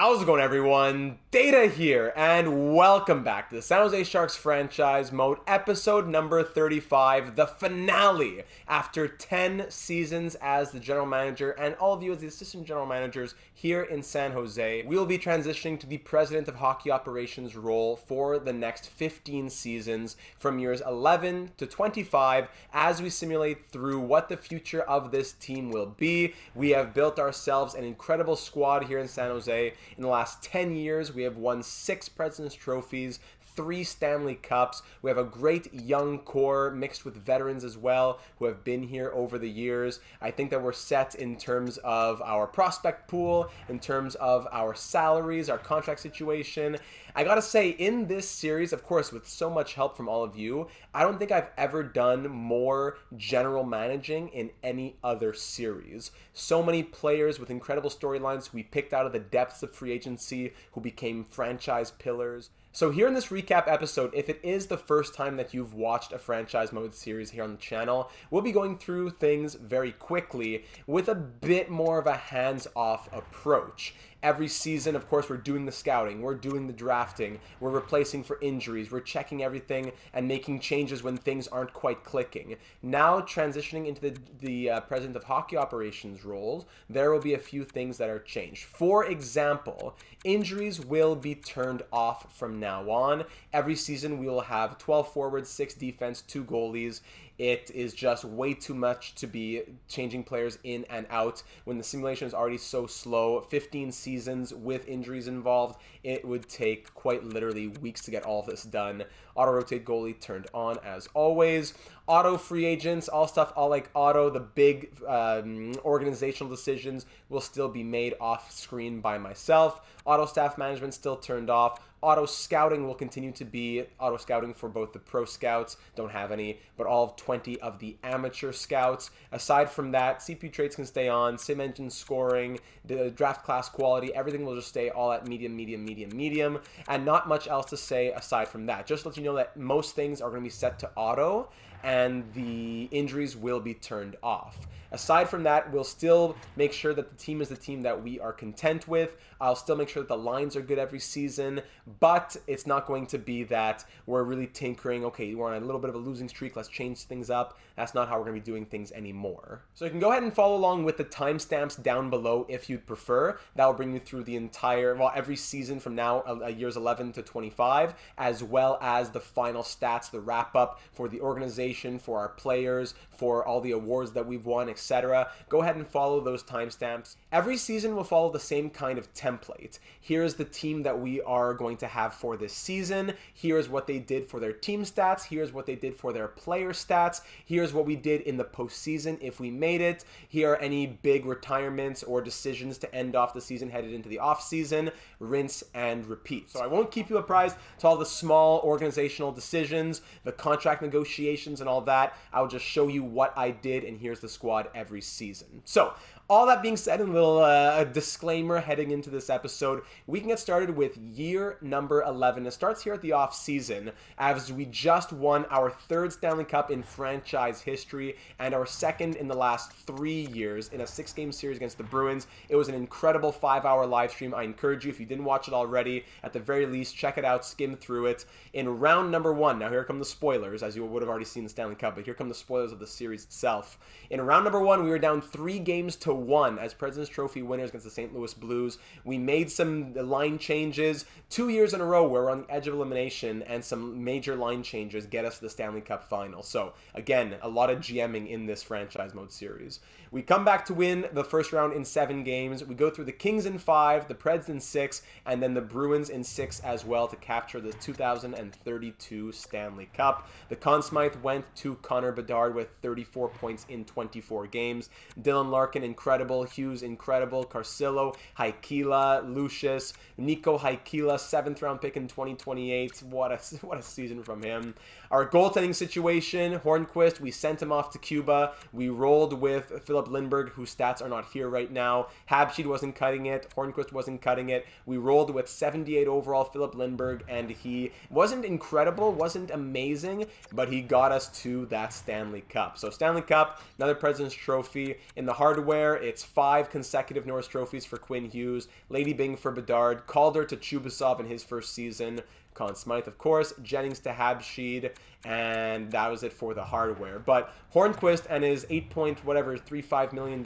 How's it going, everyone? Data here, and welcome back to the San Jose Sharks franchise mode, episode number 35, the finale. After 10 seasons as the general manager and all of you as the assistant general managers here in San Jose, we will be transitioning to the president of hockey operations role for the next 15 seasons from years 11 to 25 as we simulate through what the future of this team will be. We have built ourselves an incredible squad here in San Jose. In the last 10 years, we have won 6 President's Trophies, 3 Stanley Cups. We have a great young core mixed with veterans as well who have been here over the years. I think that we're set in terms of our prospect pool, in terms of our salaries, our contract situation. I gotta say, in this series, of course, with so much help from all of you, I don't think I've ever done more general managing in any other series. So many players with incredible storylines we picked out of the depths of free agency who became franchise pillars. So here in this recap episode, if it is the first time that you've watched a franchise mode series here on the channel, we'll be going through things very quickly with a bit more of a hands-off approach. Every season, of course, we're doing the scouting, we're doing the drafting, we're replacing for injuries, we're checking everything and making changes when things aren't quite clicking. Now, transitioning into the president of hockey operations roles, there will be a few things that are changed. For example, injuries will be turned off from now on. Every season, we will have 12 forwards, 6 defense, 2 goalies. It is just way too much to be changing players in and out when the simulation is already so slow. 15 seasons with injuries involved, it would take quite literally weeks to get all this done. Auto-rotate goalie turned on as always. Auto free agents, all stuff all like auto. The big organizational decisions will still be made off screen by myself. Auto staff management still turned off. Auto scouting will continue to be auto scouting for both the pro scouts, don't have any, but all of 20 of the amateur scouts. Aside from that, CP traits can stay on, sim engine scoring, the draft class quality, everything will just stay all at medium, medium, medium, medium, and not much else to say aside from that. Just to let you know that most things are going to be set to auto, and the injuries will be turned off. Aside from that, we'll still make sure that the team is the team that we are content with. I'll still make sure that the lines are good every season, but it's not going to be that we're really tinkering, okay, we're on a little bit of a losing streak, let's change things up. That's not how we're going to be doing things anymore. So you can go ahead and follow along with the timestamps down below if you'd prefer. That will bring you through the entire, well, every season from now, years 11 to 25, as well as the final stats, the wrap-up for the organization, for our players, for all the awards that we've won, etc. Go ahead and follow those timestamps. Every season will follow the same kind of template. Here's the team that we are going to have for this season. Here's what they did for their team stats. Here's what they did for their player stats. Here's what we did in the postseason if we made it. Here are any big retirements or decisions to end off the season headed into the offseason. Rinse and repeat. So I won't keep you apprised to all the small organizational decisions, the contract negotiations and all that. I'll just show you what I did, and here's the squad every season. So all that being said, and a little disclaimer heading into this episode, we can get started with year number 11. It starts here at the off-season as we just won our 3rd Stanley Cup in franchise history and our 2nd in the last 3 years in a 6-game series against the Bruins. It was an incredible 5-hour live stream. I encourage you, if you didn't watch it already, at the very least, check it out, skim through it. In round number 1, now here come the spoilers, as you would have already seen the Stanley Cup, but here come the spoilers of the series itself. In round number 1, we were down 3 games to 1 as President's Trophy winners against the St. Louis Blues. We made some line changes 2 years in a row where we're on the edge of elimination, and some major line changes get us to the Stanley Cup final. So again, a lot of GMing in this franchise mode series. We come back to win the first round in 7 games. We go through the Kings in 5, the Preds in 6, and then the Bruins in 6 as well to capture the 2032 Stanley Cup. The Conn Smythe went to Connor Bedard with 34 points in 24 games. Dylan Larkin, incredible. Hughes, incredible. Carcillo, Haikila, Lucius, Nico Haikila, 7th round pick in 2028. What a season from him. Our goaltending situation, Hornquist, we sent him off to Cuba. We rolled with Philip Lindbergh, whose stats are not here right now. Habsheed wasn't cutting it. Hornquist wasn't cutting it. We rolled with 78 overall Philip Lindbergh, and he wasn't incredible, wasn't amazing, but he got us to that Stanley Cup. So Stanley Cup, another President's Trophy. In the hardware, it's 5 consecutive Norris Trophies for Quinn Hughes, Lady Byng for Bedard, Calder to Chubasov in his first season, Conn Smythe, of course, Jennings to Habsheed, and that was it for the hardware. But Hornqvist and his $8.35 million,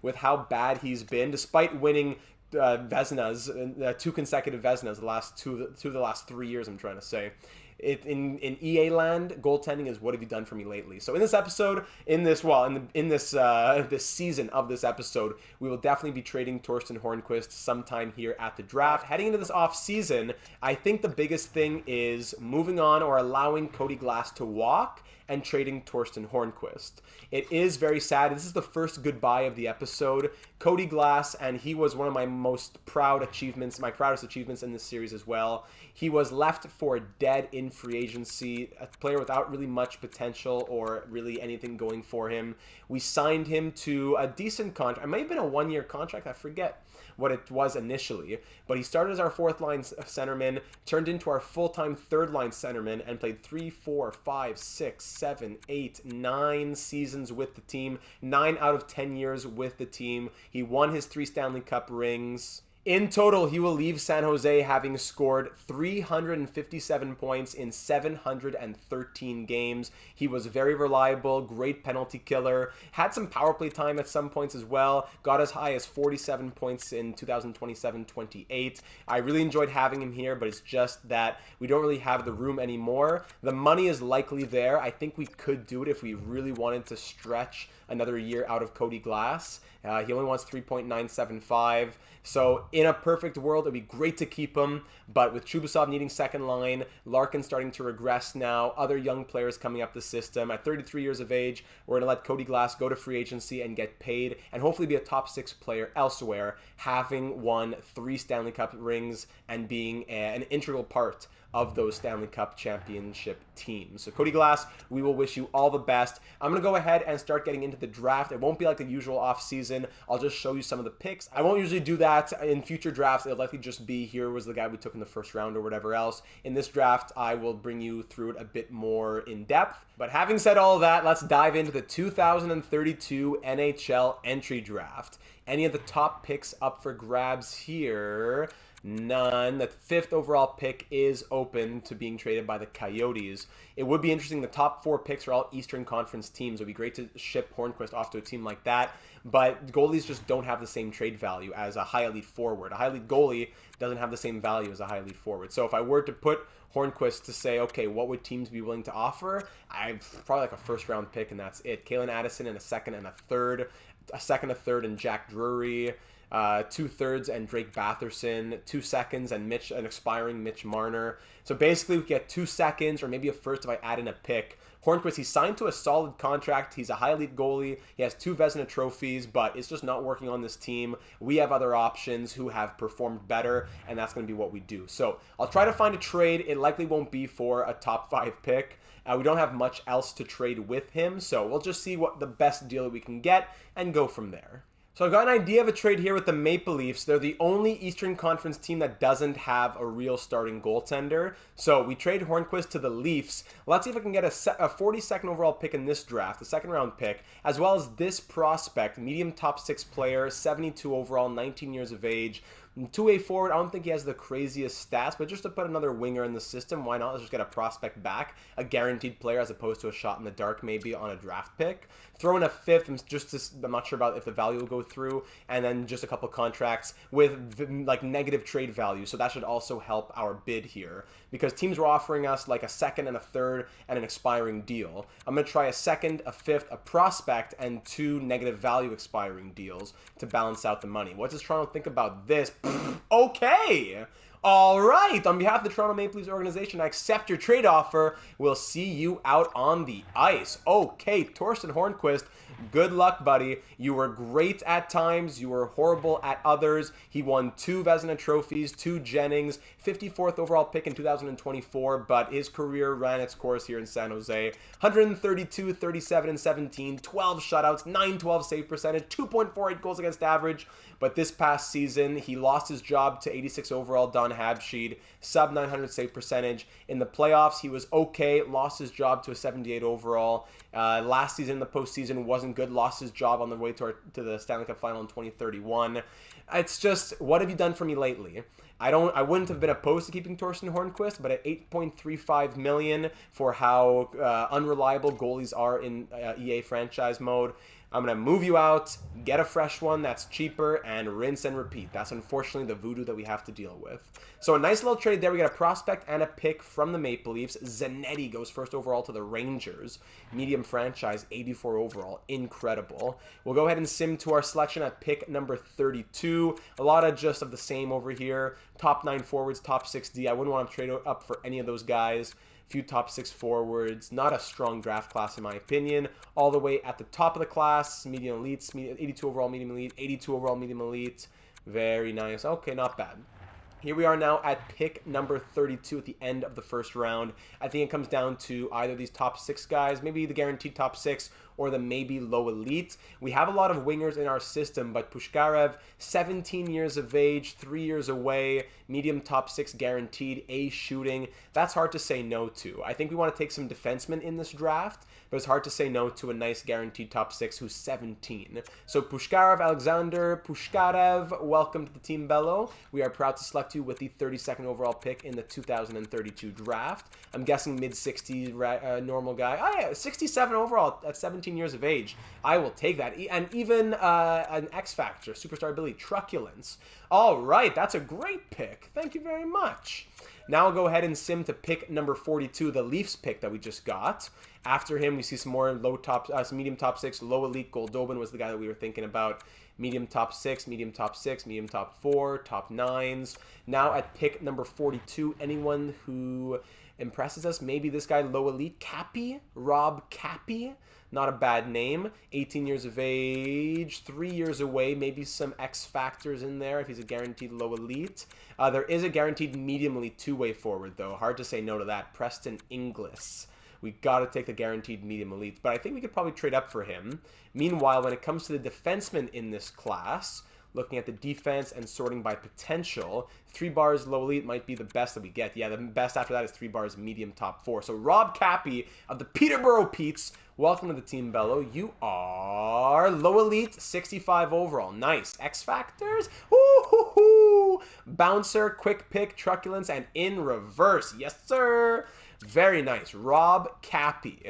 with how bad he's been, despite winning Vezinas, 2 consecutive Vezinas, the last two of the last 3 years, I'm trying to say. In EA land, goaltending is what have you done for me lately. So in this episode, this season of this episode, we will definitely be trading Torsten Hornqvist sometime here at the draft. Heading into this off season, I think the biggest thing is moving on or allowing Cody Glass to walk and trading Torsten Hornqvist. It is very sad. This is the first goodbye of the episode. Cody Glass, and he was one of my proudest achievements in this series as well. He was left for dead in free agency, a player without really much potential or really anything going for him. We signed him to a decent contract. It might have been a 1-year contract. I forget what it was initially, but he started as our 4th line centerman, turned into our full-time 3rd line centerman, and played 3, 4, 5, 6, 7, 8, 9 seasons with the team, 9 out of 10 years with the team. He won his 3 Stanley Cup rings. In total, he will leave San Jose having scored 357 points in 713 games. He was very reliable, great penalty killer, had some power play time at some points as well, got as high as 47 points in 2027-28. I really enjoyed having him here, but it's just that we don't really have the room anymore. The money is likely there. I think we could do it if we really wanted to stretch another year out of Cody Glass. He only wants 3.975. So in a perfect world, it'd be great to keep him. But with Chubasov needing second line, Larkin starting to regress now, other young players coming up the system. At 33 years of age, we're going to let Cody Glass go to free agency and get paid and hopefully be a top 6 player elsewhere, having won 3 Stanley Cup rings and being an integral part of those Stanley Cup championship teams. So Cody Glass, we will wish you all the best. I'm going to go ahead and start getting into the draft. It won't be like the usual off-season. I'll just show you some of the picks. I won't usually do that in future drafts. It'll likely just be here was the guy we took in the first round or whatever else. In this draft, I will bring you through it a bit more in depth. But having said all of that, let's dive into the 2032 NHL entry draft. Any of the top picks up for grabs here? None. The 5th overall pick is open to being traded by the Coyotes. It would be interesting. The top 4 picks are all Eastern Conference teams. It would be great to ship Hornqvist off to a team like that. But goalies just don't have the same trade value as a high elite forward. A high elite goalie doesn't have the same value as a high elite forward. So if I were to put Hornqvist to say, okay, what would teams be willing to offer? I'd probably like a 1st round pick, and that's it. Kalen Addison and a 2nd and a 3rd. A 2nd, a 3rd, and Jack Drury. 2/3 and Drake Batherson, 2 seconds and an expiring Mitch Marner. So basically we get 2 seconds or maybe a 1st if I add in a pick. Hornqvist, he's signed to a solid contract. He's a high elite goalie. He has 2 Vezina trophies, but it's just not working on this team. We have other options who have performed better, and that's going to be what we do. So I'll try to find a trade. It likely won't be for a top 5 pick. We don't have much else to trade with him, so we'll just see what the best deal that we can get and go from there. So I've got an idea of a trade here with the Maple Leafs. They're the only Eastern Conference team that doesn't have a real starting goaltender. So we trade Hornqvist to the Leafs. Let's see if I can get a 42nd overall pick in this draft, a 2nd round pick, as well as this prospect, medium top 6 player, 72 overall, 19 years of age. 2-way forward, I don't think he has the craziest stats, but just to put another winger in the system, why not? Let's just get a prospect back, a guaranteed player as opposed to a shot in the dark maybe on a draft pick. Throw in a 5th, I'm not sure about if the value will go through, and then just a couple contracts with like negative trade value, so that should also help our bid here, because teams were offering us like a 2nd and a 3rd and an expiring deal. I'm going to try a 2nd, a 5th, a prospect, and 2 negative value expiring deals to balance out the money. What does Toronto think about this? Okay. All right. On behalf of the Toronto Maple Leafs organization, I accept your trade offer. We'll see you out on the ice. Okay, Torsten Hornqvist Good luck, buddy. You were great at times. You were horrible at others. He won 2 Vezina trophies, 2 Jennings, 54th overall pick in 2024, but his career ran its course here in San Jose. 132, 37, and 17, 12 shutouts, 912 save percentage, 2.48 goals against average. But this past season, he lost his job to 86 overall Don Habschied, sub 900 save percentage. In the playoffs, he was okay, lost his job to a 78 overall. Last season in the postseason wasn't good, lost his job on the way to the Stanley Cup final in 2031. It's just, what have you done for me lately? I wouldn't have been opposed to keeping Torsten Hornquist, but at $8.35 million for how unreliable goalies are in EA franchise mode, I'm going to move you out, get a fresh one that's cheaper, and rinse and repeat. That's unfortunately the voodoo that we have to deal with. So a nice little trade there. We got a prospect and a pick from the Maple Leafs. Zanetti goes first overall to the Rangers. Medium franchise, 84 overall. Incredible. We'll go ahead and sim to our selection at pick number 32. A lot of just of the same over here. Top 9 forwards, top 6D. I wouldn't want to trade up for any of those guys. Few top 6 forwards, not a strong draft class in my opinion. All the way at the top of the class, medium elites, 82 overall medium elite, 82 overall medium elite. Very nice. Okay, not bad. Here we are now at pick number 32 at the end of the first round. I think it comes down to either of these top 6 guys, maybe the guaranteed top 6 or the maybe low elite. We have a lot of wingers in our system, but Pushkarev, 17 years of age, 3 years away, medium top 6 guaranteed, A shooting. That's hard to say no to. I think we want to take some defensemen in this draft, but it's hard to say no to a nice guaranteed top 6 who's 17. So Pushkarev, Alexander Pushkarev, welcome to the Team Bello. We are proud to select you with the 32nd overall pick in the 2032 draft. I'm guessing mid-60s normal guy. Oh yeah, 67 overall at 17 years of age. I will take that. And even an X Factor, superstar ability, truculence. All right, that's a great pick. Thank you very much. Now I'll go ahead and sim to pick number 42, the Leafs pick that we just got. After him, we see some more some medium top 6, low elite. Goldobin was the guy that we were thinking about. Medium top 6, medium top 6, medium top 4, top 9s. Now at pick number 42, anyone who impresses us, maybe this guy, low elite, Cappy, Rob Cappy. Not a bad name. 18 years of age, 3 years away. Maybe some X factors in there if he's a guaranteed low elite. There is a guaranteed medium elite 2-way forward, though. Hard to say no to that. Preston Inglis. We got to take the guaranteed medium elite, but I think we could probably trade up for him. Meanwhile, when it comes to the defensemen in this class, looking at the defense and sorting by potential, 3 bars low elite might be the best that we get. Yeah, the best after that is 3 bars medium top 4. So Rob Cappy of the Peterborough Petes, welcome to the Team Bello. You are low elite, 65 overall. Nice. X factors? Woo-hoo-hoo! Bouncer, quick pick, truculence, and in reverse. Yes, sir. Very nice. Rob Cappy.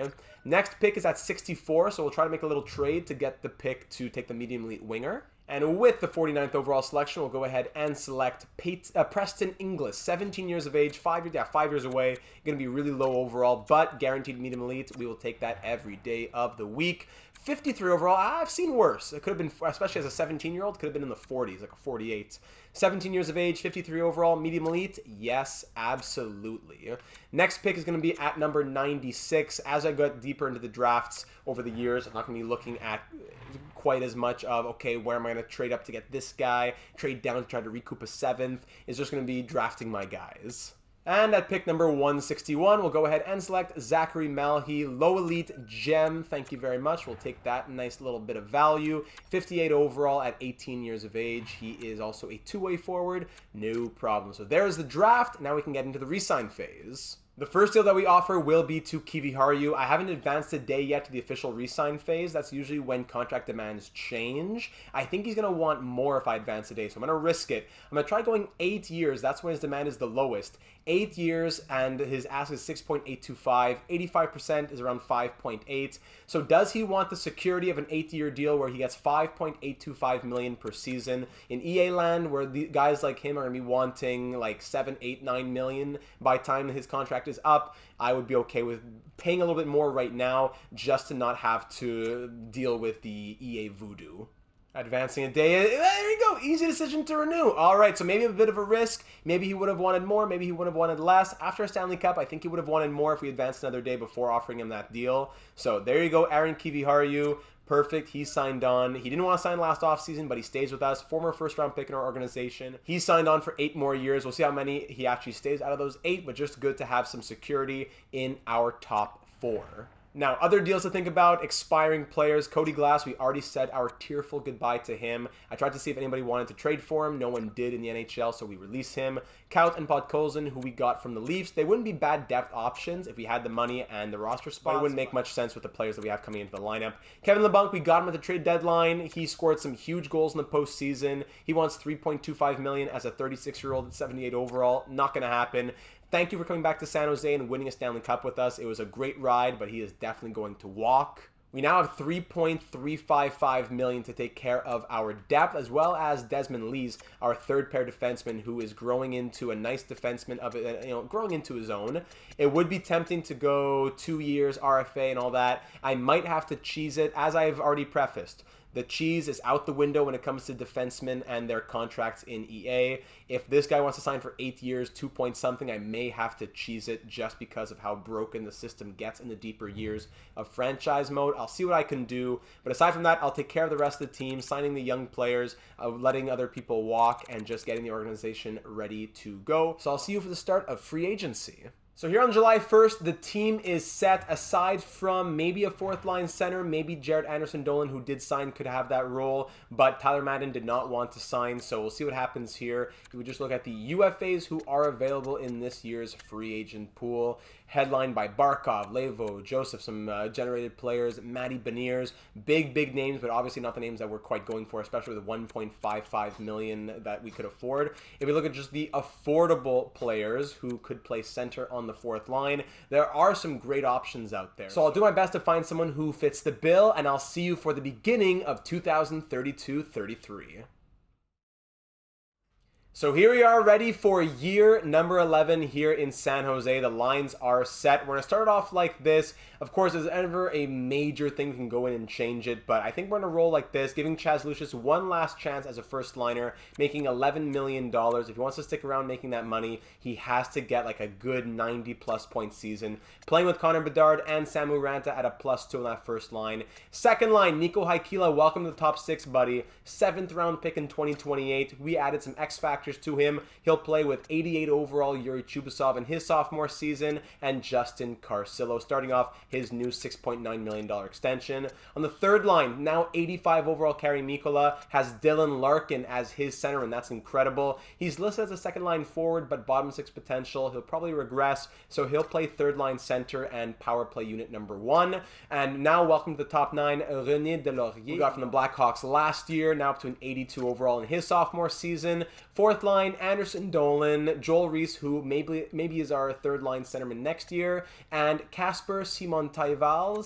Next pick is at 64, so we'll try to make a little trade to get the pick to take the medium elite winger. And with the 49th overall selection, we'll go ahead and select Preston Inglis, 17 years of age, 5 years away. Going to be really low overall, but guaranteed medium elite. We will take that every day of the week. 53 overall, I've seen worse. It could have been, especially as a 17-year-old, could have been in the 40s, like a 48. 17 years of age, 53 overall, medium elite? Yes, absolutely. Next pick is going to be at number 96. As I got deeper into the drafts over the years, I'm not going to be looking at quite as much of, okay, where am I going to trade up to get this guy, trade down to try to recoup a 7th. It's just going to be drafting my guys. And at pick number 161, we'll go ahead and select Zachary Malhi, low elite gem. Thank you very much. We'll take that nice little bit of value. 58 overall at 18 years of age. He is also a 2-way forward. No problem. So there's the draft. Now we can get into the re-sign phase. The first deal that we offer will be to Kiviharju. I haven't advanced today yet to the official re-sign phase. That's usually when contract demands change. I think he's going to want more if I advance today, so I'm going to risk it. I'm going to try going 8 years. That's when his demand is the lowest. 8 years, and his ask is 6.825. 85% is around 5.8. So does he want the security of an 8-year deal where he gets 5.825 million per season in EA land, where the guys like him are going to be wanting like 7, 8, 9 million by the time his contract is up? I would be okay with paying a little bit more right now just to not have to deal with the EA voodoo. Advancing a day. There you go. Easy decision to renew. All right, so maybe a bit of a risk. Maybe he would have wanted more. Maybe he would have wanted less. After a Stanley Cup, I think he would have wanted more if we advanced another day before offering him that deal. So there you go, Aaron Kiviharju. Perfect. He signed on. He didn't want to sign last offseason, but he stays with us. Former first-round pick in our organization. He signed on for 8 more years. We'll see how many he actually stays out of those 8, but just good to have some security in our top 4. Now, other deals to think about, expiring players. Cody Glass, we already said our tearful goodbye to him. I tried to see if anybody wanted to trade for him. No one did in the NHL, so we released him. Kaut and Podkolzin, who we got from the Leafs. They wouldn't be bad depth options if we had the money and the roster spot. It wouldn't make much sense with the players that we have coming into the lineup. Kevin LeBlanc, we got him at the trade deadline. He scored some huge goals in the postseason. He wants $3.25 million as a 36-year-old at 78 overall. Not going to happen. Thank you for coming back to San Jose and winning a Stanley Cup with us. It was a great ride, but he is definitely going to walk. We now have $3.355 million to take care of our depth, as well as Desmond Lees, our third pair defenseman, who is growing into a nice defenseman of it, growing into his own. It would be tempting to go 2 years RFA and all that. I might have to cheese it, as I've already prefaced. The cheese is out the window when it comes to defensemen and their contracts in EA. If this guy wants to sign for 8 years, 2 point something, I may have to cheese it just because of how broken the system gets in the deeper years of franchise mode. I'll see what I can do. But aside from that, I'll take care of the rest of the team, signing the young players, letting other people walk, and just getting the organization ready to go. So I'll see you for the start of free agency. So here on July 1st, the team is set. Aside from maybe a fourth-line center, maybe Jared Anderson-Dolan, who did sign, could have that role, but Tyler Madden did not want to sign, so we'll see what happens here. If we just look at the UFAs who are available in this year's free agent pool, headlined by Barkov, Levo, Joseph, some generated players, Matty Beniers, big names, but obviously not the names that we're quite going for, especially with the $1.55 million that we could afford. If we look at just the affordable players who could play center on the fourth line, there are some great options out there. So I'll do my best to find someone who fits the bill, and I'll see you for the beginning of 2032-33. So here we are ready for year number 11 here in San Jose. The lines are set. We're going to start off like this. Of course, there's ever a major thing we can go in and change it, but I think we're going to roll like this, giving Chaz Lucius one last chance as a first liner, making $11 million. If he wants to stick around making that money, he has to get like a good 90-plus point season. Playing with Connor Bedard and Samu Ranta at a +2 on that first line. Second line, Nico Haikila, welcome to the top 6, buddy. 7th round pick in 2028. We added some X factors to him. He'll play with 88 overall Yuri Chubasov in his sophomore season, and Justin Carcillo starting off his new $6.9 million extension. On the third line, now 85 overall Kari Mikkola has Dylan Larkin as his center, and that's incredible. He's listed as a second line forward, but bottom 6 potential. He'll probably regress, so he'll play third line center and power play unit number 1. And now welcome to the top 9, René Delaurier. We got from the Blackhawks last year, now up to an 82 overall in his sophomore season. Fourth line, Anderson Dolan, Joel Reese, who maybe is our third line centerman next year, and Casper Simontaival,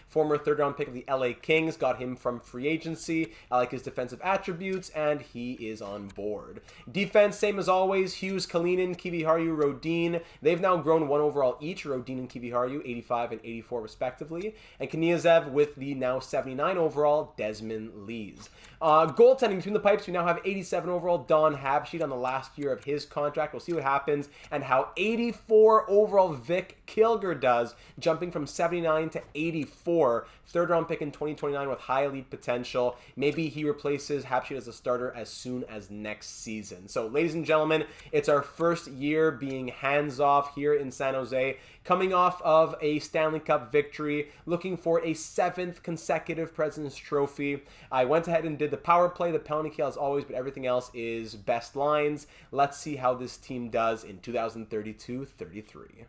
former third round pick of the LA Kings, got him from free agency. I like his defensive attributes, and he is on board. Defense, same as always, Hughes, Kalinin, Kiviharju, Rodin. They've now grown 1 overall each, Rodin and Kiviharju, 85 and 84 respectively, and Kniazev with the now 79 overall Desmond Lees. Goaltending between the pipes, we now have 87 overall Don Habsheed on the last year of his contract. We'll see what happens and how 84 overall Vic Kilger does, jumping from 79 to 84. Third round pick in 2029 with high elite potential. Maybe he replaces Habsheed as a starter as soon as next season. So ladies and gentlemen, it's our first year being hands off here in San Jose, coming off of a Stanley Cup victory, looking for a 7th consecutive President's Trophy. I went ahead and did the power play, the penalty kill as always, but everything else is best lines. Let's see how this team does in 2032-33.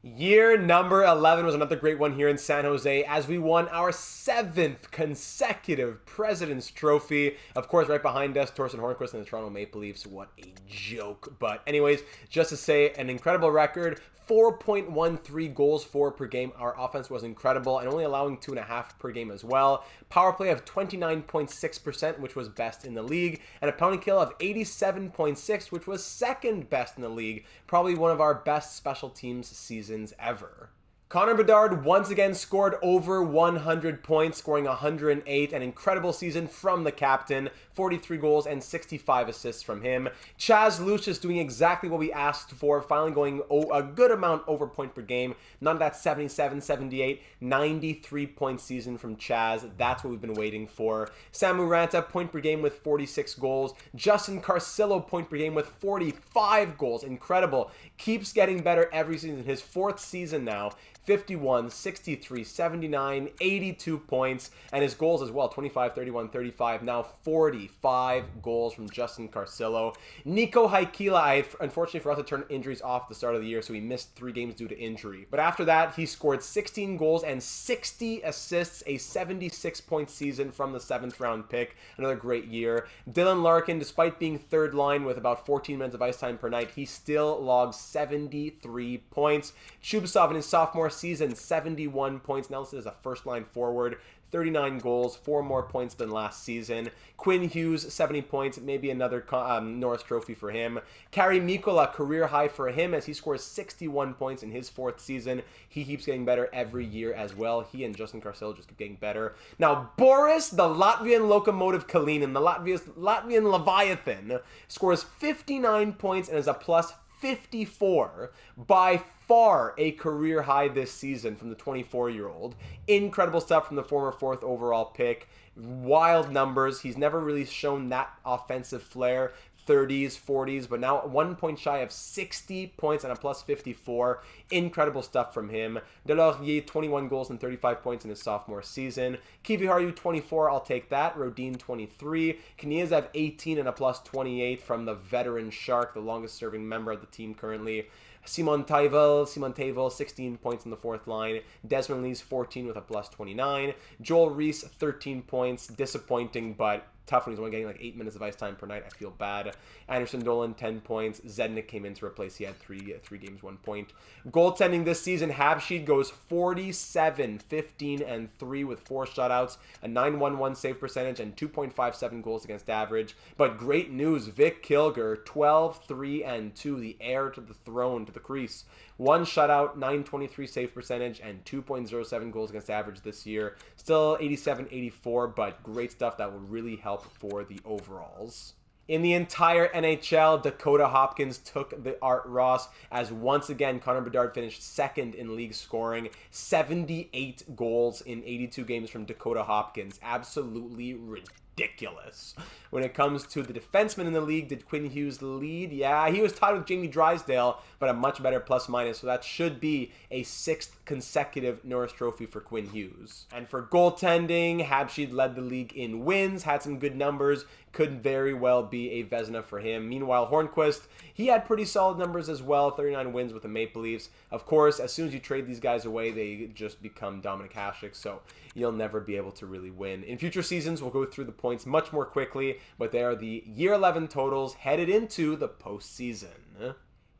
Year number 11 was another great one here in San Jose as we won our 7th consecutive President's Trophy. Of course, right behind us, Torsten Hornqvist and the Toronto Maple Leafs. What a joke. But anyways, just to say, an incredible record. 4.13 goals for per game. Our offense was incredible and only allowing 2.5 per game as well. Power play of 29.6%, which was best in the league, and a penalty kill of 87.6, which was second best in the league. Probably one of our best special teams seasons ever. Connor Bedard once again scored over 100 points, scoring 108, an incredible season from the captain, 43 goals and 65 assists from him. Chaz Lucius doing exactly what we asked for, finally going a good amount over point per game, none of that 77, 78, 93-point season from Chaz. That's what we've been waiting for. Samu Ranta, point per game with 46 goals. Justin Carcillo, point per game with 45 goals. Incredible. Keeps getting better every season. His 4th season now. 51, 63, 79, 82 points, and his goals as well, 25, 31, 35, now 45 goals from Justin Carcillo. Nico Haikila, I unfortunately forgot to turn injuries off at the start of the year, so he missed 3 games due to injury. But after that, he scored 16 goals and 60 assists, a 76-point season from the 7th round pick. Another great year. Dylan Larkin, despite being 3rd line with about 14 minutes of ice time per night, he still logs 73 points. Chubasov in his sophomore season, 71 points. Now listed as a first-line forward. 39 goals, 4 more points than last season. Quinn Hughes, 70 points, maybe another Norris Trophy for him. Kari Mikkola, career high for him as he scores 61 points in his 4th season. He keeps getting better every year as well. He and Justin Carcillo just keep getting better. Now, Boris, the Latvian locomotive Kalinin, the Latvian Leviathan, scores 59 points and is a plus 54, by far a career high this season from the 24-year-old. Incredible stuff from the former 4th overall pick. Wild numbers. He's never really shown that offensive flair. 30s, 40s, but now 1 point shy of 60 points and a plus 54. Incredible stuff from him. Delorier, 21 goals and 35 points in his sophomore season. Kiviharu, 24, I'll take that. Rodin, 23. Kniazev, 18 and a plus 28 from the veteran Shark, the longest serving member of the team currently. Simon Tavel, 16 points in the 4th line. Desmond Lees, 14 with a plus 29. Joel Reese, 13 points. Disappointing, but tough when he's only getting like 8 minutes of ice time per night. I feel bad. Anderson Dolan, 10 points. Zednik came in to replace. He had 3 games, 1 point. Goaltending this season, Habsheed goes 47, 15, and 3 with 4 shutouts, a 9.11 save percentage, and 2.57 goals against average. But great news, Vic Kilger, 12, 3, and 2, the heir to the throne, to the crease. 1 shutout, 9.23 save percentage, and 2.07 goals against average this year. Still 87, 84, but great stuff that will really help for the overalls. In the entire NHL, Dakota Hopkins took the Art Ross as once again Connor Bedard finished 2nd in league scoring. 78 goals in 82 games from Dakota Hopkins. Absolutely ridiculous. When it comes to the defensemen in the league, did Quinn Hughes lead? Yeah, he was tied with Jamie Drysdale, but a much better plus-minus, so that should be a 6th consecutive Norris Trophy for Quinn Hughes. And for goaltending, Habsheed led the league in wins, had some good numbers, could very well be a Vezina for him. Meanwhile, Hornquist, he had pretty solid numbers as well, 39 wins with the Maple Leafs. Of course, as soon as you trade these guys away, they just become Dominic Hasek, so you'll never be able to really win. In future seasons, we'll go through the points much more quickly, but they are the Year 11 totals headed into the postseason.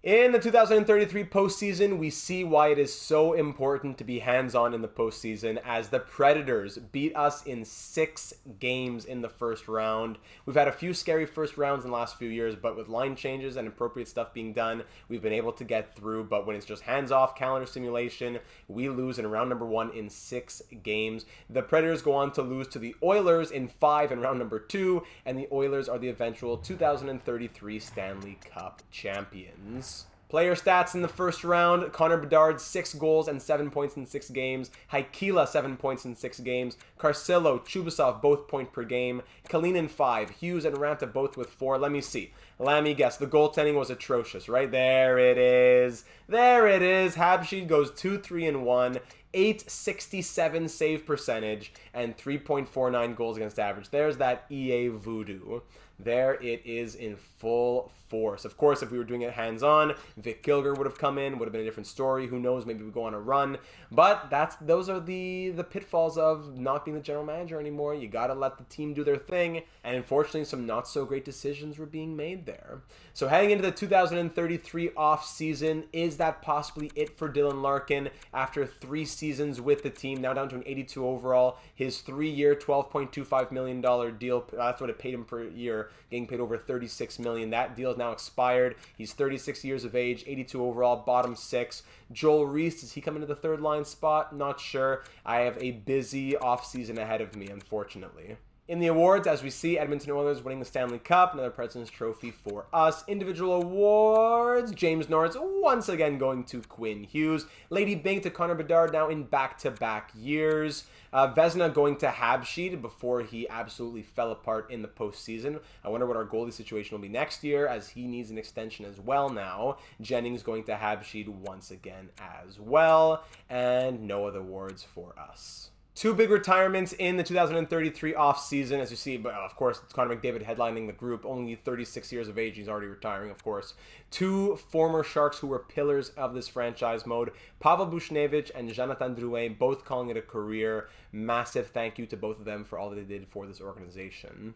In the 2033 postseason, we see why it is so important to be hands-on in the postseason as the Predators beat us in 6 games in the first round. We've had a few scary first rounds in the last few years, but with line changes and appropriate stuff being done, we've been able to get through. But when it's just hands-off calendar simulation, we lose in round number 1 in 6 games. The Predators go on to lose to the Oilers in 5 in round number 2, and the Oilers are the eventual 2033 Stanley Cup champions. Player stats in the first round, Connor Bedard, 6 goals and 7 points in 6 games. Haikila, 7 points in 6 games. Carcillo, Chubasov, both point per game. Kalinin, 5. Hughes and Ranta, both with 4. Let me see. Let me guess. The goaltending was atrocious, right? There it is. There it is. Habsheed goes 2-3-1. 867 save percentage and 3.49 goals against average. There's that EA voodoo. There it is in full force. Of course, if we were doing it hands-on, Vic Kilger would have come in, would have been a different story. Who knows? Maybe we go on a run. But those are the pitfalls of not being the general manager anymore. You got to let the team do their thing. And unfortunately, some not so great decisions were being made there. So heading into the 2033 off season, is that possibly it for Dylan Larkin after 3 seasons seasons with the team, now down to an 82 overall. His 3-year, $12.25 million deal, that's what it paid him per year, getting paid over $36 million. That deal is now expired. He's 36 years of age, 82 overall, bottom 6. Joel Reese, does he come into the third line spot? Not sure. I have a busy offseason ahead of me, unfortunately. In the awards, as we see, Edmonton Oilers winning the Stanley Cup, another President's Trophy for us. Individual awards, James Norris once again going to Quinn Hughes. Lady Byng to Connor Bedard, now in back-to-back years. Vezina going to Habsheed before he absolutely fell apart in the postseason. I wonder what our goalie situation will be next year, as he needs an extension as well now. Jennings going to Habsheed once again as well. And no other awards for us. Two big retirements in the 2033 offseason, as you see, but of course, it's Connor McDavid headlining the group, only 36 years of age, he's already retiring, of course. Two former Sharks who were pillars of this franchise mode, Pavel Buchnevich and Jonathan Drouin, both calling it a career. Massive thank you to both of them for all that they did for this organization.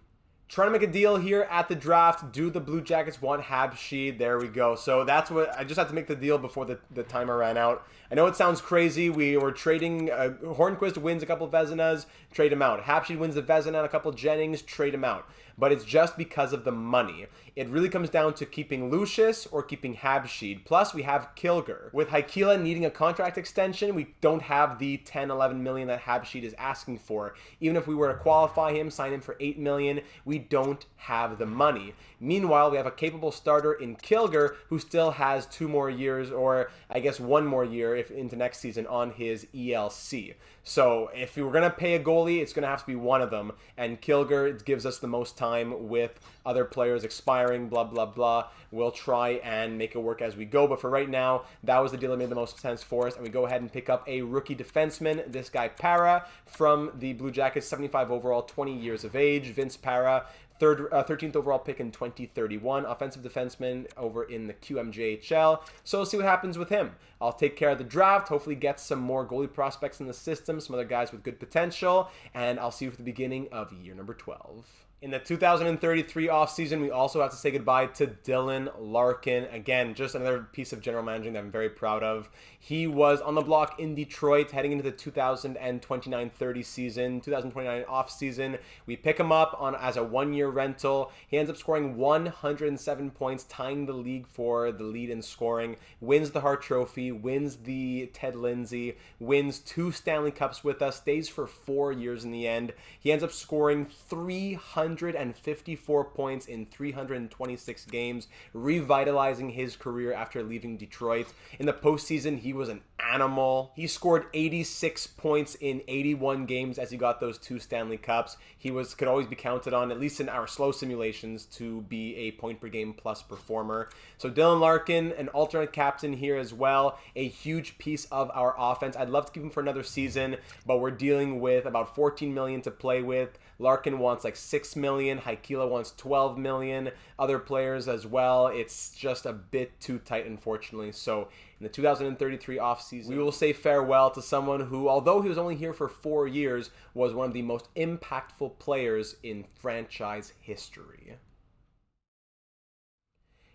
Trying to make a deal here at the draft. Do the Blue Jackets want Habsheed? There we go. So that's what I just had to make the deal before the timer ran out. I know it sounds crazy. We were trading. Hornquist wins a couple of Vezinas, trade him out. Habsheed wins the Vezina and a couple of Jennings, trade him out. But it's just because of the money. It really comes down to keeping Lucius or keeping Habsheed. Plus, we have Kilger. With Haikila needing a contract extension, we don't have the 10, 11 million that Habsheed is asking for. Even if we were to qualify him, sign him for 8 million, we don't have the money. Meanwhile, we have a capable starter in Kilger who still has 2 more years, or I guess 1 more year if into next season on his ELC. So if we were going to pay a goalie, it's going to have to be one of them. And Kilger gives us the most time with other players expiring, blah, blah, blah. We'll try and make it work as we go. But for right now, that was the deal that made the most sense for us. And we go ahead and pick up a rookie defenseman, this guy Para from the Blue Jackets, 75 overall, 20 years of age. Vince Para, 13th overall pick in 2031, offensive defenseman over in the QMJHL. So we'll see what happens with him. I'll take care of the draft, hopefully get some more goalie prospects in the system, some other guys with good potential, and I'll see you at the beginning of year number 12. In the 2033 offseason, we also have to say goodbye to Dylan Larkin. Again, just another piece of general managing that I'm very proud of. He was on the block in Detroit heading into the 2029-30 season, 2029 offseason. We pick him up as a 1-year rental. He ends up scoring 107 points, tying the league for the lead in scoring, wins the Hart Trophy, wins the Ted Lindsay, wins 2 Stanley Cups with us, stays for 4 years in the end. He ends up scoring 354 points in 326 games, revitalizing his career after leaving Detroit. In the postseason, he was an animal. He scored 86 points in 81 games as he got those 2 Stanley Cups. He could always be counted on, at least in our slow simulations, to be a point-per-game plus performer. So Dylan Larkin, an alternate captain here as well, a huge piece of our offense. I'd love to keep him for another season, but we're dealing with about $14 million to play with. Larkin wants like $6 million. Haikila wants $12 million. Other players as well. It's just a bit too tight, unfortunately. So in the 2033 offseason, we will say farewell to someone who, although he was only here for 4 years, was one of the most impactful players in franchise history.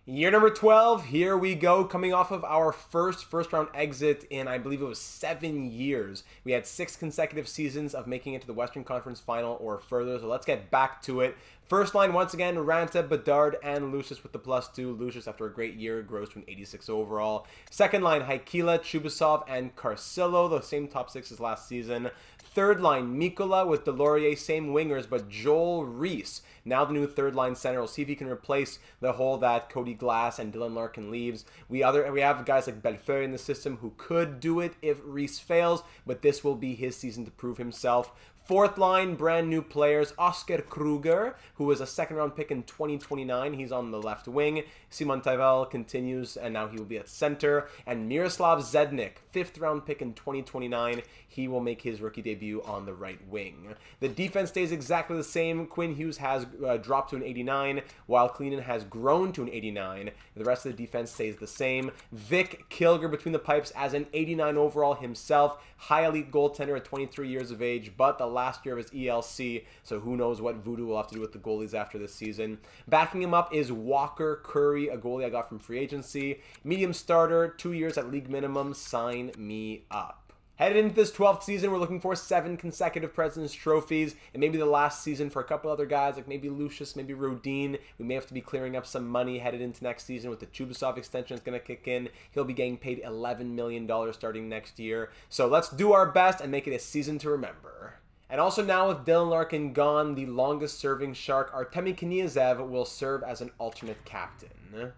Year number 12, here we go, coming off of our first round exit in, I believe it was 7 years. We had 6 consecutive seasons of making it to the Western Conference Final or further, so let's get back to it. First line, once again, Ranta, Bedard, and Lucius with the +2. Lucius, after a great year, grows to an 86 overall. Second line, Haikila, Chubasov, and Carcillo, the same top 6 as last season. Third line, Mikola with Delorier, same wingers, but Joel Reese, now the new third line center. We'll see if he can replace the hole that Cody Glass and Dylan Larkin leaves. We have guys like Bellefeuille in the system who could do it if Reese fails, but this will be his season to prove himself. Fourth line, brand new players, Oscar Kruger, who was a 2nd-round pick in 2029. He's on the left wing. Simon Tavel continues, and now he will be at center. And Miroslav Zednik, 5th-round pick in 2029. He will make his rookie debut on the right wing. The defense stays exactly the same. Quinn Hughes has dropped to an 89, while Cleanan has grown to an 89. The rest of the defense stays the same. Vic Kilger between the pipes as an 89 overall himself. High elite goaltender at 23 years of age, but the last year of his ELC, so who knows what voodoo will have to do with the goalies after this season. Backing him up is Walker Curry, a goalie I got from free agency. Medium starter, 2 years at league minimum. Sign me up. Headed into this 12th season, we're looking for 7 consecutive President's Trophies, and maybe the last season for a couple other guys, like maybe Lucius, maybe Rodin. We may have to be clearing up some money headed into next season with the Chubasov extension that's going to kick in. He'll be getting paid $11 million starting next year. So let's do our best and make it a season to remember. And also now with Dylan Larkin gone, the longest-serving Shark, Artemi Kniazev, will serve as an alternate captain.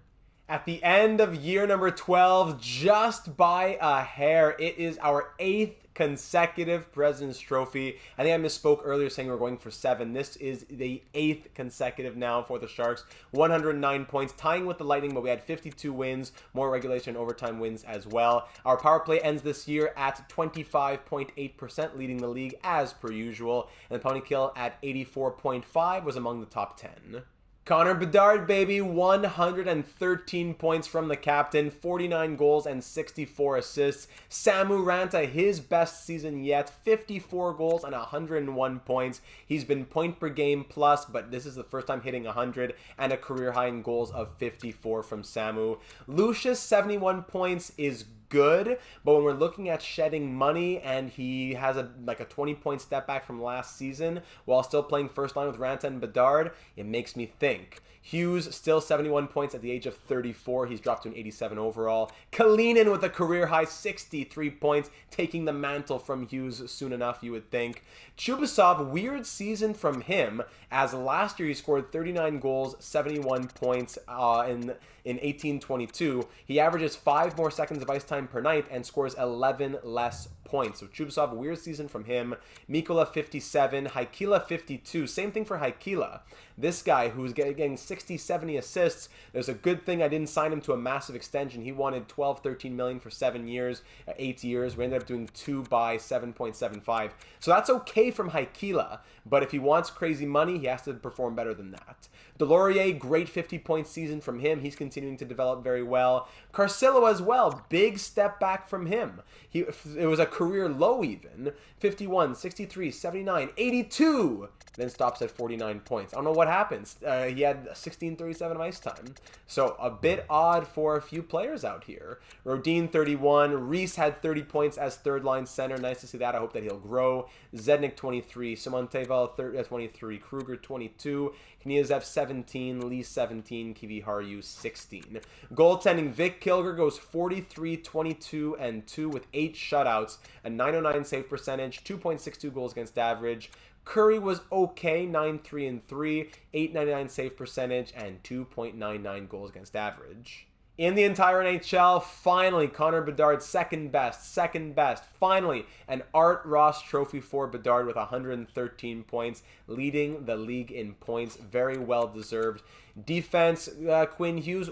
At the end of year number 12, just by a hair, it is our 8th consecutive President's Trophy. I think I misspoke earlier saying we're going for 7. This is the 8th consecutive now for the Sharks. 109 points, tying with the Lightning, but we had 52 wins, more regulation and overtime wins as well. Our power play ends this year at 25.8%, leading the league as per usual. And the penalty kill at 84.5 was among the top 10. Connor Bedard, baby, 113 points from the captain, 49 goals and 64 assists. Samu Ranta, his best season yet, 54 goals and 101 points. He's been point per game plus, but this is the first time hitting 100, and a career high in goals of 54 from Samu. Lucius, 71 points is good, but when we're looking at shedding money and he has a 20-point step back from last season while still playing first line with Ranta and Bedard, it makes me think. Hughes still 71 points at the age of 34. He's dropped to an 87 overall. Kalinin with a career high 63 points, taking the mantle from Hughes soon enough, you would think. Chubasov, weird season from him, as last year he scored 39 goals, 71 points in 18-22. He averages 5 more seconds of ice time per night and scores 11 less points. So Chubasov, weird season from him. Mikkola 57, Haikila 52. Same thing for Haikila. This guy who's getting 60, 70 assists, there's a good thing I didn't sign him to a massive extension. He wanted 12, 13 million for 7 years, 8 years. We ended up doing 2 by 7.75. So that's okay from Haikila, but if he wants crazy money, he has to perform better than that. Delorier, great 50-point season from him. He's continuing to develop very well. Carcillo as well, big step back from him. It was a career low even. 51, 63, 79, 82, then stops at 49 points. I don't know what happens. He had 16:37 of ice time. So a bit odd for a few players out here. Rodin 31, Reese had 30 points as third line center. Nice to see that. I hope that he'll grow. Zednik 23, Simonteval 23, Kruger 22, Kniazev 17, Lee 17, Kivi Haru 16. Goaltending, Vic Kilger goes 43, 22, and 2 with 8 shutouts, a 909 save percentage, 2.62 goals against average. Curry was okay, 9-3 and 3, 899 save percentage, and 2.99 goals against average. In the entire NHL, finally, Connor Bedard, second best. Finally, an Art Ross Trophy for Bedard with 113 points, leading the league in points. Very well deserved. Defense, Quinn Hughes,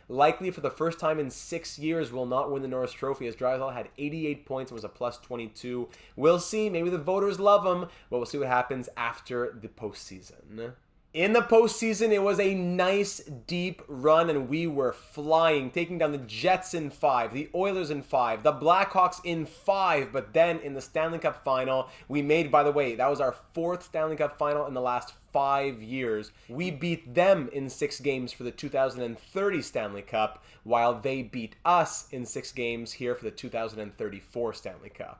likely for the first time in 6 years will not win the Norris Trophy, as Drysdale had 88 points and was a plus 22. We'll see. Maybe the voters love him, but we'll see what happens after the postseason. In the postseason, it was a nice, deep run, and we were flying, taking down the Jets in 5, the Oilers in 5, the Blackhawks in 5, but then in the Stanley Cup final, we made, by the way, that was our 4th Stanley Cup final in the last 5 years. We beat them in 6 games for the 2030 Stanley Cup, while they beat us in 6 games here for the 2034 Stanley Cup.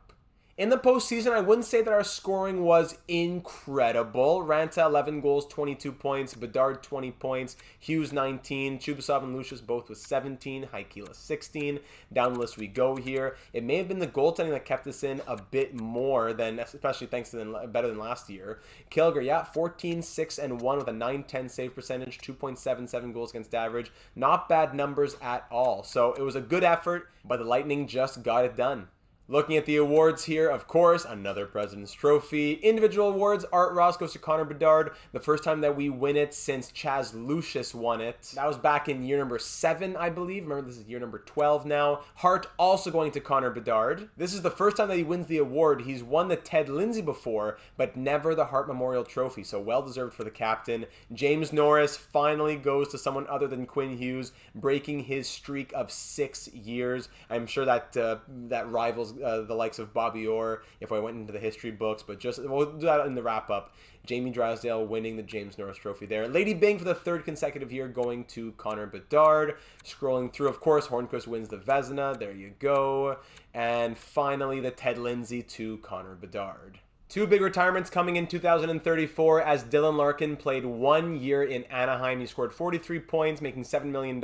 In the postseason, I wouldn't say that our scoring was incredible. Ranta, 11 goals, 22 points. Bedard, 20 points. Hughes, 19. Chubasov and Lucius both with 17. Haikila, 16. Down the list we go here. It may have been the goaltending that kept us in a bit more than, especially thanks to better than last year. Kilger, 14, 6, and 1 with a 910 save percentage, 2.77 goals against average. Not bad numbers at all. So it was a good effort, but the Lightning just got it done. Looking at the awards here, of course, another President's Trophy. Individual awards, Art Ross goes to Connor Bedard. The first time that we win it since Chaz Lucius won it. That was back in year number 7, I believe. Remember, this is year number 12 now. Hart also going to Connor Bedard. This is the first time that he wins the award. He's won the Ted Lindsay before, but never the Hart Memorial Trophy, so well-deserved for the captain. James Norris finally goes to someone other than Quinn Hughes, breaking his streak of 6 years. I'm sure that that rivals the likes of Bobby Orr if I went into the history books, but just we'll do that in the wrap-up. Jamie Drysdale winning the James Norris Trophy there. Lady Byng for the third consecutive year going to Connor Bedard. Scrolling through, of course, Hornqvist wins the Vezina. There you go. And finally, the Ted Lindsay to Connor Bedard. Two big retirements coming in 2034 as Dylan Larkin played 1 year in Anaheim. He scored 43 points, making $7 million,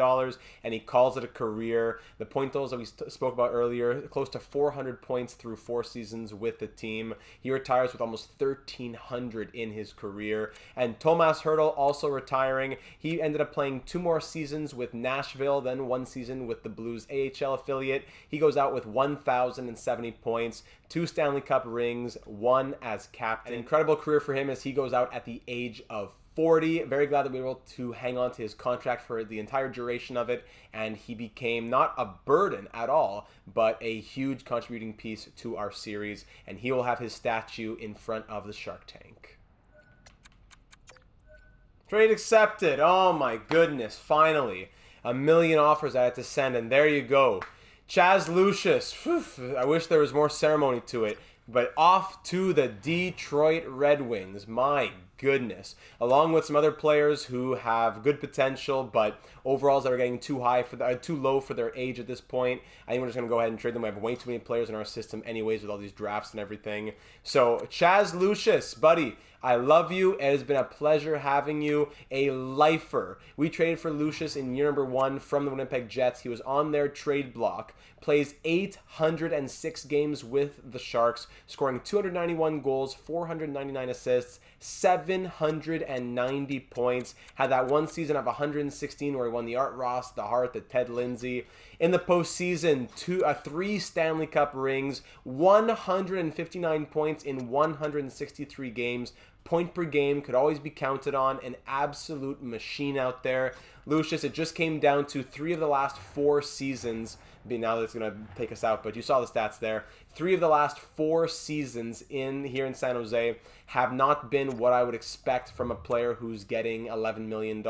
and he calls it a career. The point totals that we spoke about earlier, close to 400 points through 4 seasons with the team. He retires with almost 1,300 in his career. And Tomas Hertl also retiring. He ended up playing 2 more seasons with Nashville, then 1 season with the Blues AHL affiliate. He goes out with 1,070 points, 2 Stanley Cup rings, 1 as captain. An incredible career for him as he goes out at the age of 40. Very glad that we were able to hang on to his contract for the entire duration of it, and he became not a burden at all, but a huge contributing piece to our series, and he will have his statue in front of the Shark Tank. Trade accepted. Oh my goodness, finally. 1 million offers I had to send, and there you go. Chaz Lucius. Whew, I wish there was more ceremony to it. But off to the Detroit Red Wings. My goodness. Along with some other players who have good potential, but overalls that are getting too low for their age at this point. I think we're just going to go ahead and trade them. We have way too many players in our system anyways with all these drafts and everything. So, Chaz Lucius, buddy, I love you. It has been a pleasure having you. A lifer. We traded for Lucius in year number 1 from the Winnipeg Jets. He was on their trade block. Plays 806 games with the Sharks, scoring 291 goals, 499 assists, 790 points. Had that one season of 116 where he won the Art Ross, the Hart, the Ted Lindsay. In the postseason, 3 Stanley Cup rings, 159 points in 163 games. Point per game, could always be counted on. An absolute machine out there. Lucius, it just came down to 3 of the last 4 seasons. Now that's going to take us out, but you saw the stats there. 3 of the last 4 seasons here in San Jose have not been what I would expect from a player who's getting $11 million.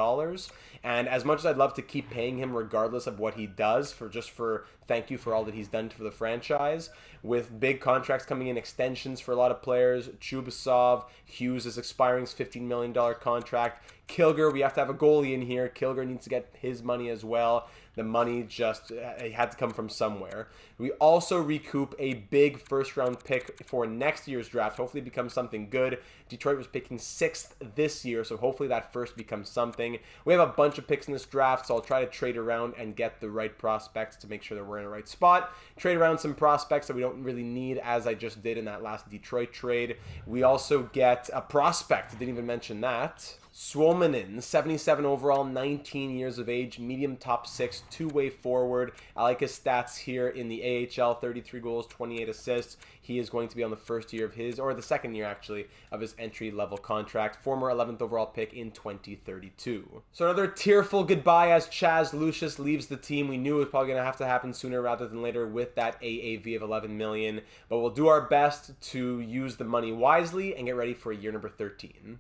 And as much as I'd love to keep paying him regardless of what he does, for thank you for all that he's done for the franchise, with big contracts coming in, extensions for a lot of players. Chubasov, Hughes is expiring his $15 million contract. Kilger, we have to have a goalie in here. Kilger needs to get his money as well. The money just it had to come from somewhere. We also recoup a big first-round pick for next year's draft. Hopefully it becomes something good. Detroit was picking 6th this year, so hopefully that first becomes something. We have a bunch of picks in this draft, so I'll try to trade around and get the right prospects to make sure that we're in the right spot. Trade around some prospects that we don't really need, as I just did in that last Detroit trade. We also get a prospect. Didn't even mention that. Suominen, 77 overall, 19 years of age, medium top 6, 2-way forward. I like his stats here in the AHL, 33 goals, 28 assists. He is going to be on the first year of the second year actually, of his entry-level contract. Former 11th overall pick in 2032. So another tearful goodbye as Chaz Lucius leaves the team. We knew it was probably going to have to happen sooner rather than later with that AAV of $11 million. But we'll do our best to use the money wisely and get ready for year number 13.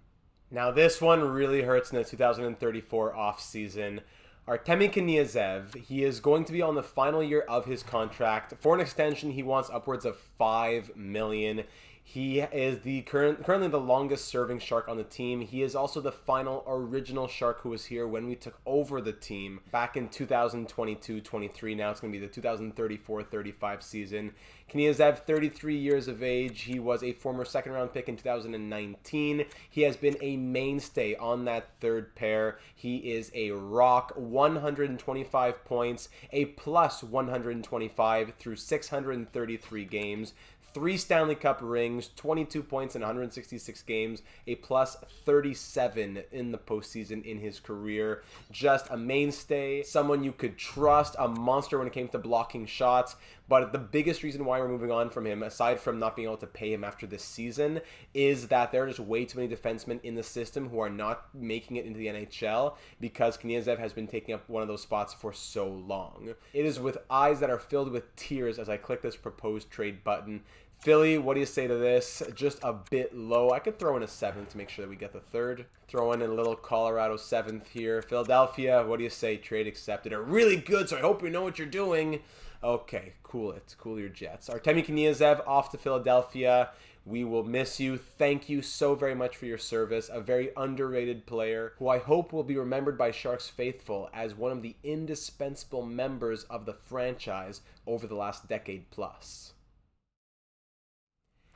Now this one really hurts in the 2034 offseason. Artemi Kniazev, he is going to be on the final year of his contract. For an extension, he wants upwards of $5 million. He is currently the longest serving Shark on the team. He is also the final original Shark who was here when we took over the team back in 2022-23. Now it's going to be the 2034-35 season. Kniazev, 33 years of age. He was a former second-round pick in 2019. He has been a mainstay on that third pair. He is a rock, 125 points, a plus 125 through 633 games. 3 Stanley Cup rings, 22 points in 166 games, a plus 37 in the postseason in his career. Just a mainstay, someone you could trust, a monster when it came to blocking shots. But the biggest reason why we're moving on from him, aside from not being able to pay him after this season, is that there are just way too many defensemen in the system who are not making it into the NHL because Kniazev has been taking up one of those spots for so long. It is with eyes that are filled with tears as I click this proposed trade button. Philly, what do you say to this? Just a bit low. I could throw in a 7th to make sure that we get the 3rd. Throw in a little Colorado 7th here. Philadelphia, what do you say? Trade accepted. Are really good, so I hope you know what you're doing. Okay, cool it. Cool your Jets. Artemi Kniazev off to Philadelphia. We will miss you. Thank you so very much for your service. A very underrated player who I hope will be remembered by Sharks faithful as one of the indispensable members of the franchise over the last decade plus.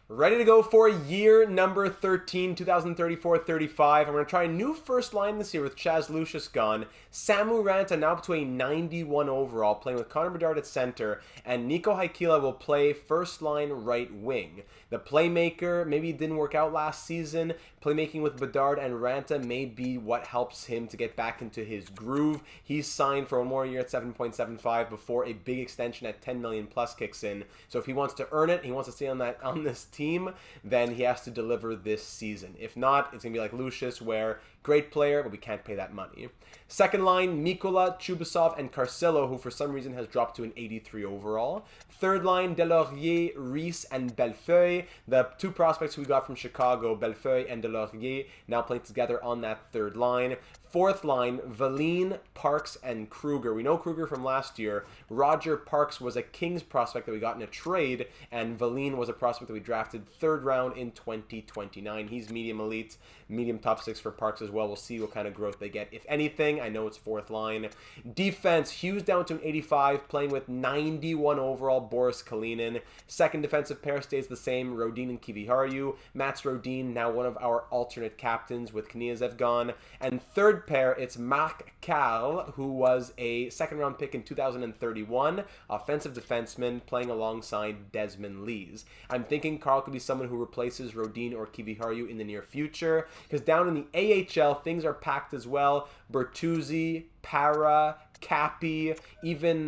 Ready to go for year number 13, 2034-35. I'm going to try a new first line this year with Chaz Lucius gone. Samu Ranta now up to a 91 overall, playing with Connor Bedard at center, and Nico Haikila will play first line right wing. The playmaker, maybe it didn't work out last season. Playmaking with Bedard and Ranta may be what helps him to get back into his groove. He's signed for one more year at 7.75 before a big extension at 10 million plus kicks in. So if he wants to earn it, he wants to stay on this team, then he has to deliver this season. If not, it's going to be like Lucius, where great player, but we can't pay that money. Second line, Mikola, Chubasov, and Carcillo, who for some reason has dropped to an 83 overall. Third line, Delaurier, Reese, and Bellefeuille. The two prospects we got from Chicago, Bellefeuille and Delaurier, now playing together on that third line. Fourth line, Valine, Parks, and Kruger. We know Kruger from last year. Roger Parks was a Kings prospect that we got in a trade, and Valine was a prospect that we drafted 3rd round in 2029. He's medium elite, medium top 6 for Parks as well. We'll see what kind of growth they get. If anything, I know it's fourth line. Defense, Hughes down to an 85, playing with 91 overall, Boris Kalinin. Second defensive pair stays the same, Rodin and Kiviharju. Mats Rodin, now one of our alternate captains with Kniazev gone. And third pair, it's Marc Carl, who was a second-round pick in 2031, offensive defenseman playing alongside Desmond Lees. I'm thinking Carl could be someone who replaces Rodin or Kiviharju in the near future, because down in the AHL, things are packed as well. Bertuzzi, Para, Cappy, even,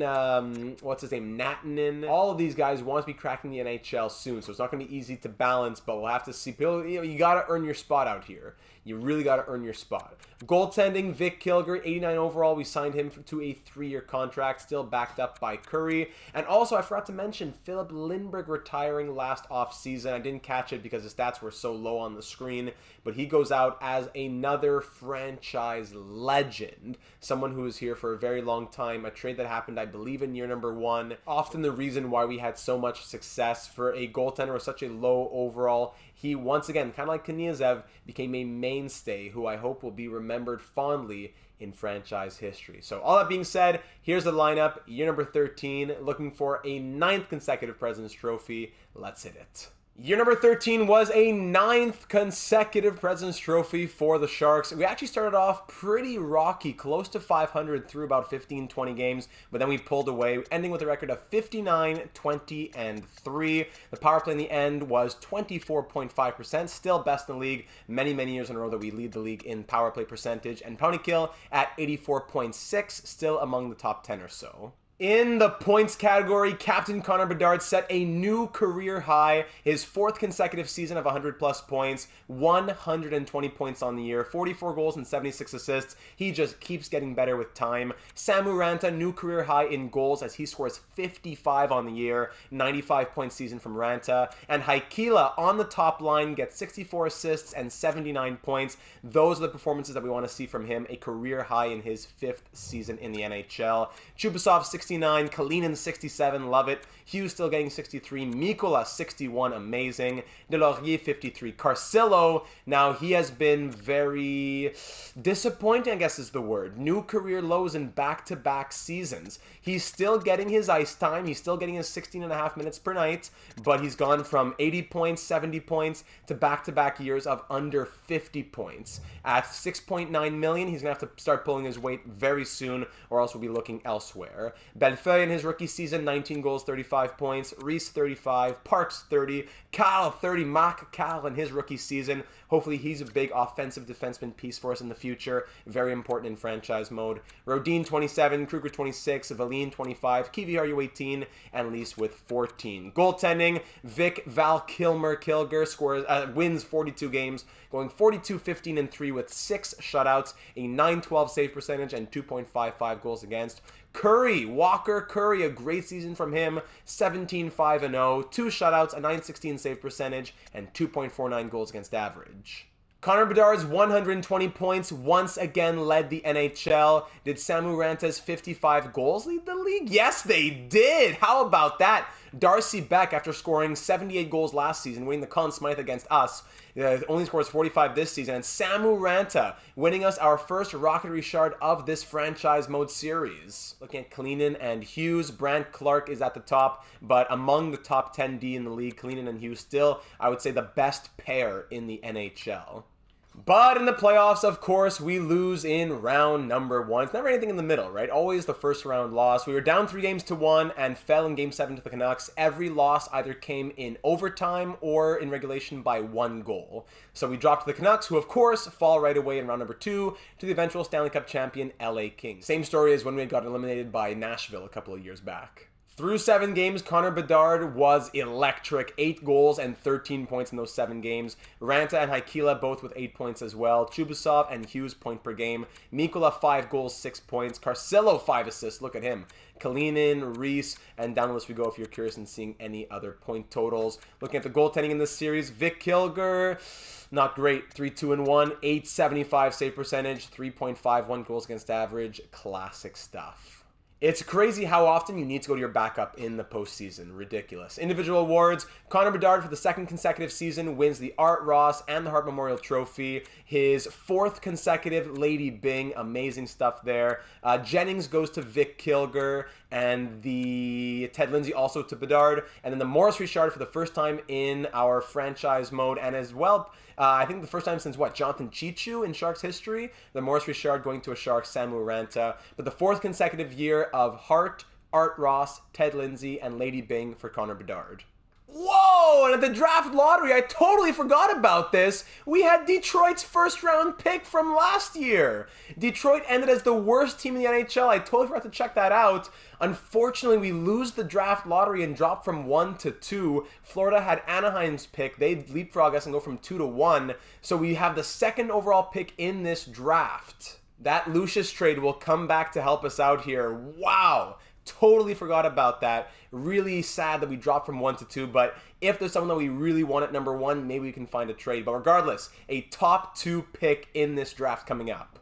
what's his name, Natinen. All of these guys want to be cracking the NHL soon, so it's not going to be easy to balance, but we'll have to see. You got to earn your spot out here. You really got to earn your spot. Goaltending, Vic Kilger, 89 overall. We signed him to a 3-year contract, still backed up by Curry. And also, I forgot to mention, Philip Lindbergh retiring last offseason. I didn't catch it because his stats were so low on the screen, but he goes out as another franchise legend. Someone who was here for a very long time. A trade that happened, I believe, in year number 1. Often the reason why we had so much success for a goaltender with such a low overall. He, once again, kind of like Kniazev, became a mainstay who I hope will be remembered fondly in franchise history. So all that being said, here's the lineup. Year number 13, looking for a 9th consecutive President's Trophy. Let's hit it. Year number 13 was a 9th consecutive President's Trophy for the Sharks. We actually started off pretty rocky, close to 500 through about 15, 20 games, but then we pulled away, ending with a record of 59, 20, and 3. The power play in the end was 24.5%, still best in the league. Many, many years in a row that we lead the league in power play percentage. And penalty kill at 84.6, still among the top 10 or so. In the points category, Captain Connor Bedard set a new career high, his 4th consecutive season of 100-plus points, 120 points on the year, 44 goals and 76 assists. He just keeps getting better with time. Samu Ranta, new career high in goals as he scores 55 on the year, 95-point season from Ranta. And Haikila on the top line gets 64 assists and 79 points. Those are the performances that we want to see from him, a career high in his 5th season in the NHL. Chubasov, 69, Kalinin 67, love it. Hughes still getting 63, Mikola 61, amazing. Delaurier 53, Carcillo, now he has been very disappointing, I guess is the word. New career lows in back-to-back seasons. He's still getting his ice time, he's still getting his 16.5 minutes per night, but he's gone from 80 points, 70 points to back-to-back years of under 50 points. At 6.9 million, he's going to have to start pulling his weight very soon, or else we'll be looking elsewhere. Bellefeuille in his rookie season, 19 goals, 35 points. Reese, 35. Parks, 30. Carl, 30. Marc Carl in his rookie season. Hopefully he's a big offensive defenseman piece for us in the future. Very important in franchise mode. Rodin, 27. Kruger, 26. Valine, 25. Kiviharju, 18. And Lease with 14. Goaltending, Vic Val Kilmer scores wins 42 games, going 42, 15, and 3 with 6 shutouts, a 912 save percentage, and 2.55 goals against. Walker Curry, a great season from him, 17-5-0, 2 shutouts, a .916 save percentage, and 2.49 goals against average. Connor Bedard's 120 points once again led the NHL. Did Samu Ranta's 55 goals lead the league? Yes, they did! How about that? Darcy Beck, after scoring 78 goals last season, winning the Conn Smythe against us, only scores 45 this season. And Samu Ranta winning us our first Rocket Richard of this franchise mode series. Looking at Kalinin and Hughes, Brandt Clark is at the top, but among the top 10D in the league, Kalinin and Hughes still, I would say, the best pair in the NHL. But in the playoffs, of course, we lose in round number 1. It's never anything in the middle, right? Always the first round loss. We were down 3-1 and fell in Game 7 to the Canucks. Every loss either came in overtime or in regulation by 1 goal. So we dropped to the Canucks, who, of course, fall right away in round number 2 to the eventual Stanley Cup champion, LA Kings. Same story as when we got eliminated by Nashville a couple of years back. Through 7 games, Connor Bedard was electric. 8 goals and 13 points in those 7 games. Ranta and Haikila both with 8 points as well. Chubasov and Hughes point per game. Mikula 5 goals, 6 points. Carcillo 5 assists. Look at him. Kalinin, Reese, and down the list we go if you're curious in seeing any other point totals. Looking at the goaltending in this series, Vic Kilger, not great. 3-2-1, 875 save percentage, 3.51 goals against average. Classic stuff. It's crazy how often you need to go to your backup in the postseason. Ridiculous. Individual awards. Connor Bedard, for the 2nd consecutive season, wins the Art Ross and the Hart Memorial Trophy. His 4th consecutive Lady Byng. Amazing stuff there. Jennings goes to Vic Kilger, and the Ted Lindsay also to Bedard. And then the Maurice Richard for the first time in our franchise mode, and as well, I think the first time since, Jonathan Chichu in Sharks history? The Maurice Richard going to a Sharks, Samu Ranta. But the 4th consecutive year of Hart, Art Ross, Ted Lindsay, and Lady Byng for Connor Bedard. Whoa! And at the draft lottery, I totally forgot about this. We had Detroit's first-round pick from last year. Detroit ended as the worst team in the NHL. I totally forgot to check that out. Unfortunately, we lose the draft lottery and drop from 1 to 2. Florida had Anaheim's pick. They leapfrog us and go from 2 to 1. So we have the 2nd overall pick in this draft. That Lucius trade will come back to help us out here. Wow! Totally forgot about that. Really sad that we dropped from 1 to 2, but if there's someone that we really want at number 1, maybe we can find a trade. But regardless, a top 2 pick in this draft coming up.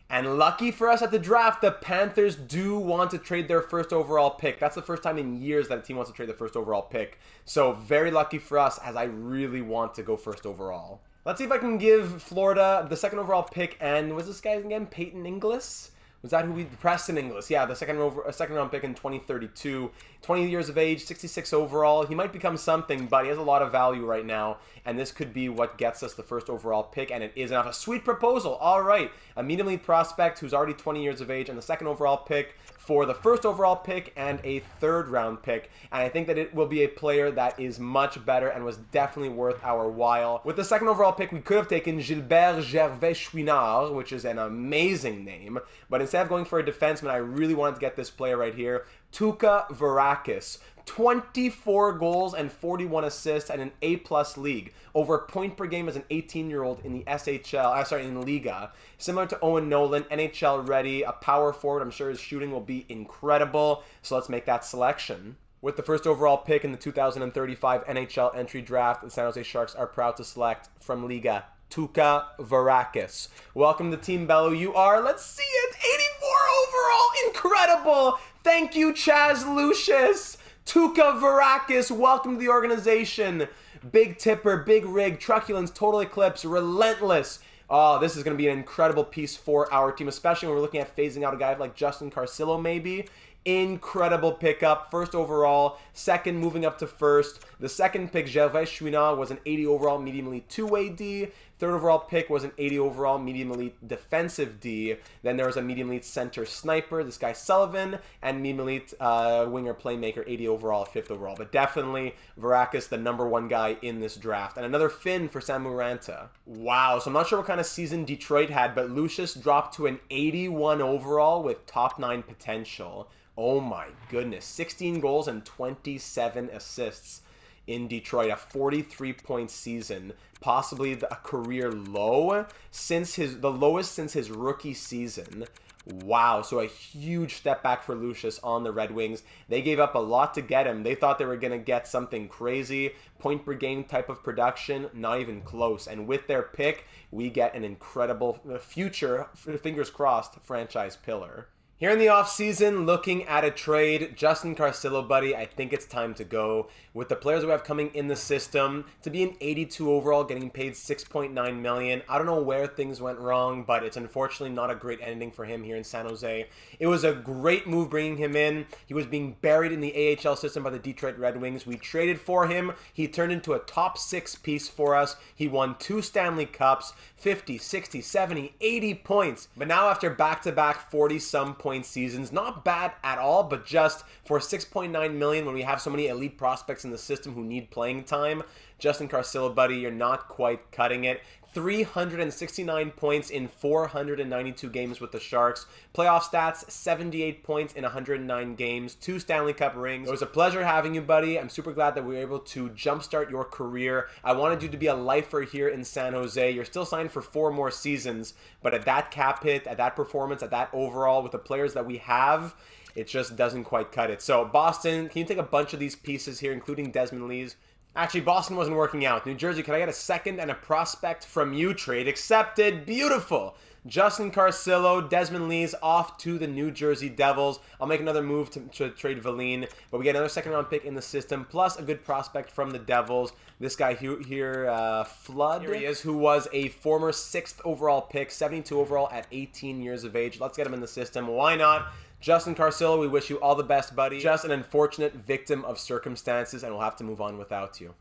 And lucky for us at the draft, the Panthers do want to trade their first overall pick. That's the first time in years that a team wants to trade the first overall pick. So very lucky for us, as I really want to go first overall. Let's see if I can give Florida the 2nd overall pick, and was this guy again? Peyton Inglis? Was that who we... Preston Inglis. Yeah, the second round pick in 2032. 20 years of age, 66 overall. He might become something, but he has a lot of value right now. And this could be what gets us the first overall pick. And it is enough. A sweet proposal. All right. A medium elite prospect who's already 20 years of age. And the 2nd overall pick for the 1st overall pick and a 3rd round pick. And I think that it will be a player that is much better and was definitely worth our while. With the 2nd overall pick, we could have taken Gilbert Gervais Chouinard, which is an amazing name. But instead of going for a defenseman, I really wanted to get this player right here. Tuukka Varakis. 24 goals and 41 assists at an A-plus league. Over a point per game as an 18-year-old in the in Liga. Similar to Owen Nolan, NHL ready, a power forward. I'm sure his shooting will be incredible. So let's make that selection. With the 1st overall pick in the 2035 NHL entry draft, the San Jose Sharks are proud to select from Liga Tuukka Varakis. Welcome to Team Bello. You are, let's see it, 84 overall. Incredible. Thank you, Chaz Lucius. Tuukka Varakis, welcome to the organization. Big tipper, big rig, truculence, total eclipse, relentless. Oh, this is going to be an incredible piece for our team, especially when we're looking at phasing out a guy like Justin Carcillo maybe. Incredible pickup. 1st overall, 2nd moving up to 1st. The 2nd pick, Gervais Chouinard, was an 80 overall medium elite 2-way D. 3rd overall pick was an 80 overall medium elite defensive D. Then there was a medium elite center sniper, this guy Sullivan, and medium elite winger playmaker, 80 overall, 5th overall. But definitely Varakis, the number 1 guy in this draft. And another Finn for Samu Ranta. Wow, so I'm not sure what kind of season Detroit had, but Lucius dropped to an 81 overall with top 9 potential. Oh my goodness, 16 goals and 27 assists in Detroit, a 43-point season, possibly a career low the lowest since his rookie season. Wow, so a huge step back for Lucius on the Red Wings. They gave up a lot to get him. They thought they were going to get something crazy, point per game type of production, not even close. And with their pick, we get an incredible future, fingers crossed, franchise pillar. Here in the offseason, looking at a trade, Justin Carcillo, buddy, I think it's time to go. With the players we have coming in the system, to be an 82 overall, getting paid $6.9 million. I don't know where things went wrong, but it's unfortunately not a great ending for him here in San Jose. It was a great move bringing him in. He was being buried in the AHL system by the Detroit Red Wings. We traded for him. He turned into a top 6 piece for us. He won 2 Stanley Cups, 50, 60, 70, 80 points. But now after back-to-back 40-some point seasons, not bad at all, but just for $6.9 million when we have so many elite prospects in the system who need playing time, Justin Carcillo, buddy, you're not quite cutting it. 369 points in 492 games with the Sharks. Playoff stats, 78 points in 109 games. 2 Stanley Cup rings. It was a pleasure having you, buddy. I'm super glad that we were able to jumpstart your career. I wanted you to be a lifer here in San Jose. You're still signed for 4 more seasons, but at that cap hit, at that performance, at that overall, with the players that we have, it just doesn't quite cut it. So, Boston, can you take a bunch of these pieces here, including Desmond Lee's? Actually, Boston wasn't working out. New Jersey, can I get a second and a prospect from you? Trade accepted. Beautiful. Justin Carcillo, Desmond Lee's off to the New Jersey Devils. I'll make another move to trade Valine, but we get another second-round pick in the system, plus a good prospect from the Devils. This guy here, Flood, here he is, who was a former 6th overall pick, 72 overall at 18 years of age. Let's get him in the system. Why not? Justin Carcillo, we wish you all the best, buddy. Just an unfortunate victim of circumstances, and we'll have to move on without you.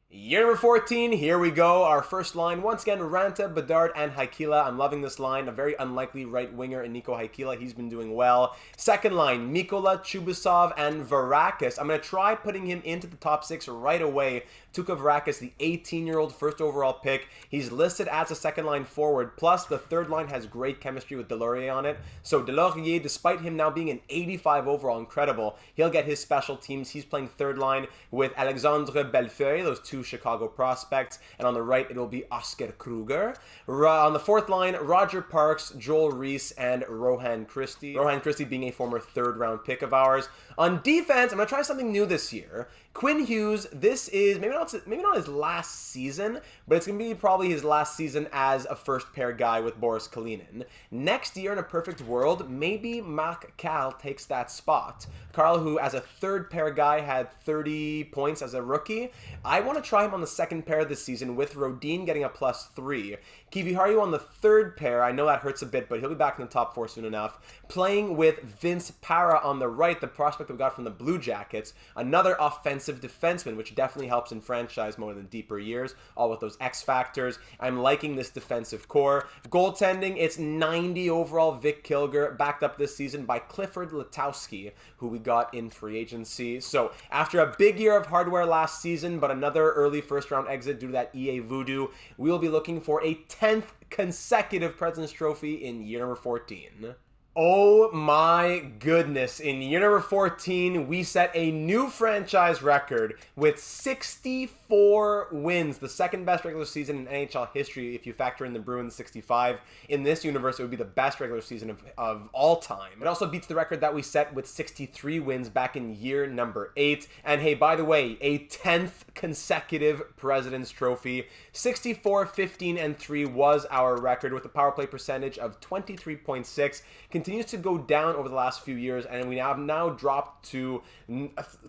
Year number 14, here we go. Our first line, once again, Ranta, Bedard, and Haikila. I'm loving this line. A very unlikely right winger in Nico Haikila. He's been doing well. Second line, Mikola, Chubasov, and Varakis. I'm going to try putting him into the top 6 right away. Tuukka Varakis, the 18-year-old first overall pick. He's listed as a second-line forward, plus the third line has great chemistry with Delorier on it. So Delorier, despite him now being an 85 overall, incredible, he'll get his special teams. He's playing third line with Alexandre Bellefeuille, those 2 Chicago prospects, and on the right it'll be Oscar Kruger. On the fourth line, Roger Parks, Joel Reese, and Rohan Christie. Rohan Christie being a former third-round pick of ours. On defense, I'm going to try something new this year. Quinn Hughes, this is maybe not his last season, but it's going to be probably his last season as a first pair guy with Boris Kalinin. Next year, in a perfect world, maybe Mark Carl takes that spot. Carl, who as a third pair guy had 30 points as a rookie. I want to try him on the second pair this season with Rodin getting a +3. Kiviharu on the third pair. I know that hurts a bit, but he'll be back in the top 4 soon enough. Playing with Vince Para on the right, the prospect we got from the Blue Jackets. Another offensive defenseman, which definitely helps in franchise mode in deeper years, all with those X factors. I'm liking this defensive core. Goaltending, it's 90 overall. Vic Kilger, backed up this season by Clifford Letowski, who we got in free agency. So after a big year of hardware last season, but another early first-round exit due to that EA voodoo, we will be looking for a 10th consecutive President's Trophy in year number 14. Oh my goodness. In year number 14, we set a new franchise record with 64 wins, the second best regular season in NHL history if you factor in the Bruins 65. In this universe, it would be the best regular season of all time. It also beats the record that we set with 63 wins back in year number 8. And hey, by the way, a 10th consecutive President's Trophy. 64, 15, and 3 was our record with a power play percentage of 23.6. Continues to go down over the last few years, and we have now dropped to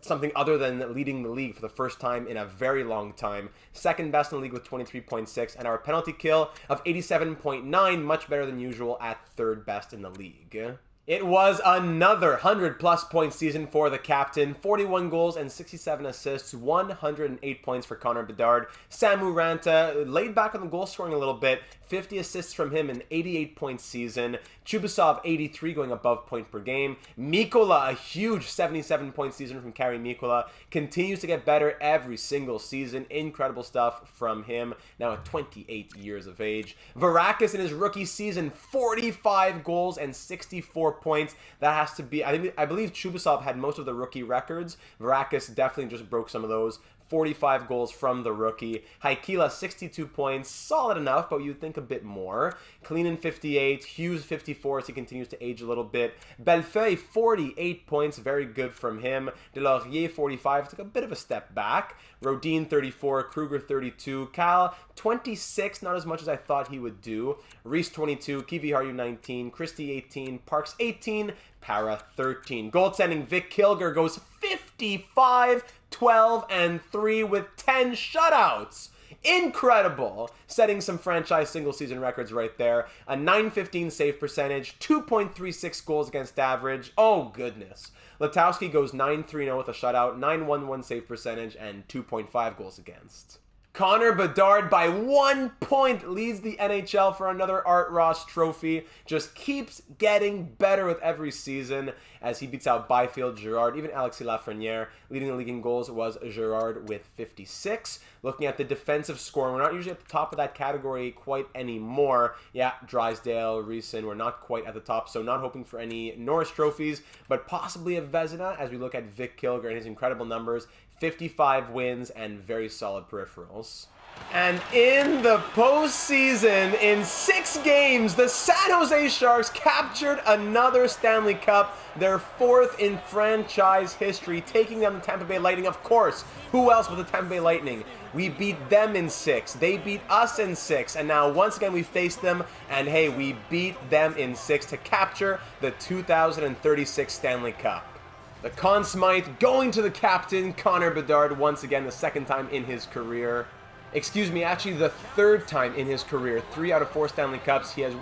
something other than leading the league for the first time in a very long time. Second best in the league with 23.6, and our penalty kill of 87.9, much better than usual at third best in the league. It was another 100-plus point season for the captain. 41 goals and 67 assists, 108 points for Connor Bedard. Samu Ranta laid back on the goal scoring a little bit. 50 assists from him, an 88-point season. Chubasov, 83, going above point per game. Mikola, a huge 77-point season from Kari Mikola. Continues to get better every single season. Incredible stuff from him, now at 28 years of age. Varakis in his rookie season, 45 goals and 64 points. That has to be, I believe Chubasov had most of the rookie records. Varakis definitely just broke some of those. 45 goals from the rookie. Haikila, 62 points, solid enough, but you'd think a bit more. Kalinin, 58. Hughes, 54, as he continues to age a little bit. Bellefeuille, 48 points, very good from him. Delaurier, 45, took a bit of a step back. Rodin, 34. Kruger, 32. Cal, 26, not as much as I thought he would do. Reese, 22. Kiviharu, 19. Christie, 18. Parks, 18. Para, 13. Goaltending, Vic Kilger goes 55, 12, and 3 with 10 shutouts. Incredible. Setting some franchise single-season records right there. A .915 save percentage, 2.36 goals against average. Oh, goodness. Letowski goes 9-3-0 with a shutout, 9.11 save percentage, and 2.5 goals against. Connor Bedard, by 1 point, leads the NHL for another Art Ross trophy. Just keeps getting better with every season as he beats out Byfield, Girard, even Alexis Lafreniere. Leading the league in goals was Girard with 56. Looking at the defensive scoring, we're not usually at the top of that category quite anymore. Yeah, Drysdale, Reeson, we're not quite at the top, so not hoping for any Norris trophies, but possibly a Vezina as we look at Vic Kilger and his incredible numbers. 55 wins and very solid peripherals. And in the postseason, in 6 games, the San Jose Sharks captured another Stanley Cup, their 4th in franchise history, taking down the Tampa Bay Lightning. Of course, who else but the Tampa Bay Lightning? We beat them in 6, they beat us in 6, and now once again we faced them, and hey, we beat them in 6 to capture the 2036 Stanley Cup. The Conn Smythe going to the captain, Connor Bedard, once again, the 2nd time in his career. Excuse me, actually the 3rd time in his career. 3 out of 4 Stanley Cups. He has...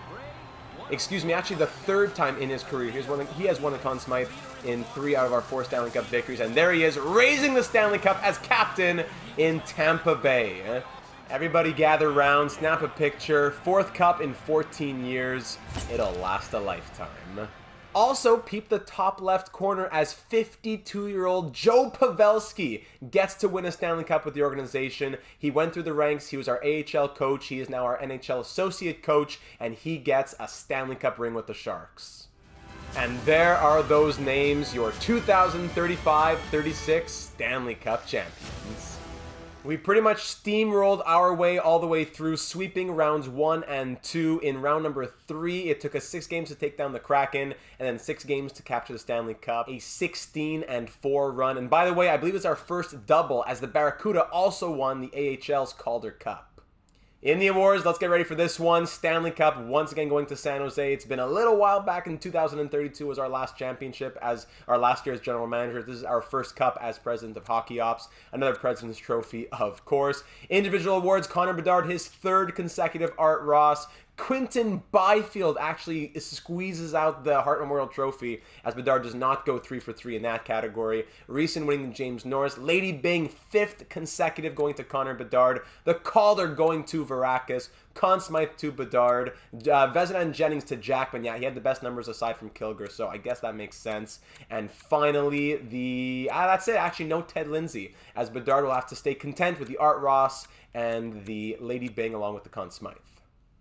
Excuse me, actually the 3rd time in his career. He has won the Conn Smythe in 3 out of our 4 Stanley Cup victories. And there he is, raising the Stanley Cup as captain in Tampa Bay. Everybody gather round, snap a picture. 4th cup in 14 years. It'll last a lifetime. Also, peep the top left corner as 52-year-old Joe Pavelski gets to win a Stanley Cup with the organization. He went through the ranks. He was our AHL coach. He is now our NHL associate coach, and he gets a Stanley Cup ring with the Sharks. And there are those names, your 2035-36 Stanley Cup champions. We pretty much steamrolled our way all the way through, sweeping rounds 1 and 2. In round number 3, it took us 6 games to take down the Kraken, and then 6 games to capture the Stanley Cup. A 16-4 run. And by the way, I believe it's our first double, as the Barracuda also won the AHL's Calder Cup. In the awards, let's get ready for this one. Stanley Cup, once again going to San Jose. It's been a little while back. In 2032 was our last championship as our last year as general manager. This is our first cup as president of Hockey Ops. Another President's Trophy, of course. Individual awards, Connor Bedard, his 3rd consecutive Art Ross. Quinton Byfield actually squeezes out the Hart Memorial Trophy, as Bedard does not go 3 for 3 in that category. Reeson winning the James Norris. Lady Byng, 5th consecutive going to Connor Bedard. The Calder going to Varakis. Conn Smythe to Bedard. Vezina and Jennings to Jackman. Yeah, he had the best numbers aside from Kilger, so I guess that makes sense. And finally, that's it. Actually, no Ted Lindsay, as Bedard will have to stay content with the Art Ross and the Lady Byng along with the Conn Smythe.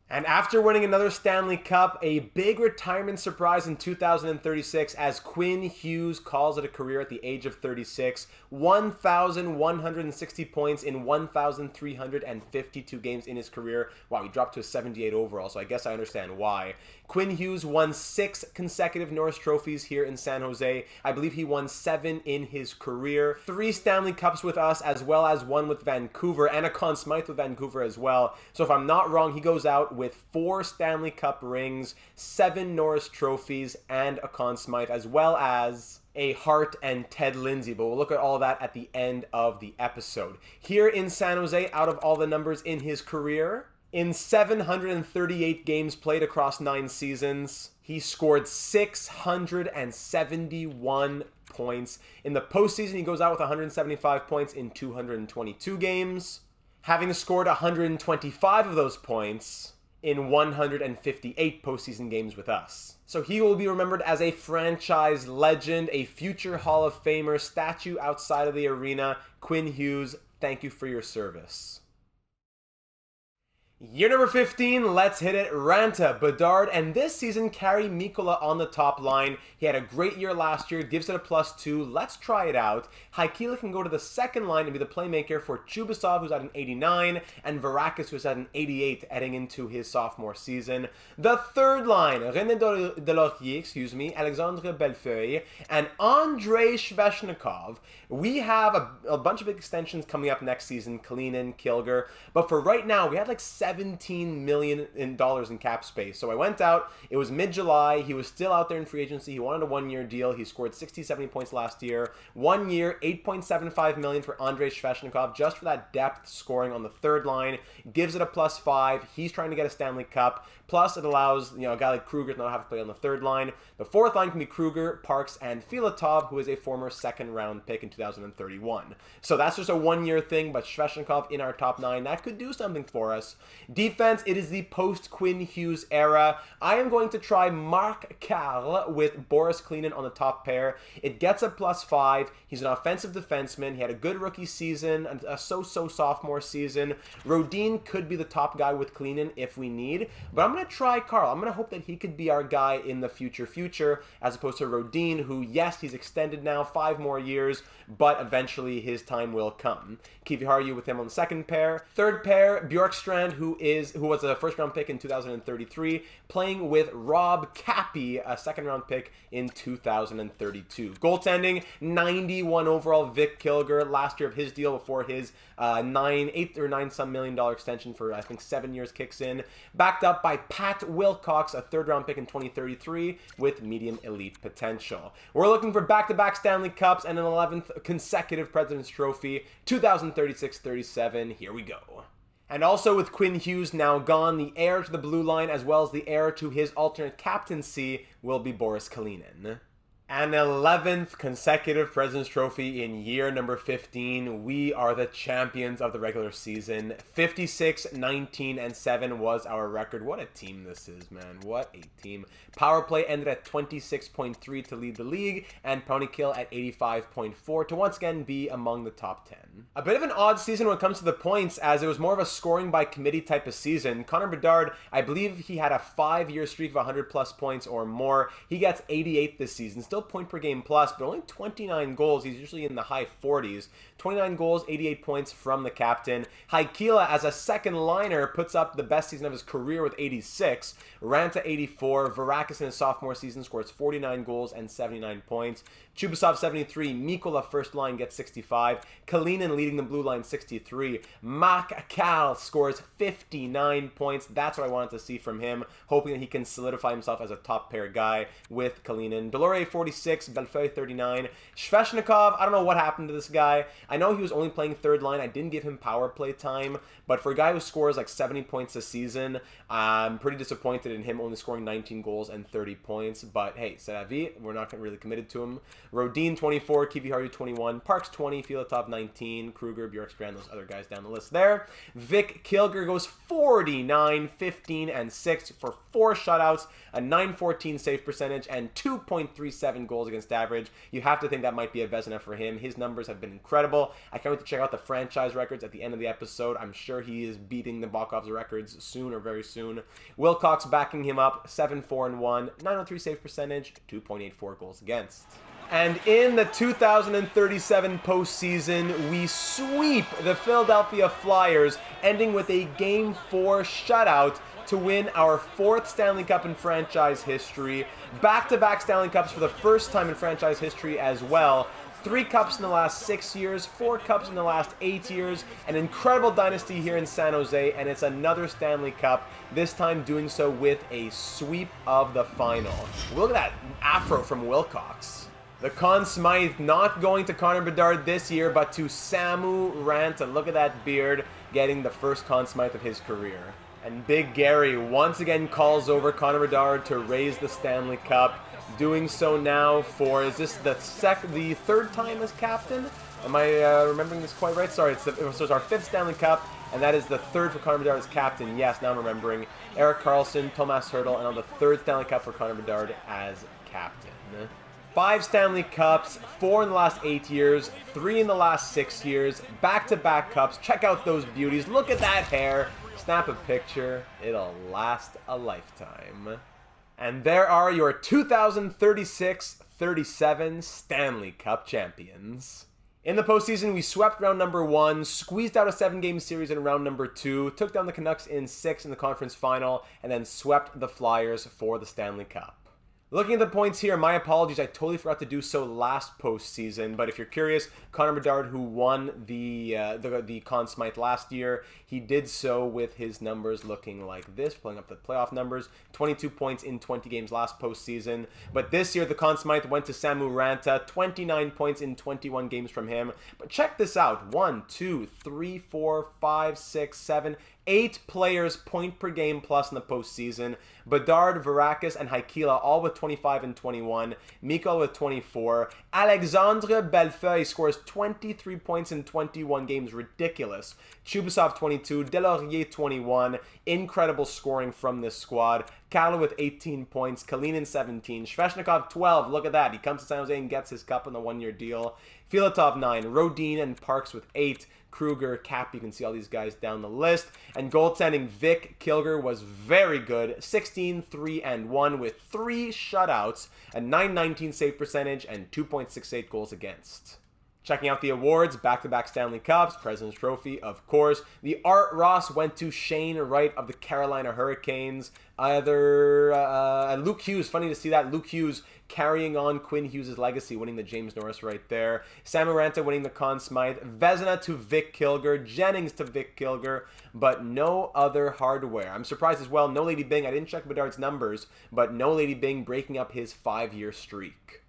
And after winning another Stanley Cup, a big retirement surprise in 2036 as Quinn Hughes calls it a career at the age of 36. 1,160 points in 1,352 games in his career. Wow, he dropped to a 78 overall, so I guess I understand why. Quinn Hughes won 6 consecutive Norris trophies here in San Jose. I believe he won 7 in his career. 3 Stanley Cups with us, as well as 1 with Vancouver, and a Conn Smythe with Vancouver as well. So if I'm not wrong, he goes out with 4 Stanley Cup rings, 7 Norris trophies, and a Conn Smythe, as well as a Hart and Ted Lindsay, but we'll look at all that at the end of the episode. Here in San Jose, out of all the numbers in his career, in 738 games played across 9 seasons, he scored 671 points. In the postseason, he goes out with 175 points in 222 games, having scored 125 of those points in 158 postseason games with us. So he will be remembered as a franchise legend, a future Hall of Famer, statue outside of the arena. Quinn Hughes, thank you for your service. Year number 15, let's hit it. Ranta, Bedard, and this season Kari Mikkola on the top line. He had a great year last year, gives it a +2. Let's try it out. Haikila can go to the second line and be the playmaker for Chubasov, who's at an 89, and Varakis, who's at an 88, heading into his sophomore season. The third line, René Delorier, Alexandre Bellefeuille, and Andrei Svechnikov. We have a bunch of extensions coming up next season, Kalinin, Kilger, but for right now, we had like $17 million in cap space. So I went out, it was mid-July, he was still out there in free agency, he wanted a one-year deal, he scored 60, 70 points last year. 1 year, $8.75 million for Andrei Svechnikov, just for that depth scoring on the third line, gives it a +5, he's trying to get a Stanley Cup, plus it allows, a guy like Kruger to not have to play on the third line. The fourth line can be Kruger, Parks, and Filatov, who is a former second-round pick in 2031. So that's just a one-year thing, but Svechnikov in our top 9, that could do something for us. Defense, it is the post-Quinn Hughes era. I am going to try Mark Karl with Boris Klinin on the top pair. It gets a +5. He's an offensive defenseman. He had a good rookie season, a so-so sophomore season. Rodin could be the top guy with Klinin if we need, but I'm going to try Karl. I'm going to hope that he could be our guy in the future, as opposed to Rodin, who, yes, he's extended now 5 more years, but eventually his time will come. Kiviharju with him on the second pair. Third pair, Bjorkstrand, who was a first-round pick in 2033, playing with Rob Cappy, a second-round pick in 2032. Goaltending, 91 overall, Vic Kilger, last year of his deal before his $8 or $9 million extension for, I think, 7 years kicks in. Backed up by Pat Wilcox, a third-round pick in 2033 with medium elite potential. We're looking for back-to-back Stanley Cups and an 11th consecutive President's Trophy, 2036-37. Here we go. And also with Quinn Hughes now gone, the heir to the blue line as well as the heir to his alternate captaincy will be Boris Kalinin. An 11th consecutive President's Trophy in year number 15. We are the champions of the regular season. 56, 19, and 7 was our record. What a team this is, man. What a team. Power play ended at 26.3 to lead the league, and penalty kill at 85.4 to once again be among the top 10. A bit of an odd season when it comes to the points, as it was more of a scoring by committee type of season. Connor Bedard, I believe he had a 5-year streak of 100-plus points or more. He gets 88 this season. Still point per game plus, but only 29 goals. He's usually in the high 40s. 29 goals, 88 points from the captain. Haikila, as a second liner, puts up the best season of his career with 86. Ranta, 84. Varakis in his sophomore season scores 49 goals and 79 points. Chubasov, 73. Mikkola, first line, gets 65. Kalinin leading the blue line, 63. Mark Karl scores 59 points. That's what I wanted to see from him, hoping that he can solidify himself as a top pair guy with Kalinin. Delorier, 46. Bellefeuille, 39. Svechnikov, I don't know what happened to this guy. I know he was only playing third line. I didn't give him power play time, but for a guy who scores like 70 points a season, I'm pretty disappointed in him only scoring 19 goals and 30 points. But hey, c'est la vie. We're not really committed to him. Rodin, 24. Kiviharju, 21. Parks, 20. Filatov, 19. Kruger, Bjorkstrand, those other guys down the list there. Vic Kilger goes 49, 15, and 6 for 4 shutouts, a .914 save percentage, and 2.37 goals against average. You have to think that might be a Vezina for him. His numbers have been incredible. I can't wait to check out the franchise records at the end of the episode. I'm sure he is beating the Bokov's records soon or very soon. Wilcox backing him up, 7-4-1, .903 save percentage, 2.84 goals against. And in the 2037 postseason, we sweep the Philadelphia Flyers, ending with a Game 4 shutout to win our 4th Stanley Cup in franchise history. Back-to-back Stanley Cups for the first time in franchise history as well. 3 cups in the last 6 years, 4 cups in the last 8 years, an incredible dynasty here in San Jose, and it's another Stanley Cup, this time doing so with a sweep of the final. Look at that afro from Wilcox. The Conn Smythe not going to Connor Bedard this year, but to Samu Ranta. Look at that beard, getting the first Conn Smythe of his career. And Big Gary once again calls over Connor Bedard to raise the Stanley Cup. Doing so now for, is this the third time as captain? Am I remembering this quite right? Sorry, it's our 5th Stanley Cup, and that is the 3rd for Connor Bedard as captain. Yes, now I'm remembering. Erik Karlsson, Tomas Hertl, and on the 3rd Stanley Cup for Connor Bedard as captain. 5 Stanley Cups, 4 in the last 8 years, 3 in the last 6 years, back-to-back cups. Check out those beauties. Look at that hair. Snap a picture, it'll last a lifetime. And there are your 2036-37 Stanley Cup champions. In the postseason, we swept round number 1, squeezed out a 7-game series in round number 2, took down the Canucks in 6 in the conference final, and then swept the Flyers for the Stanley Cup. Looking at the points here, my apologies, I totally forgot to do so last postseason, but if you're curious, Connor Bedard, who won the Conn Smythe last year, he did so with his numbers looking like this, pulling up the playoff numbers, 22 points in 20 games last postseason, but this year the Conn Smythe went to Samu Ranta, 29 points in 21 games from him, but check this out, 1, 2, 3, 4, 5, 6, 7, 8 players point per game plus in the postseason. Bedard, Varakis, and Haikila all with 25 and 21. Mikko with 24. Alexandre Bellefeuille scores 23 points in 21 games. Ridiculous. Chubasov 22. Delorier 21. Incredible scoring from this squad. Carlo with 18 points. Kalinin 17. Sveshnikov 12. Look at that. He comes to San Jose and gets his cup on the 1-year deal. Filatov 9. Rodin and Parks with 8. Kruger, Cap, you can see all these guys down the list. And goaltending, Vic Kilger was very good. 16, 3, and 1 with 3 shutouts, a .919 save percentage, and 2.68 goals against. Checking out the awards, back-to-back Stanley Cups, President's Trophy, of course. The Art Ross went to Shane Wright of the Carolina Hurricanes. Luke Hughes, funny to see that. Luke Hughes carrying on Quinn Hughes' legacy, winning the James Norris right there. Samu Ranta winning the Conn Smythe. Vezina to Vic Kilger. Jennings to Vic Kilger, but no other hardware. I'm surprised as well, no Lady Byng. I didn't check Bedard's numbers, but no Lady Byng breaking up his 5-year streak.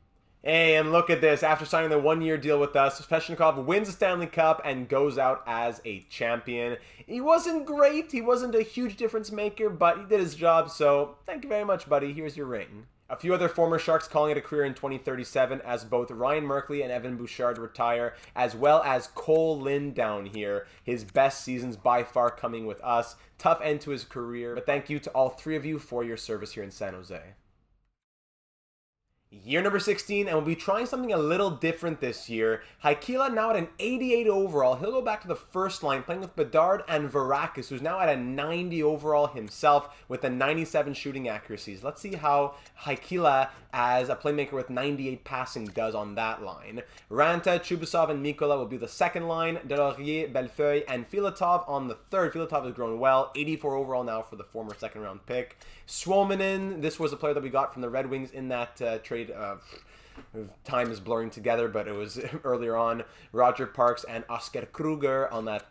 Hey, and look at this. After signing the 1-year deal with us, Sveshnikov wins the Stanley Cup and goes out as a champion. He wasn't great. He wasn't a huge difference maker, but he did his job, so thank you very much, buddy. Here's your ring. A few other former Sharks calling it a career in 2037 as both Ryan Merkley and Evan Bouchard retire, as well as Cole Lind down here. His best seasons by far coming with us. Tough end to his career, but thank you to all 3 of you for your service here in San Jose. Year number 16, and we'll be trying something a little different this year. Haikila now at an 88 overall. He'll go back to the first line, playing with Bedard and Varakis, who's now at a 90 overall himself with a 97 shooting accuracies. Let's see how Haikila, as a playmaker with 98 passing, does on that line. Ranta, Chubasov, and Mikola will be the second line. Delorier, Bellefeuille, and Filatov on the third. Filatov has grown well, 84 overall now for the former second-round pick. Suominen, this was a player that we got from the Red Wings in that trade. Time is blurring together, but it was earlier on. Roger Parks and Oskar Kruger on that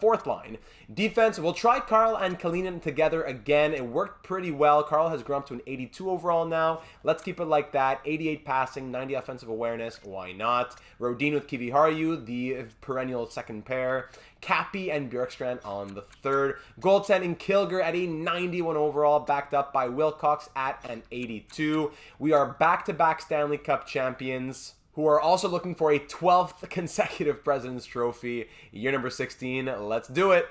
fourth line. Defense, we'll try Carl and Kalinin together again. It worked pretty well. Carl has grown up to an 82 overall now. Let's keep it like that. 88 passing, 90 offensive awareness. Why not? Rodin with Kiviharju, the perennial second pair. Cappy and Bjorkstrand on the third. Goaltending, Kilger at a 91 overall, backed up by Wilcox at an 82. We are back-to-back Stanley Cup champions who are also looking for a 12th consecutive President's Trophy. Year number 16, let's do it.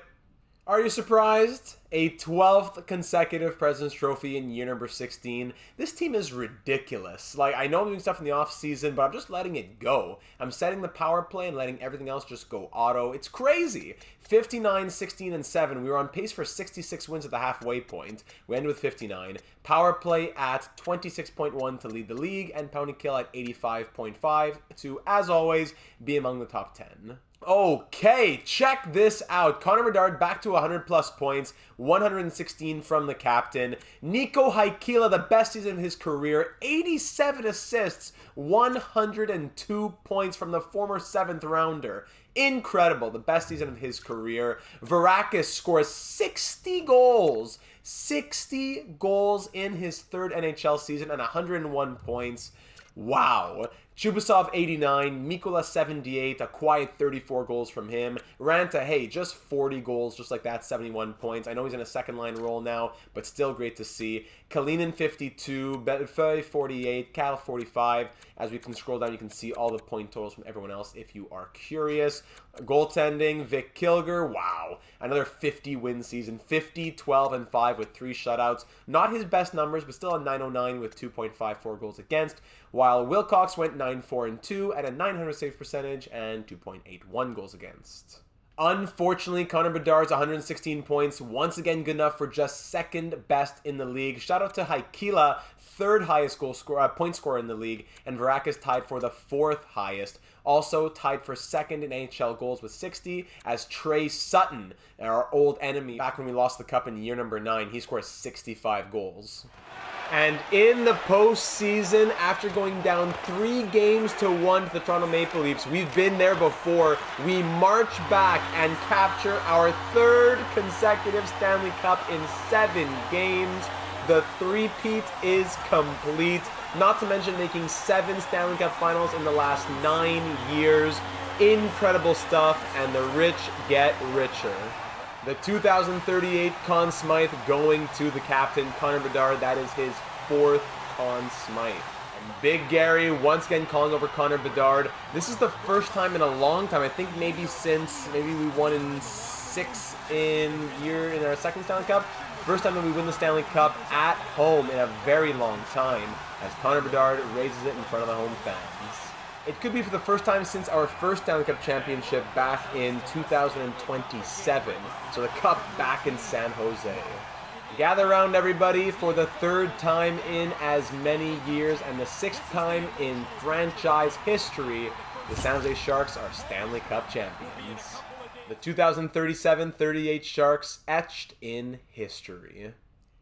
Are you surprised? A 12th consecutive President's Trophy in year number 16. This team is ridiculous. Like, I know I'm doing stuff in the offseason, but I'm just letting it go. I'm setting the power play and letting everything else just go auto. It's crazy. 59, 16, and 7. We were on pace for 66 wins at the halfway point. We ended with 59. Power play at 26.1 to lead the league, and pound and kill at 85.5 to, as always, be among the top 10. Okay, check this out. Connor Bedard back to 100 plus points, 116 from the captain. Nico Haikila, the best season of his career, 87 assists, 102 points from the former 7th rounder. Incredible, the best season of his career. Varakis scores 60 goals. 60 goals in his 3rd NHL season and 101 points. Wow. Chubasov 89, Mikola 78, a quiet 34 goals from him. Ranta, hey, just 40 goals, just like that, 71 points. I know he's in a second-line role now, but still great to see. Kalinin 52, Bellefeuille 48, Cal 45. As we can scroll down, you can see all the point totals from everyone else if you are curious. Goaltending, Vic Kilger, wow. Another 50-win season, 50, 12, and 5 with 3 shutouts. Not his best numbers, but still a 909 with 2.54 goals against. While Wilcox went 9-4-2 at a 900 save percentage and 2.81 goals against. Unfortunately, Connor Bedard's 116 points, once again good enough for just second best in the league. Shout out to Haikila, third highest point scorer in the league, and Varakis tied for the fourth highest. Also tied for second in NHL goals with 60, as Trey Sutton, our old enemy, back when we lost the cup in year number 9, he scores 65 goals. And in the postseason, after going down 3-1 to the Toronto Maple Leafs, we've been there before. We march back and capture our third consecutive Stanley Cup in 7 games. The three-peat is complete. Not to mention making 7 Stanley Cup finals in the last 9 years. Incredible stuff, and the rich get richer. The 2038 Conn Smythe going to the captain, Connor Bedard. That is his 4th Conn Smythe. And Big Gary once again calling over Connor Bedard. This is the first time in a long time, I think maybe since we won in 6 in our second Stanley Cup. First time that we win the Stanley Cup at home in a very long time, as Connor Bedard raises it in front of the home fans. It could be for the first time since our first Stanley Cup championship back in 2027. So the cup back in San Jose. Gather around, everybody, for the 3rd time in as many years and the 6th time in franchise history, the San Jose Sharks are Stanley Cup champions. The 2037-38 Sharks etched in history.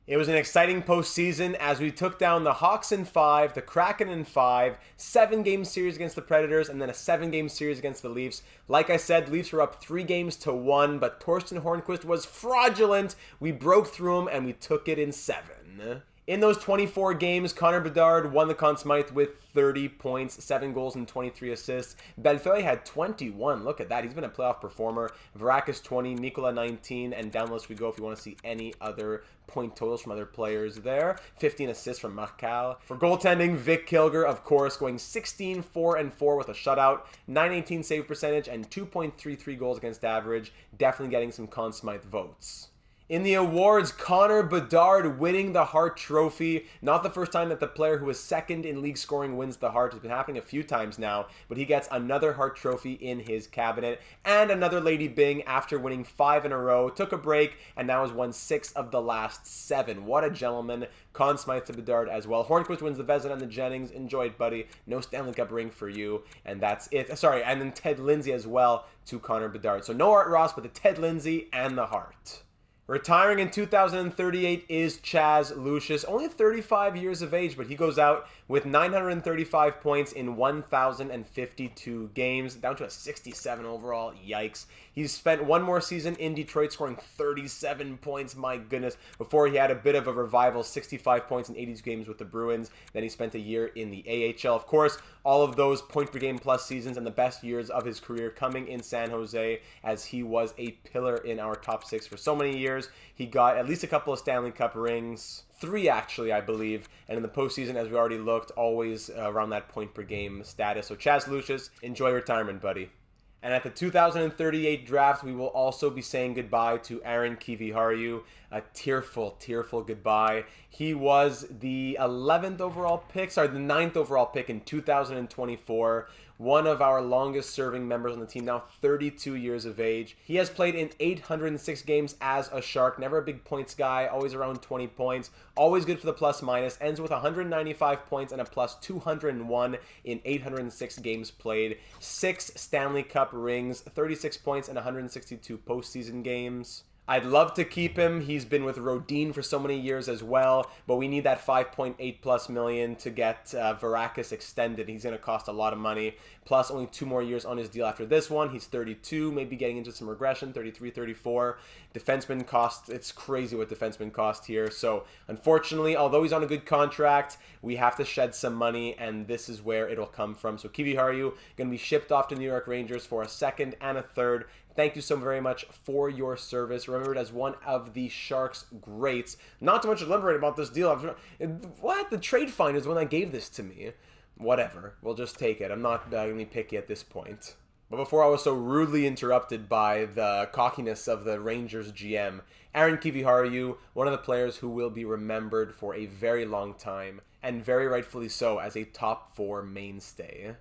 It was an exciting postseason as we took down the Hawks in 5, the Kraken in 5, 7-game series against the Predators, and then a 7-game series against the Leafs. Like I said, Leafs were up 3-1, but Torsten Hornqvist was fraudulent. We broke through him, and we took it in 7. In those 24 games, Connor Bedard won the Conn Smythe with 30 points, 7 goals, and 23 assists. Bellefeuille had 21. Look at that. He's been a playoff performer. Varakis 20, Nikola 19, and down the list we go if you want to see any other point totals from other players there. 15 assists from Marcal. For goaltending, Vic Kilger, of course, going 16-4-4 with a shutout, 918 save percentage, and 2.33 goals against average. Definitely getting some Conn Smythe votes. In the awards, Connor Bedard winning the Hart Trophy. Not the first time that the player who was second in league scoring wins the Hart. It's been happening a few times now, but he gets another Hart Trophy in his cabinet. And another Lady Byng after winning 5 in a row. Took a break and now has won 6 of the last 7. What a gentleman. Conn Smythe to Bedard as well. Hornqvist wins the Vezina and the Jennings. Enjoy it, buddy. No Stanley Cup ring for you. And that's it. Sorry, and then Ted Lindsay as well to Connor Bedard. So no Art Ross, but the Ted Lindsay and the Hart. Retiring in 2038 is Chaz Lucius, only 35 years of age, but he goes out with 935 points in 1,052 games, down to a 67 overall. Yikes. He's spent one more season in Detroit, scoring 37 points, my goodness, before he had a bit of a revival, 65 points in 82 games with the Bruins. Then he spent a year in the AHL. Of course, all of those point-per-game plus seasons and the best years of his career coming in San Jose, as he was a pillar in our top 6 for so many years. He got at least a couple of Stanley Cup rings, 3 actually, I believe, and in the postseason, as we already looked, always around that point-per-game status. So Chaz Lucius, enjoy retirement, buddy. And at the 2038 draft, we will also be saying goodbye to Aaron Kiviharju. A tearful, tearful goodbye. He was the 9th overall pick in 2024. One of our longest serving members on the team, now 32 years of age. He has played in 806 games as a Shark. Never a big points guy, always around 20 points. Always good for the plus minus. Ends with 195 points and a plus 201 in 806 games played. 6 Stanley Cup rings, 36 points and 162 postseason games. I'd love to keep him. He's been with Rodin for so many years as well, but we need that 5.8 plus million to get Varakis extended. He's going to cost a lot of money, plus only 2 more years on his deal after this one. He's 32, maybe getting into some regression, 33, 34. Defenseman cost, it's crazy what defenseman cost here. So unfortunately, although he's on a good contract, we have to shed some money, and this is where it'll come from. So Kiviharju going to be shipped off to New York Rangers for a 2nd and a 3rd. Thank you so very much for your service. Remembered as one of the Sharks' greats. Not too much to deliberate about this deal. What? The trade find is when I gave this to me. Whatever. We'll just take it. I'm not going to be picky at this point. But before I was so rudely interrupted by the cockiness of the Rangers GM, Aaron Kiviharju, one of the players who will be remembered for a very long time, and very rightfully so, as a top 4 mainstay.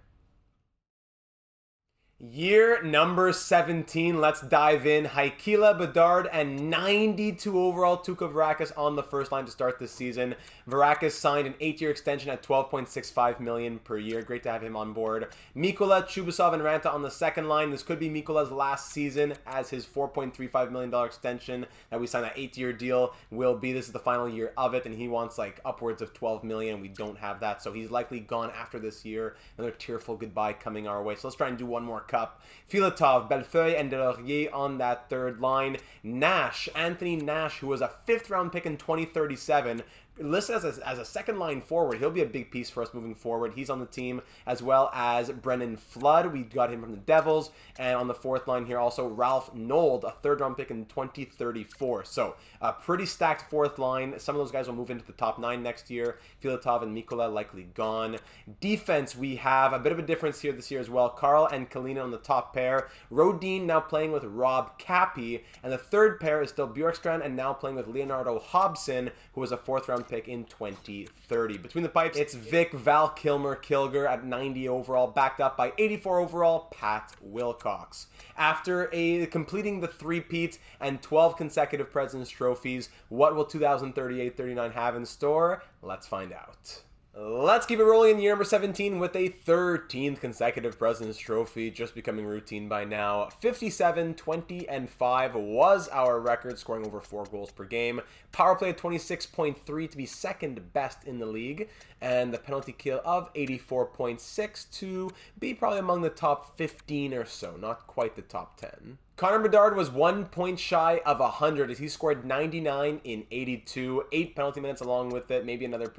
Year number 17, let's dive in. Haikila, Bedard, and 92 overall Tuukka Varakis on the first line to start this season. Varakis signed an 8-year extension at $12.65 million per year. Great to have him on board. Mikkola, Chubasov, and Ranta on the second line. This could be Mikkola's last season as his $4.35 million extension that we signed, that 8-year deal will be. This is the final year of it, and he wants like upwards of $12 million. We don't have that, so he's likely gone after this year. Another tearful goodbye coming our way. So let's try and do one more cup. Filatov, Bellefeuille, and Delaurier on that third line. Nash, Anthony Nash, who was a 5th round pick in 2037, listed as a second line forward. He'll be a big piece for us moving forward. He's on the team, as well as Brennan Flood. We got him from the Devils. And on the fourth line here also Ralph Nold, a 3rd round pick in 2034. So a pretty stacked fourth line. Some of those guys will move into the top 9 next year. Filatov and Mikkola likely gone. Defense, we have a bit of a difference here this year as well. Carl and Kalina on the top pair. Rodin now playing with Rob Cappy. And the third pair is still Bjorkstrand and now playing with Leonardo Hobson, who was a 4th round pick in 2030. Between the pipes, it's Vic Val Kilmer at 90 overall, backed up by 84 overall Pat Wilcox. After completing the three-peat and 12 consecutive President's Trophies, what will 2038-39 have in store? Let's find out. Let's keep it rolling in year number 17 with a 13th consecutive President's Trophy, just becoming routine by now. 57, 20, and 5 was our record, scoring over 4 goals per game. Power play at 26.3 to be second best in the league, and the penalty kill of 84.6 to be probably among the top 15 or so, not quite the top 10. Connor Bedard was 1 point shy of 100 as he scored 99 in 82, 8 penalty minutes along with it, maybe another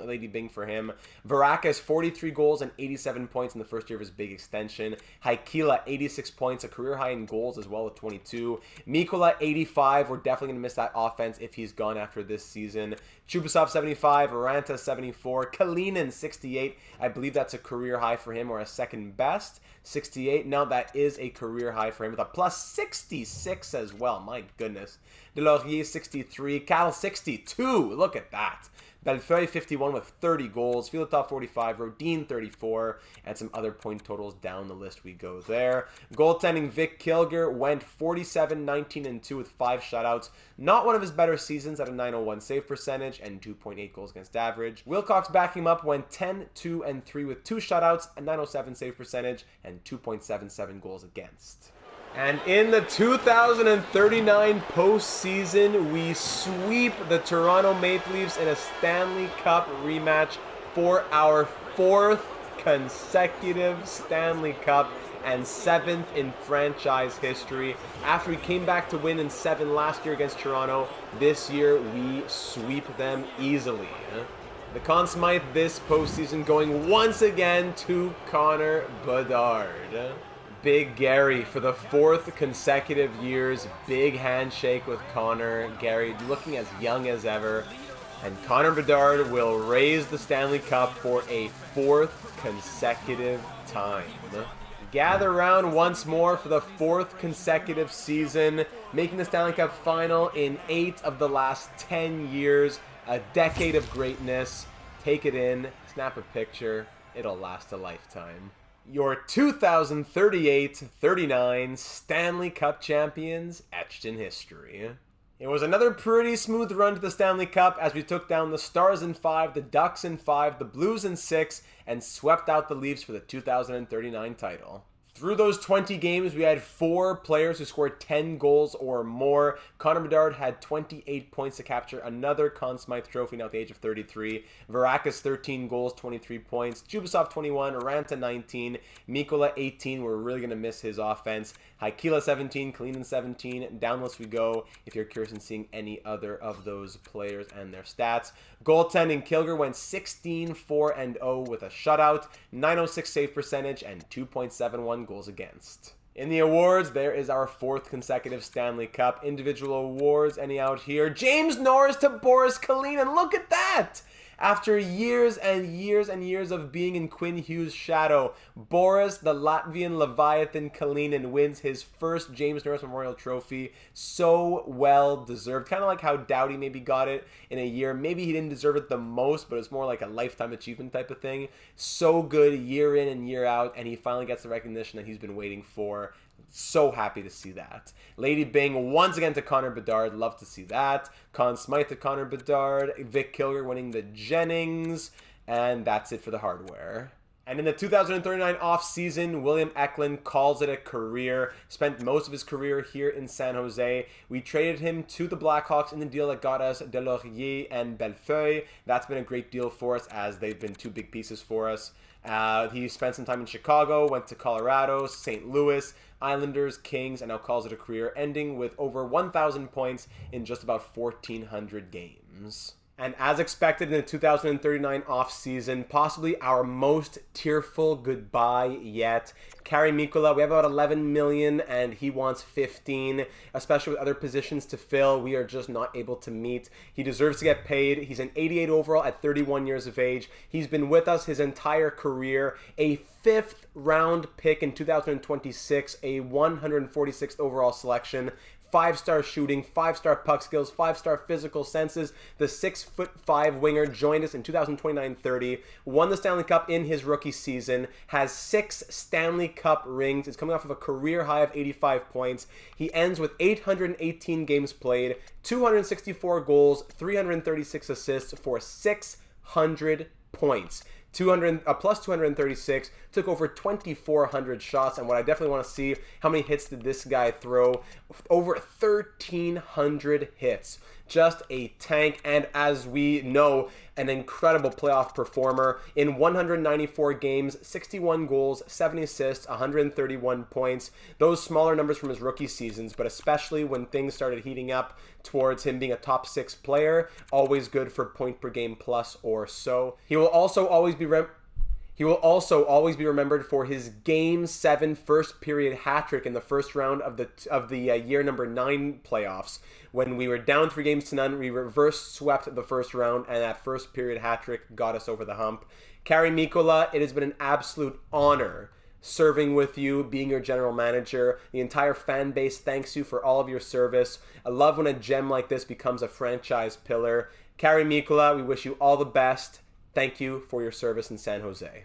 Lady Bing for him. Varakis, 43 goals and 87 points in the first year of his big extension. Haikila, 86 points, a career high in goals as well with 22. Mikkola, 85. We're definitely going to miss that offense if he's gone after this season. Chubasov, 75. Ranta, 74. Kalinin, 68. I believe that's a career high for him, or a second best. 68. Now that is a career high for him with a plus 66 as well. My goodness. Delaurier, 63. Cal, 62. Look at that. Bellefeuille, 51 with 30 goals. Filatov, 45. Rodin, 34. And some other point totals down the list we go there. Goaltending, Vic Kilger went 47, 19, and 2 with 5 shutouts. Not one of his better seasons at a .901 save percentage and 2.8 goals against average. Wilcox backing him up went 10, 2, and 3 with 2 shutouts, a .907 save percentage, and 2.77 goals against. And in the 2039 postseason, we sweep the Toronto Maple Leafs in a Stanley Cup rematch for our 4th consecutive Stanley Cup and 7th in franchise history. After we came back to win in 7 last year against Toronto, this year we sweep them easily. The Conn Smythe this postseason going once again to Connor Bedard. Big Gary for the 4th consecutive years. Big handshake with Connor. Gary looking as young as ever. And Connor Bedard will raise the Stanley Cup for a 4th consecutive time. Gather round once more for the 4th consecutive season, making the Stanley Cup final in 8 of the last 10 years. A decade of greatness. Take it in, snap a picture. It'll last a lifetime. Your 2038-39 Stanley Cup champions etched in history. It was another pretty smooth run to the Stanley Cup as we took down the Stars in 5, the Ducks in 5, the Blues in 6, and swept out the Leafs for the 2039 title. Through those 20 games, we had 4 players who scored 10 goals or more. Connor Bedard had 28 points to capture another Conn Smythe trophy now at the age of 33. Varakis, 13 goals, 23 points. Chubasov, 21. Ranta, 19. Mikkola, 18. We're really going to miss his offense. Haikila, 17. Kalinin, 17. Down the list we go if you're curious in seeing any other of those players and their stats. Goaltending, Kilger went 16, 4, and 0 with a shutout. 906 save percentage and 2.71 goals against. In the awards, there is our 4th consecutive Stanley Cup. Individual awards, any out here? James Norris to Boris Kalinin. Look at that! After years and years and years of being in Quinn Hughes' shadow, Boris, the Latvian Leviathan Kalinin, wins his first James Norris Memorial Trophy. So well deserved. Kind of like how Doughty maybe got it in a year. Maybe he didn't deserve it the most, but it's more like a lifetime achievement type of thing. So good year in and year out, and he finally gets the recognition that he's been waiting for. So happy to see that. Lady Bing once again to Connor Bedard. Love to see that. Conn Smythe to Connor Bedard. Vic Kilger winning the Jennings. And that's it for the hardware. And in the 2039 offseason, William Eklund calls it a career. Spent most of his career here in San Jose. We traded him to the Blackhawks in the deal that got us Delaurier and Bellefeuille. That's been a great deal for us as they've been two big pieces for us. He spent some time in Chicago, went to Colorado, St. Louis, Islanders, Kings, and now calls it a career, ending with over 1,000 points in just about 1,400 games. And as expected in the 2039 offseason, possibly our most tearful goodbye yet. Kari Mikkola, we have about 11 million and he wants 15, especially with other positions to fill. We are just not able to meet. He deserves to get paid. He's an 88 overall at 31 years of age. He's been with us his entire career. A 5th round pick in 2026, a 146th overall selection. 5-star shooting, 5-star puck skills, 5-star physical senses. The 6'5" winger joined us in 2029-30, won the Stanley Cup in his rookie season, has 6 Stanley Cup rings, is coming off of a career high of 85 points. He ends with 818 games played, 264 goals, 336 assists for 600 points. Plus 236, took over 2,400 shots, and what I definitely want to see, how many hits did this guy throw? Over 1,300 hits. Just a tank, and as we know, an incredible playoff performer. In 194 games, 61 goals, 70 assists, 131 points. Those smaller numbers from his rookie seasons, but especially when things started heating up towards him being a top 6 player, always good for point per game plus or so. He will also always be remembered for his Game 7 first period hat-trick in the first round of the year number 9 playoffs. When we were down 3-0, we reverse swept the first round, and that first period hat-trick got us over the hump. Kari Mikkola, it has been an absolute honor serving with you, being your general manager. The entire fan base thanks you for all of your service. I love when a gem like this becomes a franchise pillar. Kari Mikkola, we wish you all the best. Thank you for your service in San Jose.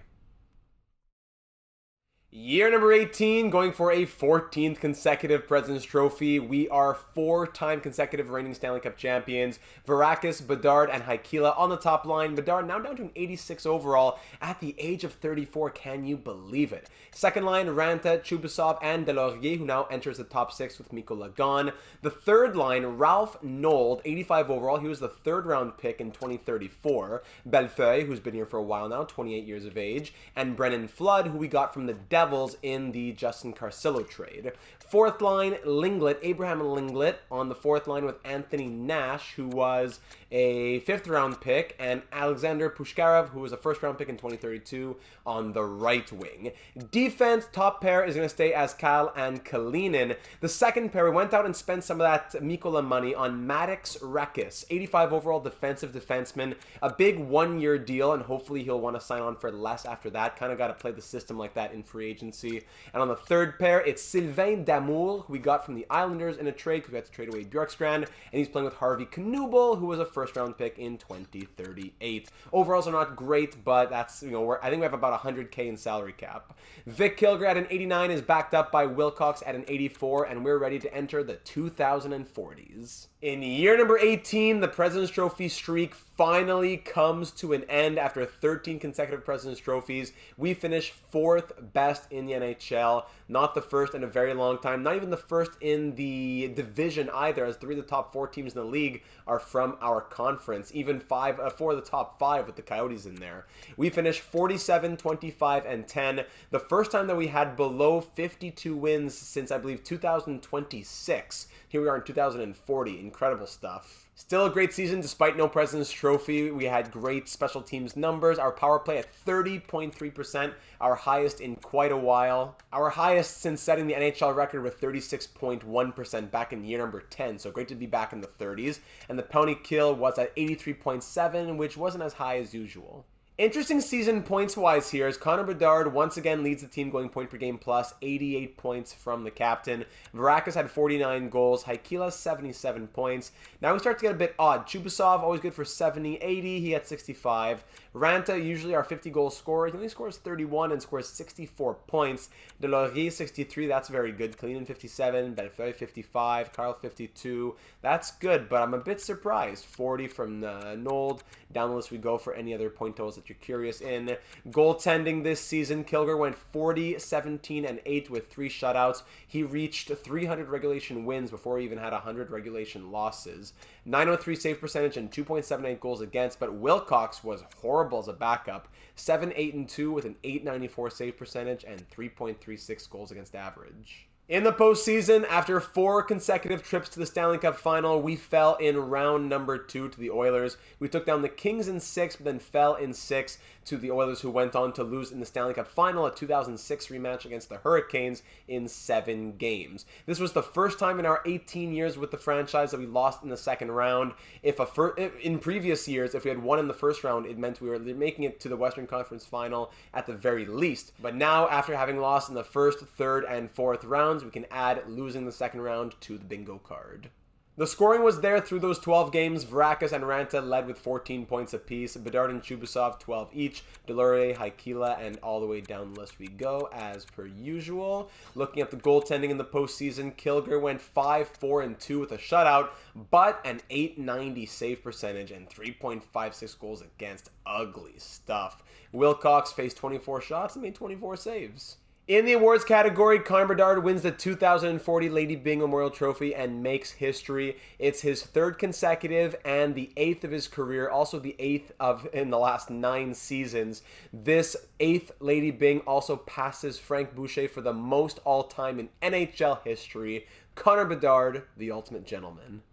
Year number 18, going for a 14th consecutive President's Trophy. We are 4-time consecutive reigning Stanley Cup champions. Varakis, Bedard, and Haikila on the top line. Bedard now down to an 86 overall at the age of 34. Can you believe it? Second line, Ranta, Chubasov, and Delaurier, who now enters the top 6 with Mikkola gone. The third line, Ralph Nold, 85 overall. He was the 3rd round pick in 2034. Bellefeuille, who's been here for a while now, 28 years of age. And Brennan Flood, who we got from the Devils in the Justin Carcillo trade. Fourth line, Linglet, Abraham Linglet on the 4th line with Anthony Nash, who was a 5th round pick, and Alexander Pushkarov, who was a 1st round pick in 2032 on the right wing. Defense, top pair is going to stay as Kal and Kalinin. The second pair, we went out and spent some of that Mikkola money on Maddox Rekis, 85 overall defensive defenseman, a big 1-year deal, and hopefully he'll want to sign on for less after that. Kind of got to play the system like that in free agency. And on the third pair, it's Sylvain Damour, who we got from the Islanders in a trade because we had to trade away Bjorkstrand, and he's playing with Harvey Knubel, who was a 1st round pick in 2038. Overalls are not great, but that's, I think we have about 100K in salary cap. Vic Kilger at an 89 is backed up by Wilcox at an 84, and we're ready to enter the 2040s. In year number 18, the President's Trophy streak finally comes to an end after 13 consecutive President's Trophies. We finished 4th best in the NHL. Not the first in a very long time. Not even the first in the division either, as 3 of the top 4 teams in the league are from our conference. Even 4 of the top 5 with the Coyotes in there. We finished 47, 25, and 10. The first time that we had below 52 wins since, I believe, 2026. Here we are in 2040. Incredible stuff. Still a great season despite no President's Trophy. We had great special teams numbers. Our power play at 30.3%, our highest in quite a while. Our highest since setting the NHL record with 36.1% back in year number 10. So great to be back in the 30s. And the penalty kill was at 83.7, which wasn't as high as usual. Interesting season points-wise here as Connor Bedard once again leads the team going point per game plus, 88 points from the captain. Varakis had 49 goals, Haikila 77 points. Now we start to get a bit odd. Chubasov always good for 70, 80, he had 65. Ranta, usually our 50-goal scorer, he only scores 31 and scores 64 points. Delorier 63, that's very good. Kalinin 57, Bellefeuille 55, Carl 52. That's good, but I'm a bit surprised. 40 from Nold. Down the list we go for any other point totals that you're curious in. Goaltending this season, Kilger went 40, 17, and 8 with 3 shutouts. He reached 300 regulation wins before he even had 100 regulation losses. 903 save percentage and 2.78 goals against, but Wilcox was horrible as a backup. 7, 8, and 2 with an 894 save percentage and 3.36 goals against average. In the postseason, after 4 consecutive trips to the Stanley Cup final, we fell in round number 2 to the Oilers. We took down the Kings in 6, but then fell in 6 to the Oilers, who went on to lose in the Stanley Cup final, a 2006 rematch against the Hurricanes in 7 games. This was the first time in our 18 years with the franchise that we lost in the second round. In previous years, if we had won in the first round, it meant we were making it to the Western Conference final at the very least. But now, after having lost in the first, third, and fourth rounds, we can add losing the second round to the bingo card. The scoring was there through those 12 games. Varakis and Ranta led with 14 points apiece. Bedard and Chubasov 12 each. Delorier, Haikila, and all the way down the list we go as per usual. Looking at the goaltending in the postseason, Kilger went 5, 4, and 2 with a shutout, but an 890 save percentage and 3.56 goals against. Ugly stuff. Wilcox faced 24 shots and made 24 saves. In the awards category, Connor Bedard wins the 2040 Lady Byng Memorial Trophy and makes history. It's his 3rd consecutive and the 8th of his career, also the 8th in the last 9 seasons. This 8th Lady Byng also passes Frank Boucher for the most all-time in NHL history. Connor Bedard, the ultimate gentleman.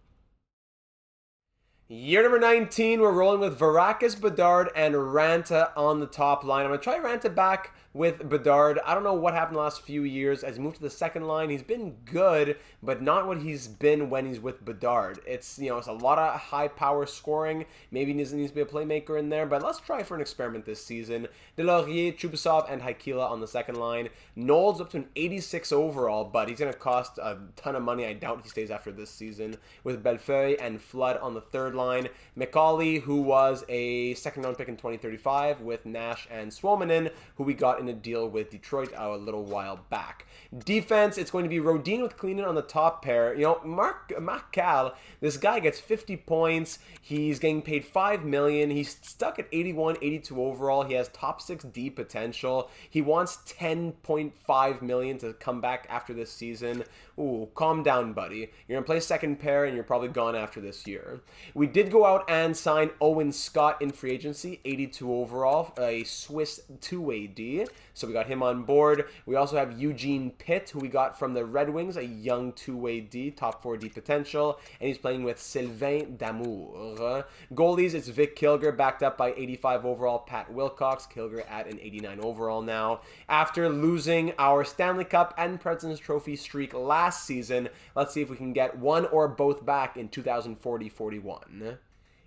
Year number 19, we're rolling with Varakis, Bedard, and Ranta on the top line. I'm going to try Ranta back with Bedard. I don't know what happened the last few years. As he moved to the second line, he's been good, but not what he's been when he's with Bedard. It's a lot of high power scoring. Maybe he needs to be a playmaker in there, but let's try for an experiment this season. Delorier, Chubasov, and Haikila on the second line. Nold's up to an 86 overall, but he's going to cost a ton of money. I doubt he stays after this season. With Bellefeuille and Flood on the third line. McCauley, who was a second round pick in 2035, with Nash and Swomanen, who we got in a deal with Detroit a little while back. Defense, it's going to be Rodin with Kalinin on the top pair. Mark Cal, this guy gets 50 points. He's getting paid $5 million. He's stuck at 81, 82 overall. He has top 6 D potential. He wants $10.5 million to come back after this season. Ooh, calm down, buddy. You're going to play second pair, and you're probably gone after this year. We did go out and sign Owen Scott in free agency, 82 overall, a Swiss two-way D. So we got him on board. We also have Eugene Pitt, who we got from the Red Wings, a young two-way D, top 4 D potential, and he's playing with Sylvain Damour. Goalies, it's Vic Kilger, backed up by 85 overall Pat Wilcox. Kilger at an 89 overall now. After losing our Stanley Cup and President's Trophy streak last season, let's see if we can get one or both back in 2040-41.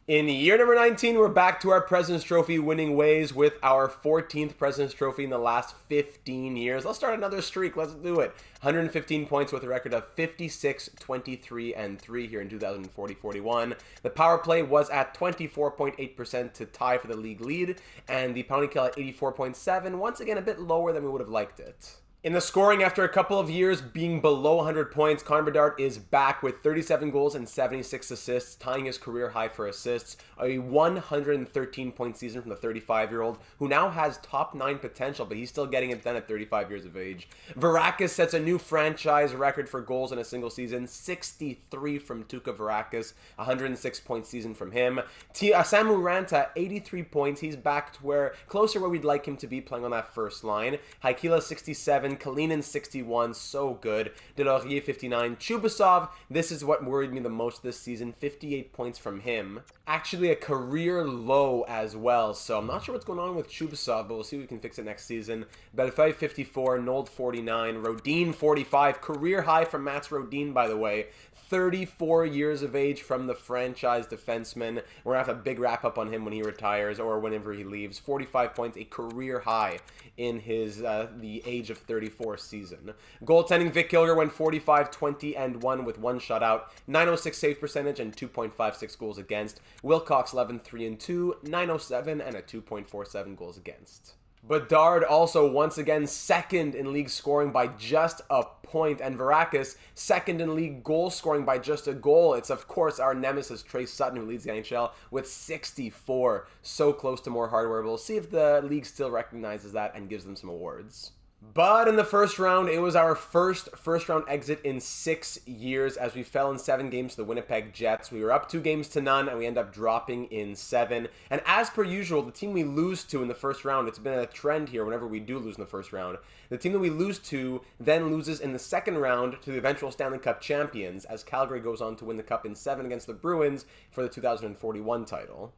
In year number 19, we're back to our President's Trophy winning ways with our 14th President's Trophy in the last 15 years. Let's start another streak. Let's do it. 115 points with a record of 56, 23, and 3 here in 2040-41. The power play was at 24.8% to tie for the league lead, and the penalty kill at 84.7, once again a bit lower than we would have liked it. In the scoring, after a couple of years being below 100 points, Connor Bedard is back with 37 goals and 76 assists, tying his career high for assists. A 113-point season from the 35-year-old, who now has top 9 potential, but he's still getting it done at 35 years of age. Varakis sets a new franchise record for goals in a single season, 63 from Tuukka Varakis, 106-point season from him. Samu Ranta, 83 points. He's back to closer where we'd like him to be playing on that first line. Haikila, 67. 67, Kalinin 61, so good. Delaurier 59, Chubasov, this is what worried me the most this season, 58 points from him. Actually a career low as well, so I'm not sure what's going on with Chubasov, but we'll see if we can fix it next season. Bellefeuille 54, Nold 49, Rodin 45, career high from Mats Rodin, by the way. 34 years of age from the franchise defenseman. We're going to have a big wrap-up on him when he retires or whenever he leaves. 45 points, a career high in his the age of 34 season. Goaltending, Vic Kilger went 45, 20, and 1 with 1 shutout. 906 save percentage and 2.56 goals against. Wilcox 11, 3, and 2, 907, and a 2.47 goals against. Bedard also once again second in league scoring by just a point, and Varakis second in league goal scoring by just a goal. It's of course our nemesis Trey Sutton who leads the NHL with 64, so close to more hardware. We'll see if the league still recognizes that and gives them some awards. But in the first round, it was our first round exit in 6 years as we fell in 7 games to the Winnipeg Jets. We were up 2-0 and we end up dropping in 7. And as per usual, the team we lose to in the first round, it's been a trend here whenever we do lose in the first round. The team that we lose to then loses in the second round to the eventual Stanley Cup champions as Calgary goes on to win the Cup in 7 against the Bruins for the 2041 title.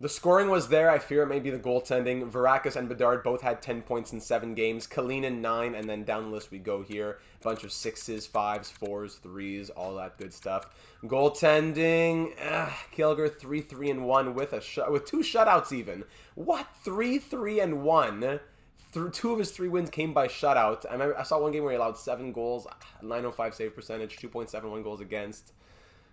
The scoring was there. I fear it may be the goaltending. Varakis and Bedard both had 10 points in 7 games. Kalinin 9, and then down the list we go here. A bunch of 6s, 5s, 4s, 3s, all that good stuff. Goaltending, Kilger 3, 3, and 1 with 2 shutouts even. What? 3, 3, and 1? 2 of his 3 wins came by shutout. I saw one game where he allowed 7 goals, 905 save percentage, 2.71 goals against.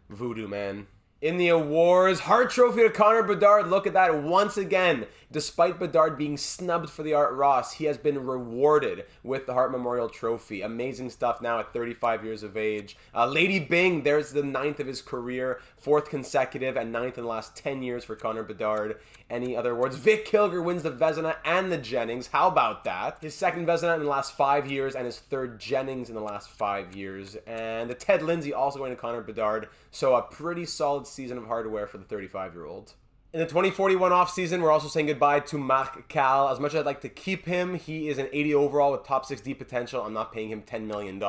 Voodoo, man. In the awards, Hart Trophy to Connor Bedard. Look at that once again. Despite Bedard being snubbed for the Art Ross, he has been rewarded with the Hart Memorial Trophy. Amazing stuff now at 35 years of age. Lady Byng, there's the 9th of his career, 4th consecutive, and 9th in the last 10 years for Connor Bedard. Any other awards? Vic Kilger wins the Vezina and the Jennings. How about that? His 2nd Vezina in the last 5 years and his 3rd Jennings in the last 5 years. And the Ted Lindsay also going to Connor Bedard. So a pretty solid season of hardware for the 35-year-old. In the 2041 offseason, we're also saying goodbye to Marc Cal. As much as I'd like to keep him, he is an 80 overall with top 6D potential. I'm not paying him $10 million.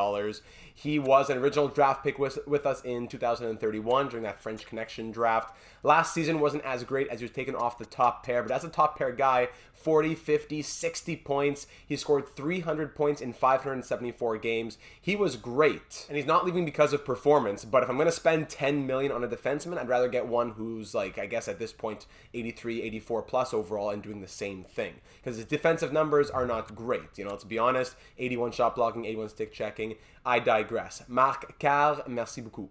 He was an original draft pick with us in 2031 during that French Connection draft. Last season wasn't as great as he was taken off the top pair, but as a top pair guy, 40, 50, 60 points. He scored 300 points in 574 games. He was great, and he's not leaving because of performance, but if I'm going to spend $10 million on a defenseman, I'd rather get one who's, like, I guess at this point, 83, 84 plus overall and doing the same thing. Because his defensive numbers are not great. You know, let's be honest, 81 shot blocking, 81 stick checking. I digress. Marc Cal, merci beaucoup.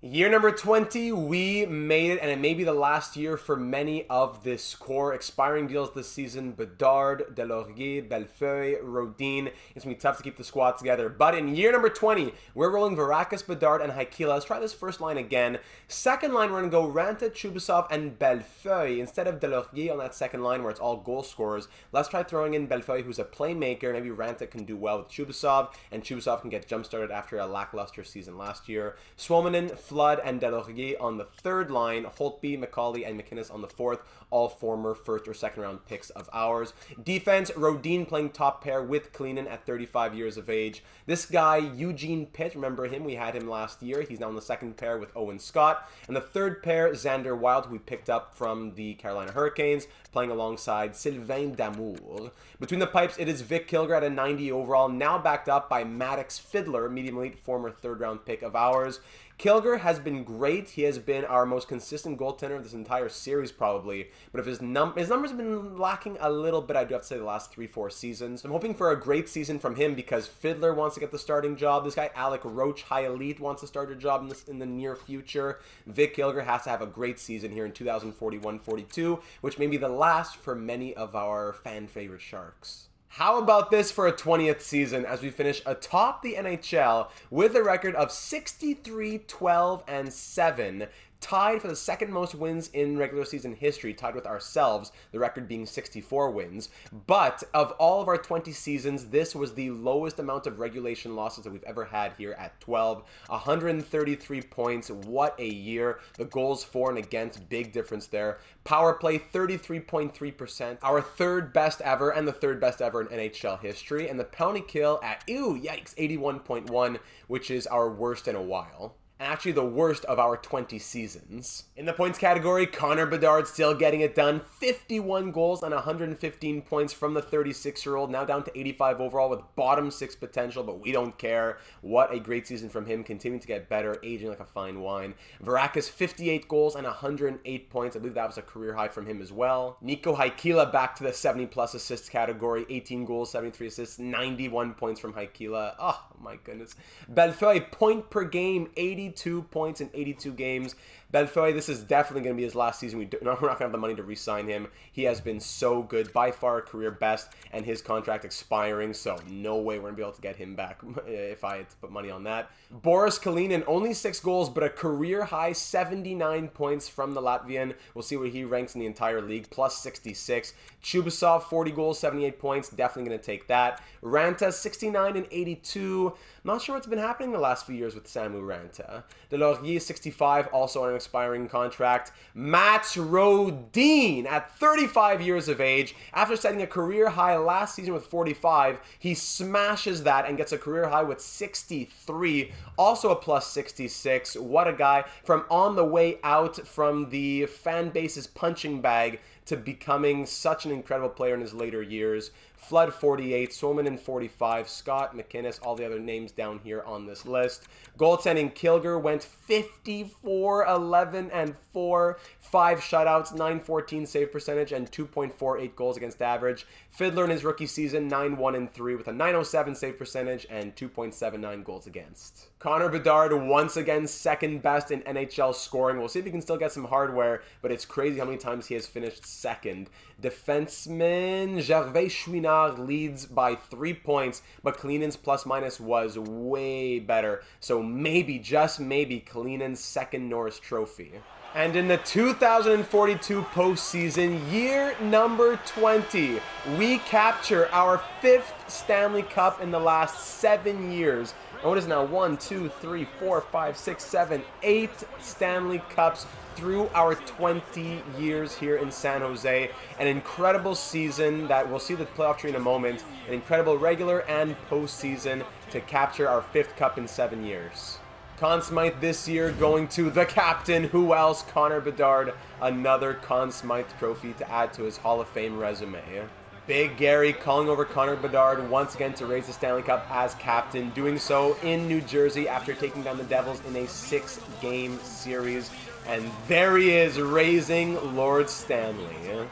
Year number 20, we made it, and it may be the last year for many of this core. Expiring deals this season, Bedard, Delaurier, Bellefeuille, Rodin. It's going to be tough to keep the squad together. But in year number 20, we're rolling Varakis, Bedard, and Haikila. Let's try this first line again. Second line, we're going to go Ranta, Chubasov, and Bellefeuille. Instead of Delaurier on that second line where it's all goal scorers, let's try throwing in Bellefeuille, who's a playmaker. Maybe Ranta can do well with Chubasov, and Chubasov can get jump-started after a lackluster season last year. Suominen, Flood, and Delaurier on the third line, Holtby, McCauley, and McInnes on the fourth, all former first or second round picks of ours. Defense, Rodin playing top pair with Kalinin at 35 years of age. This guy, Eugene Pitt, remember him? We had him last year. He's now on the second pair with Owen Scott. And the third pair, Xander Wild, who we picked up from the Carolina Hurricanes, playing alongside Sylvain Damour. Between the pipes, it is Vic Kilger at a 90 overall, now backed up by Maddox Fiddler, medium elite, former third round pick of ours. Kilger has been great. He has been our most consistent goaltender of this entire series, probably. But if his numbers have been lacking a little bit, I do have to say the last 3-4 seasons. I'm hoping for a great season from him because Fiddler wants to get the starting job. This guy, Alec Roach, high elite, wants to start a job in the near future. Vic Kilger has to have a great season here in 2041-42, which may be the last for many of our fan-favorite Sharks. How about this for a 20th season as we finish atop the NHL with a record of 63, 12, and 7, tied for the second most wins in regular season history, tied with ourselves, the record being 64 wins. But of all of our 20 seasons, this was the lowest amount of regulation losses that we've ever had here at 12. 133 points. What a year. The goals for and against, big difference there. Power play, 33.3%. Our third best ever and the third best ever in NHL history. And the penalty kill at, 81.1, which is our worst in a while. And actually the worst of our 20 seasons. In the points category, Connor Bedard still getting it done. 51 goals and 115 points from the 36-year-old, now down to 85 overall with bottom 6 potential, but we don't care. What a great season from him, continuing to get better, aging like a fine wine. Varakis, 58 goals and 108 points. I believe that was a career high from him as well. Nico Haikila back to the 70-plus assists category. 18 goals, 73 assists, 91 points from Haikila. Oh, my goodness. Bellefeuille, point per game, 82 points in 82 games. Bellefeuille, this is definitely going to be his last season. We're not going to have the money to re-sign him. He has been so good, by far a career best, and his contract expiring, so no way we're going to be able to get him back if I had to put money on that. Boris Kalinin, only 6 goals, but a career high 79 points from the Latvian. We'll see where he ranks in the entire league, plus 66. Chubasov, 40 goals, 78 points, definitely going to take that. Ranta, 69 and 82. Not sure what's been happening the last few years with Samu Ranta. Delorier, 65, also on an expiring contract. Mats Rodin, at 35 years of age, after setting a career high last season with 45, he smashes that and gets a career high with 63, also a plus 66. What a guy. From on the way out from the fan base's punching bag to becoming such an incredible player in his later years. Flood, 48, Solmanen, 45, Scott, McInnes, all the other names down here on this list. Goaltending, Kilger went 54, 11, and 4, 5 shutouts, 914 save percentage, and 2.48 goals against average. Fiddler in his rookie season, 9-1 and 3 with a 907 save percentage and 2.79 goals against. Connor Bedard once again second best in NHL scoring. We'll see if he can still get some hardware, but it's crazy how many times he has finished second. Defenseman Gervais Chouinard leads by 3 points, but Kalinin's plus minus was way better. So maybe, just maybe, Kalinin's second Norris Trophy. And in the 2042 postseason, year number 20, we capture our 5th Stanley Cup in the last 7 years. And what is now 1, 2, 3, 4, 5, 6, 7, 8 Stanley Cups through our 20 years here in San Jose. An incredible season that we'll see the playoff tree in a moment. An incredible regular and postseason to capture our 5th cup in 7 years. Conn Smythe this year going to the captain. Who else? Connor Bedard. Another Conn Smythe trophy to add to his Hall of Fame resume. Big Gary calling over Connor Bedard once again to raise the Stanley Cup as captain. Doing so in New Jersey after taking down the Devils in a 6-game series. And there he is, raising Lord Stanley.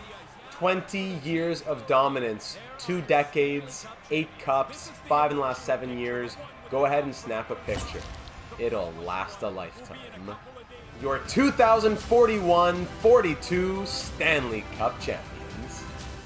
20 years of dominance, 2 decades, 8 cups, 5 in the last 7 years. Go ahead and snap a picture. It'll last a lifetime. Your 2041-42 Stanley Cup champions.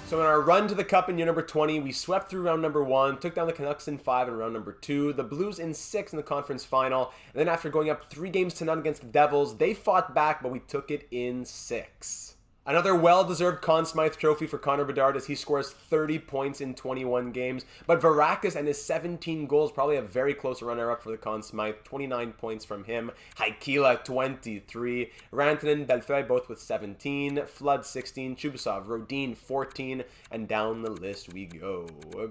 So in our run to the Cup in year number 20, we swept through round number 1, took down the Canucks in 5 in round number 2, the Blues in 6 in the conference final, and then after going up 3-0 against the Devils, they fought back, but we took it in 6. Another well-deserved Conn Smythe trophy for Connor Bedard as he scores 30 points in 21 games. But Varakis and his 17 goals, probably a very close runner-up for the Conn Smythe. 29 points from him. Haikila, 23. Rantanen, Bellefeuille, both with 17. Flood, 16. Chubasov, Rodin, 14. And down the list we go.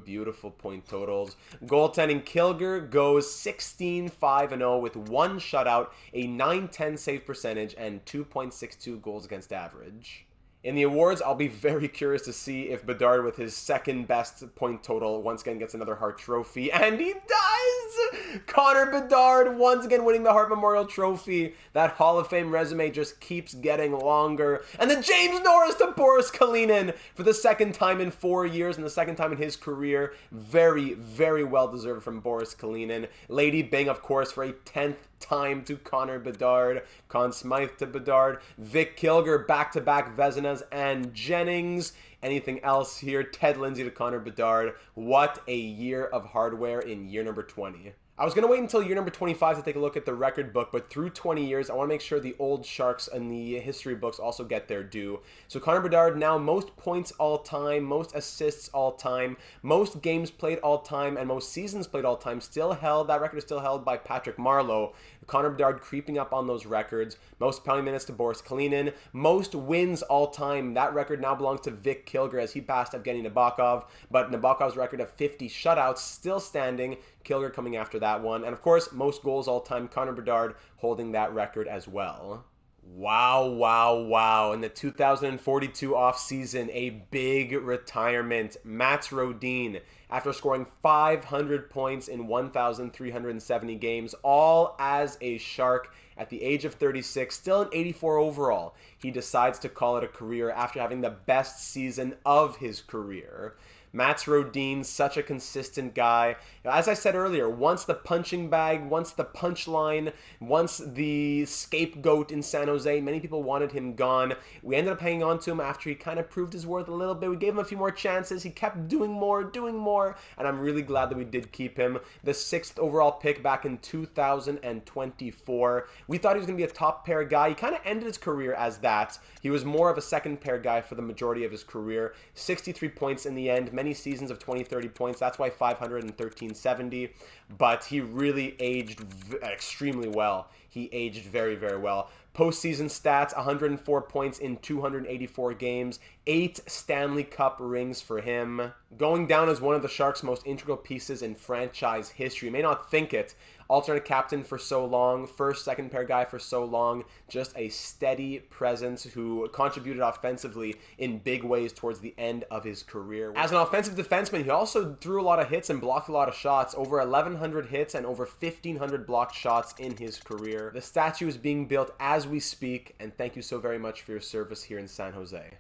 Beautiful point totals. Goaltending, Kilger goes 16-5-0 with 1 shutout, a 910 save percentage, and 2.62 goals against average. In the awards, I'll be very curious to see if Bedard, with his second best point total, once again gets another Hart Trophy. And he does! Connor Bedard once again winning the Hart Memorial Trophy. That Hall of Fame resume just keeps getting longer. And the James Norris to Boris Kalinin for the second time in 4 years and the second time in his career. Very, very well deserved from Boris Kalinin. Lady Byng, of course, for a 10th time to Connor Bedard. Conn Smythe to Bedard. Vic Kilger, back-to-back Vezinas and Jennings. Anything else here? Ted Lindsay to Connor Bedard. What a year of hardware in year number 20. I was going to wait until year number 25 to take a look at the record book, but through 20 years, I want to make sure the old Sharks and the history books also get their due. So Connor Bedard now most points all time, most assists all time, most games played all time, and most seasons played all time. That record is still held by Patrick Marleau. Connor Bedard creeping up on those records. Most penalty minutes to Boris Kalinin. Most wins all time. That record now belongs to Vic Kilger as he passed Evgeny Nabokov. But Nabokov's record of 50 shutouts still standing. Kilger coming after that one. And of course, most goals all time. Connor Bedard holding that record as well. Wow, wow, wow. In the 2042 offseason, a big retirement. Mats Rodin, after scoring 500 points in 1,370 games, all as a Shark at the age of 36, still an 84 overall. He decides to call it a career after having the best season of his career. Mats Rodin, such a consistent guy. As I said earlier, once the punching bag, once the punchline, once the scapegoat in San Jose, many people wanted him gone. We ended up hanging on to him after he kind of proved his worth a little bit. We gave him a few more chances. He kept doing more, and I'm really glad that we did keep him. The 6th overall pick back in 2024. We thought he was going to be a top pair guy. He kind of ended his career as that. He was more of a second pair guy for the majority of his career. 63 points in the end. Many seasons of 20-30 points. That's why 513-70. But he really aged extremely well. He aged very, very well. Postseason stats, 104 points in 284 games, 8 Stanley Cup rings for him. Going down as one of the Sharks' most integral pieces in franchise history. You may not think it. Alternate captain for so long, first, second pair guy for so long, just a steady presence who contributed offensively in big ways towards the end of his career. As an offensive defenseman, he also threw a lot of hits and blocked a lot of shots, over 1,100 hits and over 1,500 blocked shots in his career. The statue is being built as we speak, and thank you so very much for your service here in San Jose.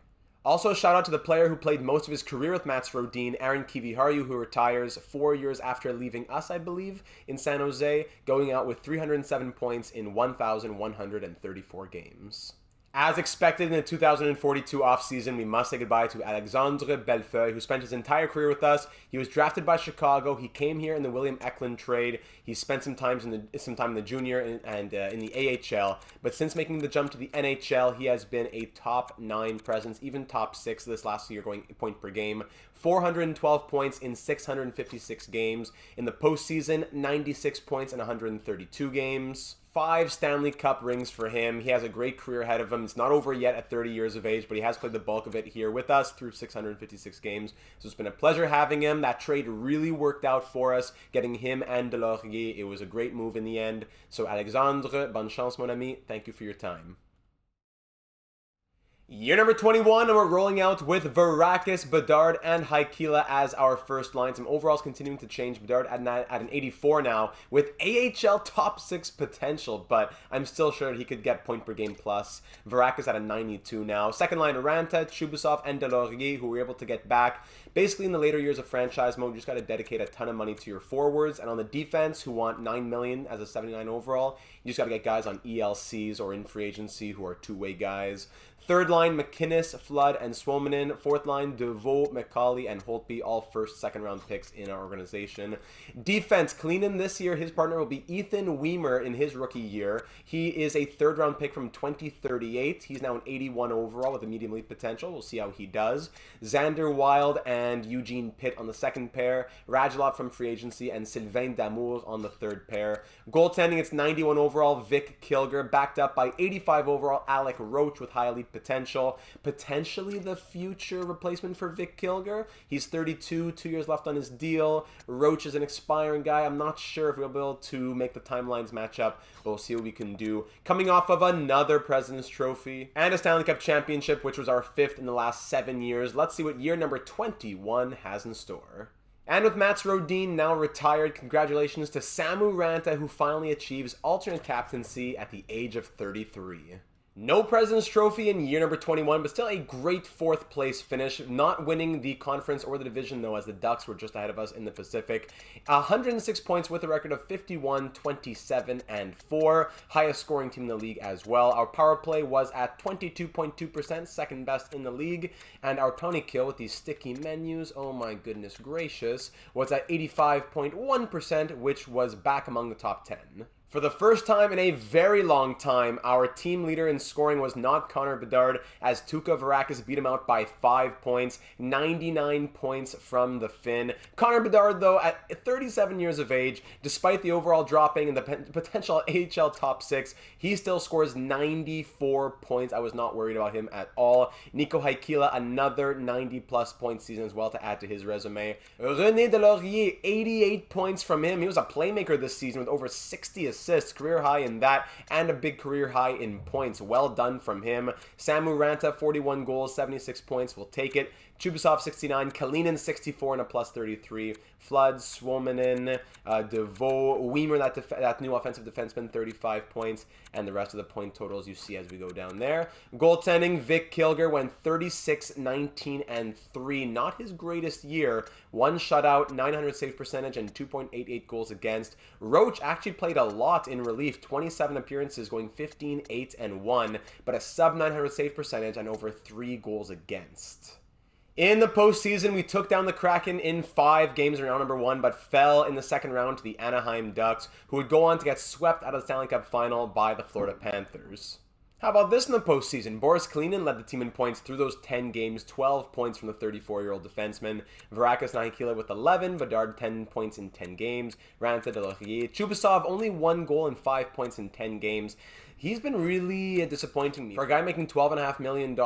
Also, a shout out to the player who played most of his career with Mats Rodin, Aaron Kiviharju, who retires 4 years after leaving us, I believe, in San Jose, going out with 307 points in 1,134 games. As expected in the 2042 offseason, we must say goodbye to Alexandre Bellefeuille, who spent his entire career with us. He was drafted by Chicago. He came here in the William Eklund trade. He spent some time in the junior and in the AHL. But since making the jump to the NHL, he has been a top 9 presence, even top 6 this last year, going point per game. 412 points in 656 games. In the postseason, 96 points in 132 games. 5 Stanley Cup rings for him. He has a great career ahead of him. It's not over yet at 30 years of age, but he has played the bulk of it here with us through 656 games. So it's been a pleasure having him. That trade really worked out for us, getting him and Delorier. It was a great move in the end. So Alexandre, bonne chance, mon ami. Thank you for your time. Year number 21, and we're rolling out with Varakis, Bedard, and Haikila as our first line. Some overalls continuing to change. Bedard at an 84 now, with AHL top 6 potential, but I'm still sure he could get point per game plus. Varakis at a 92 now. Second line, Ranta, Chubasov, and Delorier, who were able to get back. Basically, in the later years of franchise mode, you just got to dedicate a ton of money to your forwards. And on the defense, who want $9 million as a 79 overall, you just got to get guys on ELCs or in free agency who are two-way guys. Third line, McInnes, Flood, and Suominen. Fourth line, DeVoe, McCauley, and Holtby, all first, second round picks in our organization. Defense, Cleanan this year, his partner will be Ethan Weimer in his rookie year. He is a third round pick from 2038. He's now an 81 overall with a medium league potential. We'll see how he does. Xander Wild and Eugene Pitt on the second pair. Radulov from free agency, and Sylvain Damour on the third pair. Goaltending, it's 91 overall, Vic Kilger, backed up by 85 overall, Alec Roach with high elite potential. Potentially the future replacement for Vic Kilger. He's 32, 2 years left on his deal. Roach is an expiring guy. I'm not sure if we'll be able to make the timelines match up, but we'll see what we can do. Coming off of another President's Trophy and a Stanley Cup Championship, which was our 5th in the last 7 years. Let's see what year number 21 has in store. And with Mats Rodin now retired, congratulations to Samu Ranta, who finally achieves alternate captaincy at the age of 33. No President's Trophy in year number 21, but still a great fourth place finish. Not winning the conference or the division, though, as the Ducks were just ahead of us in the Pacific. 106 points with a record of 51, 27, and 4. Highest scoring team in the league as well. Our power play was at 22.2%, second best in the league. And our penalty kill with these sticky menus, oh my goodness gracious, was at 85.1%, which was back among the top 10. For the first time in a very long time, our team leader in scoring was not Connor Bedard, as Tuukka Varakis beat him out by 5 points, 99 points from the Finn. Connor Bedard, though, at 37 years of age, despite the overall dropping in the potential AHL top 6, he still scores 94 points. I was not worried about him at all. Nico Haikila, another 90-plus point season as well to add to his resume. René Delorier, 88 points from him. He was a playmaker this season with over 60 assists, career high in that, and a big career high in points. Well done from him. Samu Ranta, 41 goals, 76 points. We'll take it. Chubasov, 69. Kalinin, 64 and a plus 33. Flood, Suominen, DeVoe, Weimer, that new offensive defenseman, 35 points. And the rest of the point totals you see as we go down there. Goaltending, Vic Kilger went 36, 19, and 3. Not his greatest year. 1 shutout, 900 save percentage, and 2.88 goals against. Roach actually played a lot in relief. 27 appearances, going 15, 8, and 1. But a sub 900 save percentage and over 3 goals against. In the postseason, we took down the Kraken in 5 games in round number 1, but fell in the second round to the Anaheim Ducks, who would go on to get swept out of the Stanley Cup final by the Florida Panthers. How about this in the postseason? Boris Kalinin led the team in points through those 10 games, 12 points from the 34-year-old defenseman. Varakis Nahikila with 11, Bedard 10 points in 10 games, Ranta, Delorier. Chubasov only 1 goal and 5 points in 10 games. He's been really disappointing me. For a guy making $12.5 million,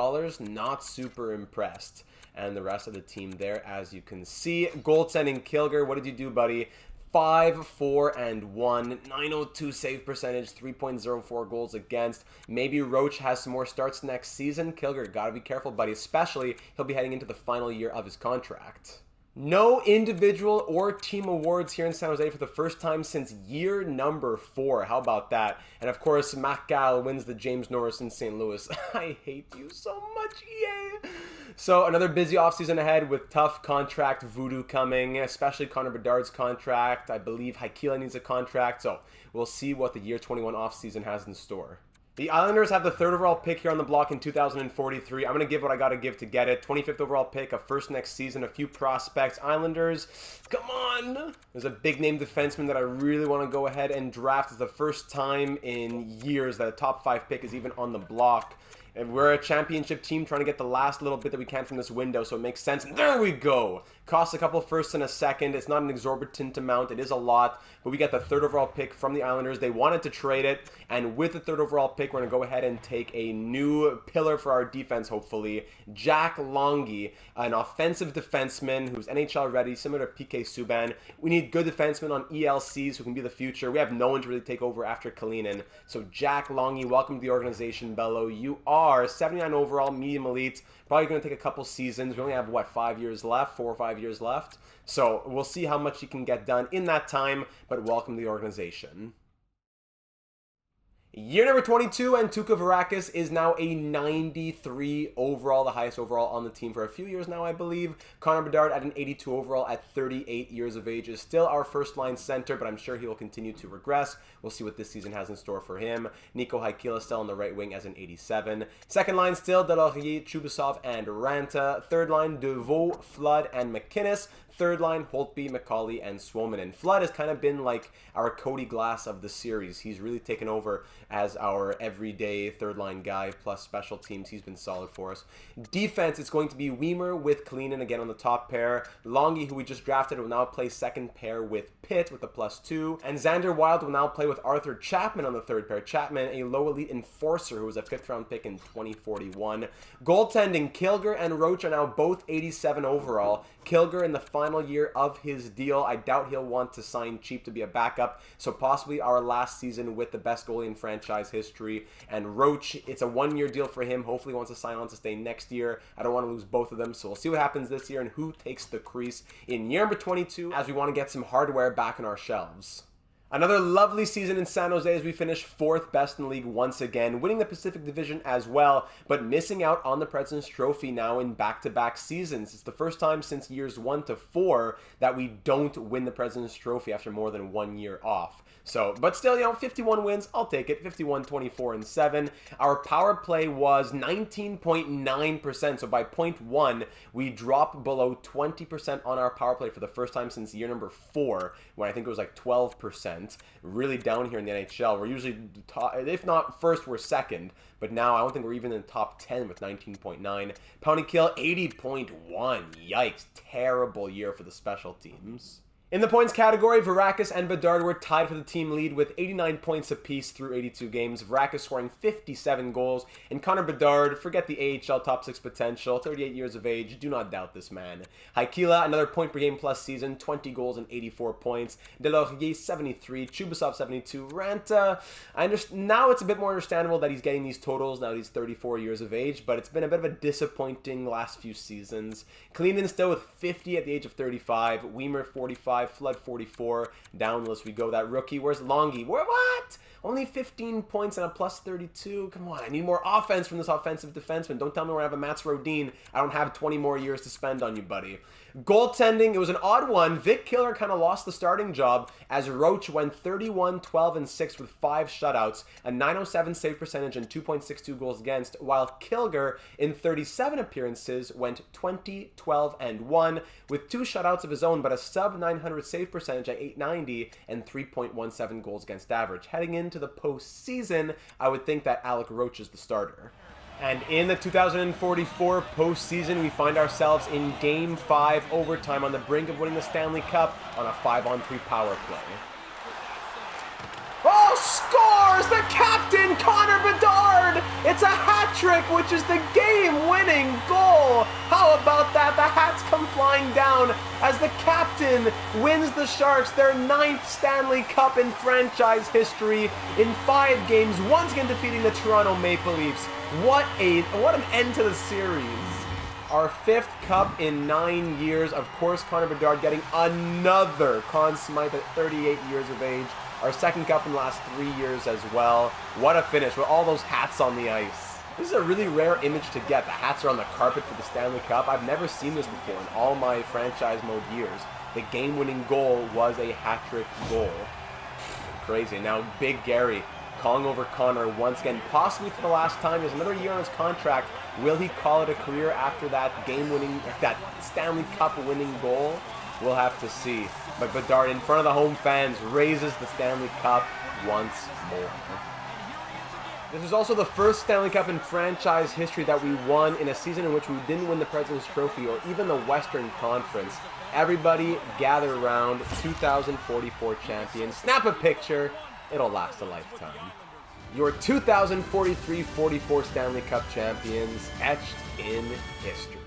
not super impressed. And the rest of the team there, as you can see. Goaltending, Kilger, what did you do, buddy? 5, 4, and 1. 902 save percentage, 3.04 goals against. Maybe Roach has some more starts next season. Kilger, gotta be careful, buddy. Especially, he'll be heading into the final year of his contract. No individual or team awards here in San Jose for the first time since year number 4. How about that? And of course, Marcal wins the James Norris in St. Louis. I hate you so much, EA. So another busy offseason ahead with tough contract voodoo coming, especially Connor Bedard's contract. I believe Haikila needs a contract, so we'll see what the year 21 offseason has in store. The Islanders have the 3rd overall pick here on the block in 2043. I'm going to give what I got to give to get it. 25th overall pick, a first next season, a few prospects. Islanders, come on! There's a big-name defenseman that I really want to go ahead and draft. It's the first time in years that a top 5 pick is even on the block. And we're a championship team trying to get the last little bit that we can from this window, so it makes sense. And there we go! Costs a couple firsts and a second. It's not an exorbitant amount. It is a lot, but we got the 3rd overall pick from the Islanders. They wanted to trade it, and with the 3rd overall pick, we're going to go ahead and take a new pillar for our defense, hopefully. Jack Longy, an offensive defenseman who's NHL ready, similar to PK Subban. We need good defensemen on ELCs who can be the future. We have no one to really take over after Kalinin. So Jack Longy, welcome to the organization, Bello. You are 79 overall, medium elite. Probably going to take a couple seasons. We only have, 5 years left? 4 or 5 years left. So we'll see how much you can get done in that time, but welcome to the organization. Year number 22, and Tuukka Varakis is now a 93 overall, the highest overall on the team for a few years now, I believe. Connor Bedard at an 82 overall at 38 years of age is still our first-line center, but I'm sure he will continue to regress. We'll see what this season has in store for him. Nico Haikila still on the right wing as an 87. Second line still, Delorier, Chubasov, and Ranta. Third line, DeVoe, Flood, and McInnes. Third line, Holtby, McCauley, and Suominen. Flood has kind of been like our Cody Glass of the series. He's really taken over as our everyday third-line guy, plus special teams. He's been solid for us. Defense, it's going to be Weimer with Kalinin again on the top pair. Longy, who we just drafted, will now play second pair with Pitt with the +2. And Xander Wild will now play with Arthur Chapman on the third pair. Chapman, a low elite enforcer who was a 5th-round pick in 2041. Goaltending, Kilger and Roach are now both 87 overall. Kilger in the final year of his deal. I doubt he'll want to sign cheap to be a backup, so possibly our last season with the best goalie in franchise history. And Roach, it's a 1-year deal for him. Hopefully he wants to sign on to stay next year. I don't want to lose both of them, so we'll see what happens this year and who takes the crease in year number 22 as we want to get some hardware back on our shelves. Another lovely season in San Jose as we finished 4th best in the league once again, winning the Pacific Division as well, but missing out on the President's Trophy now in back-to-back seasons. It's the first time since years 1 to 4 that we don't win the President's Trophy after more than 1 year off. So, but still, 51 wins, I'll take it. 51, 24, and 7. Our power play was 19.9%, so by .1, we dropped below 20% on our power play for the first time since year number 4, when I think it was like 12%. Really down here in the NHL. We're usually, if not first, we're second. But now I don't think we're even in the top 10 with 19.9. Pounding kill, 80.1. Yikes. Terrible year for the special teams. In the points category, Varakis and Bedard were tied for the team lead with 89 points apiece through 82 games. Varakis scoring 57 goals, and Connor Bedard, forget the AHL top 6 potential, 38 years of age, do not doubt this man. Haikila, another point per game plus season, 20 goals and 84 points. Delaurier, 73, Chubasov, 72. Ranta, now it's a bit more understandable that he's getting these totals now that he's 34 years of age, but it's been a bit of a disappointing last few seasons. Cleanan still with 50 at the age of 35, Weimer, 45, Flood 44, down the list we go. That rookie, where's Longy? What? Only 15 points and a plus 32. Come on, I need more offense from this offensive defenseman. Don't tell me we're going to have a Mats Rodin. I don't have 20 more years to spend on you, buddy. Goaltending, it was an odd one. Vic Killer kind of lost the starting job as Roach went 31, 12, and 6 with 5 shutouts, a .907 save percentage, and 2.62 goals against, while Kilger, in 37 appearances, went 20, 12, and 1 with 2 shutouts of his own, but a sub-900 save percentage at .890 and 3.17 goals against average. Heading into the postseason, I would think that Alec Roach is the starter. And in the 2044 postseason, we find ourselves in Game 5 overtime on the brink of winning the Stanley Cup on a 5-on-3 power play. Oh, scores! The captain, Connor Bedard! It's a hat trick, which is the game-winning goal! How about that? The hats come flying down as the captain wins the Sharks their 9th Stanley Cup in franchise history in 5 games, once again defeating the Toronto Maple Leafs. What an end to the series. Our 5th cup in 9 years. Of course, Connor Bedard getting another Conn Smythe at 38 years of age. Our 2nd cup in the last 3 years as well. What a finish with all those hats on the ice. This is a really rare image to get. The hats are on the carpet for the Stanley Cup. I've never seen this before in all my franchise mode years. The game-winning goal was a hat-trick goal. Crazy. Now, Big Gary calling over Connor once again, possibly for the last time. There's another year on his contract. Will he call it a career after that game-winning, that Stanley Cup winning goal? We'll have to see. But Bedard, in front of the home fans, raises the Stanley Cup once more. This is also the first Stanley Cup in franchise history that we won in a season in which we didn't win the President's Trophy or even the Western Conference. Everybody gather around, 2044 champions. Snap a picture. It'll last a lifetime. Your 2043-44 Stanley Cup champions etched in history.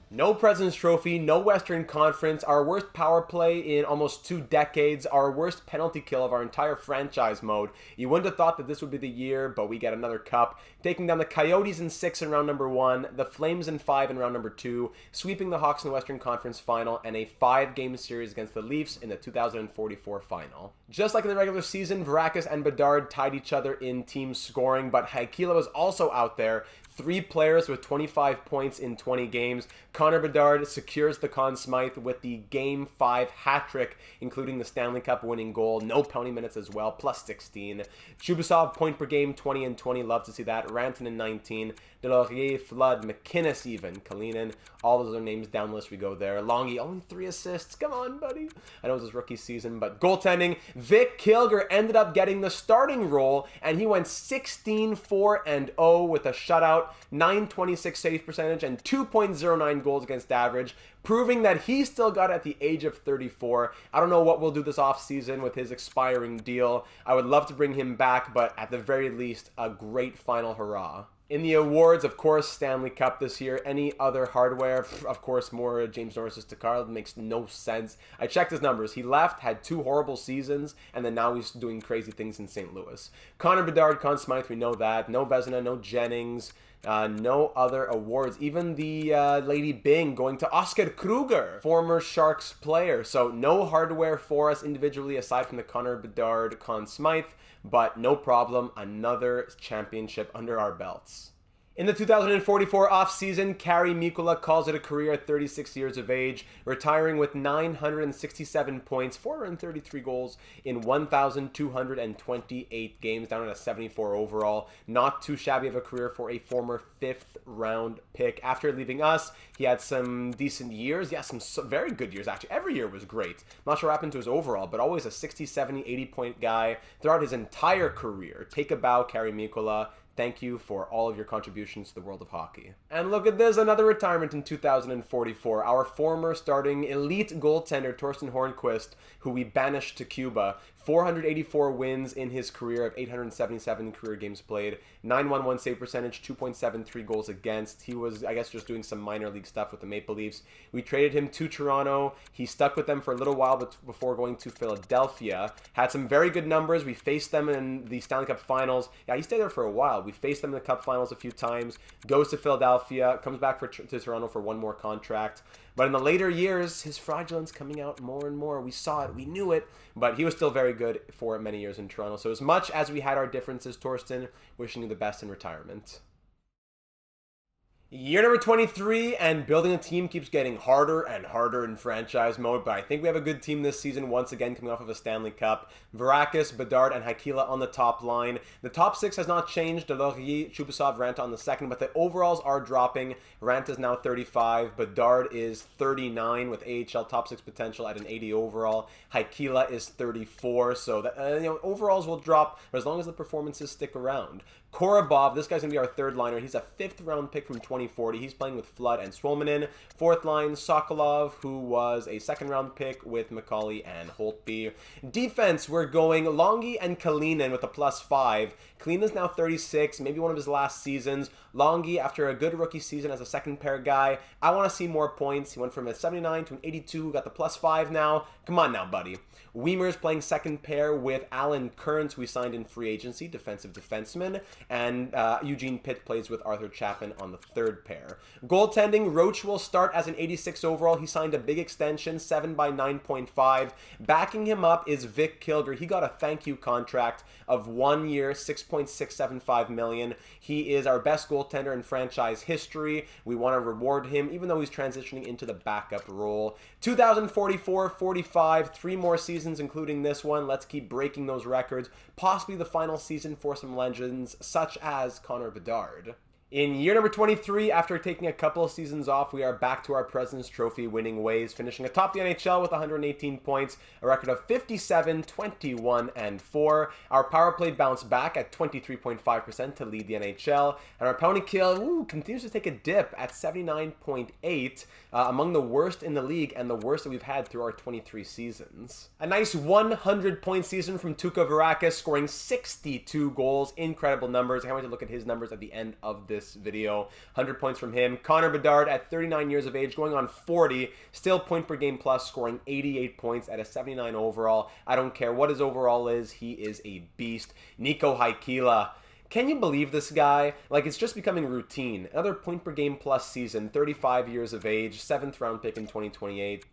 No President's Trophy, no Western Conference, our worst power play in almost 2 decades, our worst penalty kill of our entire franchise mode. You wouldn't have thought that this would be the year, but we get another cup, taking down the Coyotes in 6 in round number 1, the Flames in 5 in round number 2, sweeping the Hawks in the Western Conference final, and a 5-game series against the Leafs in the 2044 final. Just like in the regular season, Varakis and Bedard tied each other in team scoring, but Haikila was also out there. 3 players with 25 points in 20 games. Connor Bedard secures the Conn Smythe with the Game 5 hat-trick, including the Stanley Cup winning goal. No penalty minutes as well, plus 16. Chubasov, point per game, 20 and 20. Love to see that. Rantanen, 19. Delaurier, Flood, McInnes even. Kalinin. All those other names down the list we go there. Longy, only 3 assists. Come on, buddy. I know it was his rookie season, but goaltending. Vic Kilger ended up getting the starting role, and he went 16-4-0 with a shutout, 926 save percentage, and 2.09 goals against average, proving that he still got it at the age of 34. I don't know what we'll do this offseason with his expiring deal. I would love to bring him back, but at the very least, a great final hurrah. In the awards, of course, Stanley Cup this year. Any other hardware, of course, more James Norris's to Carl. Makes no sense. I checked his numbers. He left, had 2 horrible seasons, and then now he's doing crazy things in St. Louis. Connor Bedard, Conn Smythe, we know that. No Vezina, no Jennings. No other awards. Even the Lady Bing going to Oscar Kruger, former Sharks player. So no hardware for us individually aside from the Connor Bedard, Conn Smythe, but no problem. Another championship under our belts. In the 2044 offseason, Kari Mikkola calls it a career at 36 years of age, retiring with 967 points, 433 goals in 1,228 games, down at a 74 overall. Not too shabby of a career for a former 5th-round pick. After leaving us, he had some decent years. Yeah, some very good years, actually. Every year was great. Not sure what happened to his overall, but always a 60, 70, 80-point guy throughout his entire career. Take a bow, Kari Mikkola. Thank you for all of your contributions to the world of hockey. And look at this, another retirement in 2044. Our former starting elite goaltender, Torsten Hornqvist, who we banished to Cuba. 484 wins in his career of 877 career games played. 911 save percentage, 2.73 goals against. He was, I guess, just doing some minor league stuff with the Maple Leafs. We traded him to Toronto. He stuck with them for a little while before going to Philadelphia. Had some very good numbers. We faced them in the Stanley Cup finals. Yeah, he stayed there for a while. We faced them in the Cup finals a few times. Goes to Philadelphia. Comes back to Toronto for one more contract. But in the later years, his fraudulence coming out more and more. We saw it. We knew it. But he was still very good for many years in Toronto. So as much as we had our differences, Torsten, wishing you the best in retirement. Year number 23, and building a team keeps getting harder and harder in franchise mode, but I think we have a good team this season, once again coming off of a Stanley Cup. Varakis, Bedard, and Haikila on the top line. The top six has not changed. Delorier, Chubasov, Ranta on the second, but the overalls are dropping. Ranta is now 35. Bedard is 39 with AHL top six potential at an 80 overall. Haikila is 34, so that, overalls will drop as long as the performances stick around. Korobov, this guy's going to be our third liner. He's a 5th-round pick from 2040. He's playing with Flood and Swolmanen. Fourth line, Sokolov, who was a 2nd-round pick with McCauley and Holtby. Defense, we're going Longy and Kalinin with a +5. Kalina's now 36, maybe one of his last seasons. Longy, after a good rookie season as a second-pair guy, I want to see more points. He went from a 79 to an 82, got the +5 now. Come on now, buddy. Weimer's playing second pair with Alan Kearns, who we signed in free agency, defensive defenseman, and Eugene Pitt plays with Arthur Chapman on the third pair. Goaltending, Roach will start as an 86 overall. He signed a big extension, 7 by 9.5. Backing him up is Vic Kilger. He got a thank you contract of 1 year, $6.675 million. He is our best goaltender in franchise history. We want to reward him, even though he's transitioning into the backup role. 2044-45, 3 more seasons, including this one. Let's keep breaking those records. Possibly the final season for some legends, such as Connor Bedard. In year number 23, after taking a couple of seasons off, we are back to our President's Trophy winning ways, finishing atop the NHL with 118 points, a record of 57, 21, and 4. Our power play bounced back at 23.5% to lead the NHL, and our penalty kill continues to take a dip at 79.8, among the worst in the league and the worst that we've had through our 23 seasons. A nice 100-point season from Tuukka Varakis, scoring 62 goals, incredible numbers. I can't wait to look at his numbers at the end of this video. 100 points from him. Connor Bedard at 39 years of age, going on 40, still point per game plus, scoring 88 points at a 79 overall. I don't care what his overall is, he is a beast. Nico Haikila. Can you believe this guy? Like, it's just becoming routine. Another point per game plus season, 35 years of age, 7th round pick in 2028.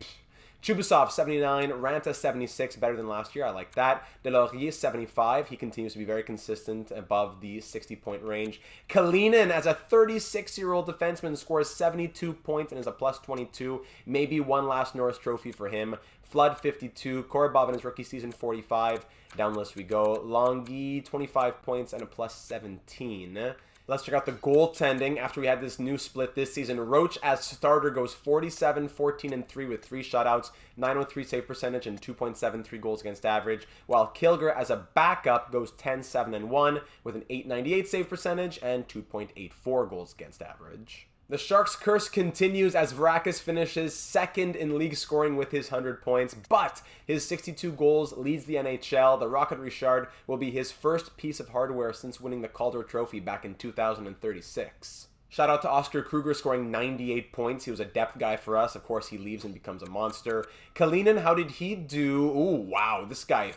Chubasov, 79. Ranta, 76. Better than last year. I like that. Delorier, 75. He continues to be very consistent above the 60-point range. Kalinin, as a 36-year-old defenseman, scores 72 points and is a +22. Maybe one last Norris Trophy for him. Flood, 52. Korobov in his rookie season, 45. Down the list we go. Longy, 25 points and a +17. Let's check out the goaltending after we had this new split this season. Roach as starter goes 47, 14, and 3 with 3 shutouts, 903 save percentage, and 2.73 goals against average, while Kilger as a backup goes 10, 7, and 1 with an 898 save percentage and 2.84 goals against average. The Sharks' curse continues as Varakis finishes second in league scoring with his 100 points, but his 62 goals leads the NHL. The Rocket Richard will be his first piece of hardware since winning the Calder Trophy back in 2036. Shout out to Oscar Kruger scoring 98 points. He was a depth guy for us. Of course, he leaves and becomes a monster. Kalinin, how did he do? Ooh, wow. This guy,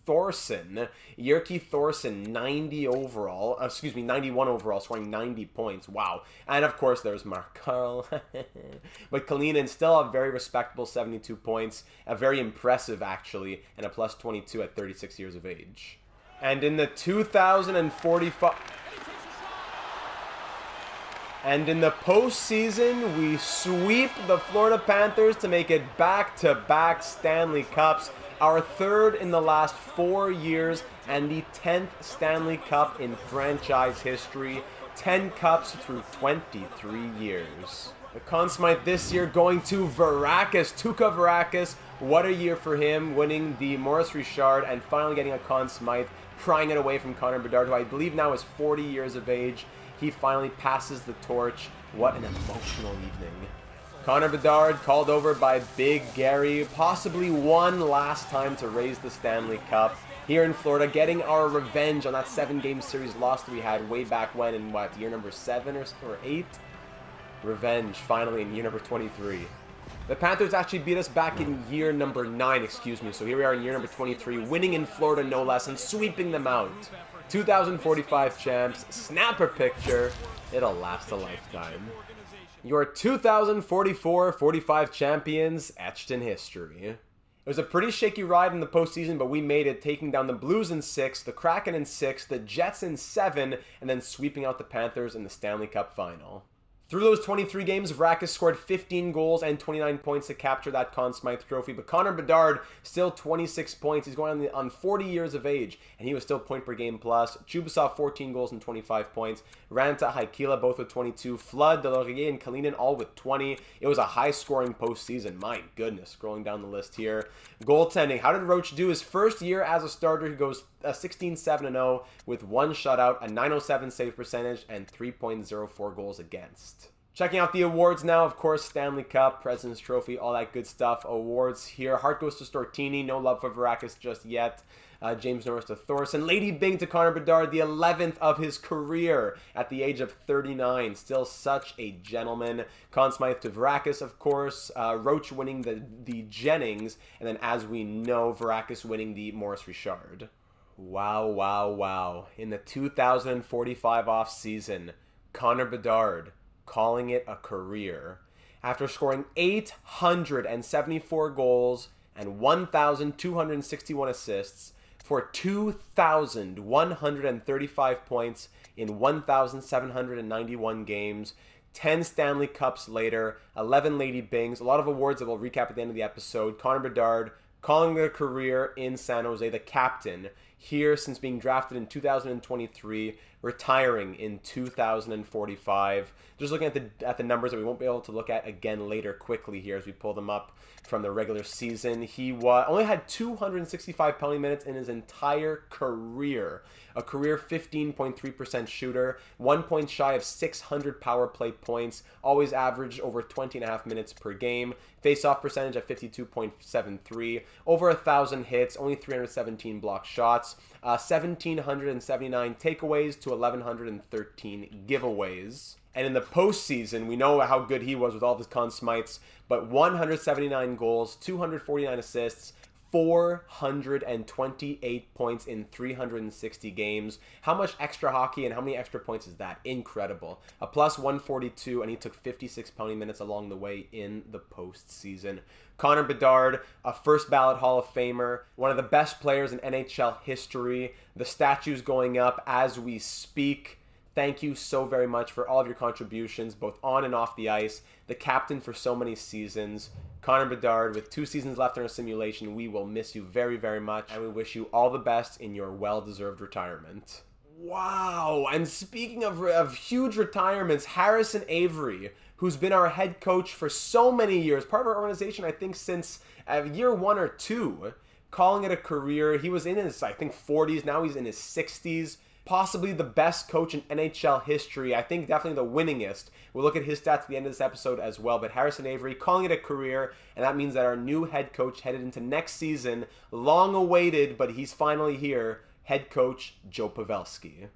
Thorson. Yerky Thorson, 91 overall, scoring 90 points. Wow. And of course, there's Markell. But Kalinin still a very respectable 72 points. A very impressive, actually, and a plus 22 at 36 years of age. And in the 2045... And in the postseason, we sweep the Florida Panthers to make it back-to-back Stanley Cups. Our third in the last 4 years and the 10th Stanley Cup in franchise history. 10 cups through 23 years. The Conn Smythe this year going to Varakis, Tuukka Varakis. What a year for him, winning the Maurice Richard and finally getting a Conn Smythe, prying it away from Connor Bedard, who I believe now is 40 years of age. He finally passes the torch. What an emotional evening. Connor Bedard called over by Big Gary, possibly one last time to raise the Stanley Cup. Here in Florida, getting our revenge on that 7-game series loss that we had way back when in what, year number 7 or 8? Revenge, finally, in year number 23. The Panthers actually beat us back in year number 9, excuse me. So here we are in year number 23, winning in Florida no less and sweeping them out. 2045 champs, snapper picture, it'll last a lifetime. Your 2044-45 champions etched in history. It was a pretty shaky ride in the postseason, but we made it, taking down the Blues in 6, the Kraken in 6, the Jets in 7, and then sweeping out the Panthers in the Stanley Cup final. Through those 23 games, Varakis scored 15 goals and 29 points to capture that Conn Smythe trophy. But Connor Bedard, still 26 points. He's going on 40 years of age, and he was still point per game plus. Chubasov, 14 goals and 25 points. Ranta, Haikila, both with 22. Flood, Delorier, and Kalinin, all with 20. It was a high-scoring postseason. My goodness, scrolling down the list here. Goaltending. How did Roach do his first year as a starter? He goes 16-7-0 with 1 shutout, a .907 save percentage, and 3.04 goals against. Checking out the awards now, of course, Stanley Cup, President's Trophy, all that good stuff. Awards here. Heart goes to Stortini. No love for Varakis just yet. James Norris to Thorson. Lady Bing to Connor Bedard, the 11th of his career at the age of 39. Still such a gentleman. Conn Smythe to Varakis, of course. Roach winning the Jennings. And then, as we know, Varakis winning the Maurice Richard. Wow, wow, wow. In the 2045 offseason, Connor Bedard calling it a career. After scoring 874 goals and 1,261 assists for 2,135 points in 1,791 games, 10 Stanley Cups later, 11 Lady Bings, a lot of awards that we'll recap at the end of the episode. Connor Bedard calling it a career in San Jose, the captain, here since being drafted in 2023, retiring in 2045. Just looking at the numbers that we won't be able to look at again later quickly here as we pull them up from the regular season. He only had 265 penalty minutes in his entire career. A career 15.3% shooter, 1 point shy of 600 power play points, always averaged over 20.5 minutes per game. Face-off percentage at 52.73, over 1,000 hits, only 317 blocked shots, 1,779 takeaways to 1,113 giveaways. And in the postseason, we know how good he was with all of his Conn Smythes, but 179 goals, 249 assists, 428 points in 360 games. How much extra hockey and how many extra points is that? Incredible. A plus 142, and he took 56 penalty minutes along the way in the postseason. Connor Bedard, a first ballot Hall of Famer, one of the best players in NHL history. The statue's going up as we speak. Thank you so very much for all of your contributions, both on and off the ice. The captain for so many seasons. Connor Bedard, with 2 seasons left in our simulation, we will miss you very, very much, and we wish you all the best in your well-deserved retirement. Wow! And speaking of huge retirements, Harrison Avery, who's been our head coach for so many years, part of our organization, I think, since year 1 or 2, calling it a career. He was in his, I think, 40s. Now he's in his 60s. Possibly the best coach in NHL history. I think definitely the winningest. We'll look at his stats at the end of this episode as well. But Harrison Avery calling it a career, and that means that our new head coach headed into next season, long awaited, but he's finally here, head coach Joe Pavelski.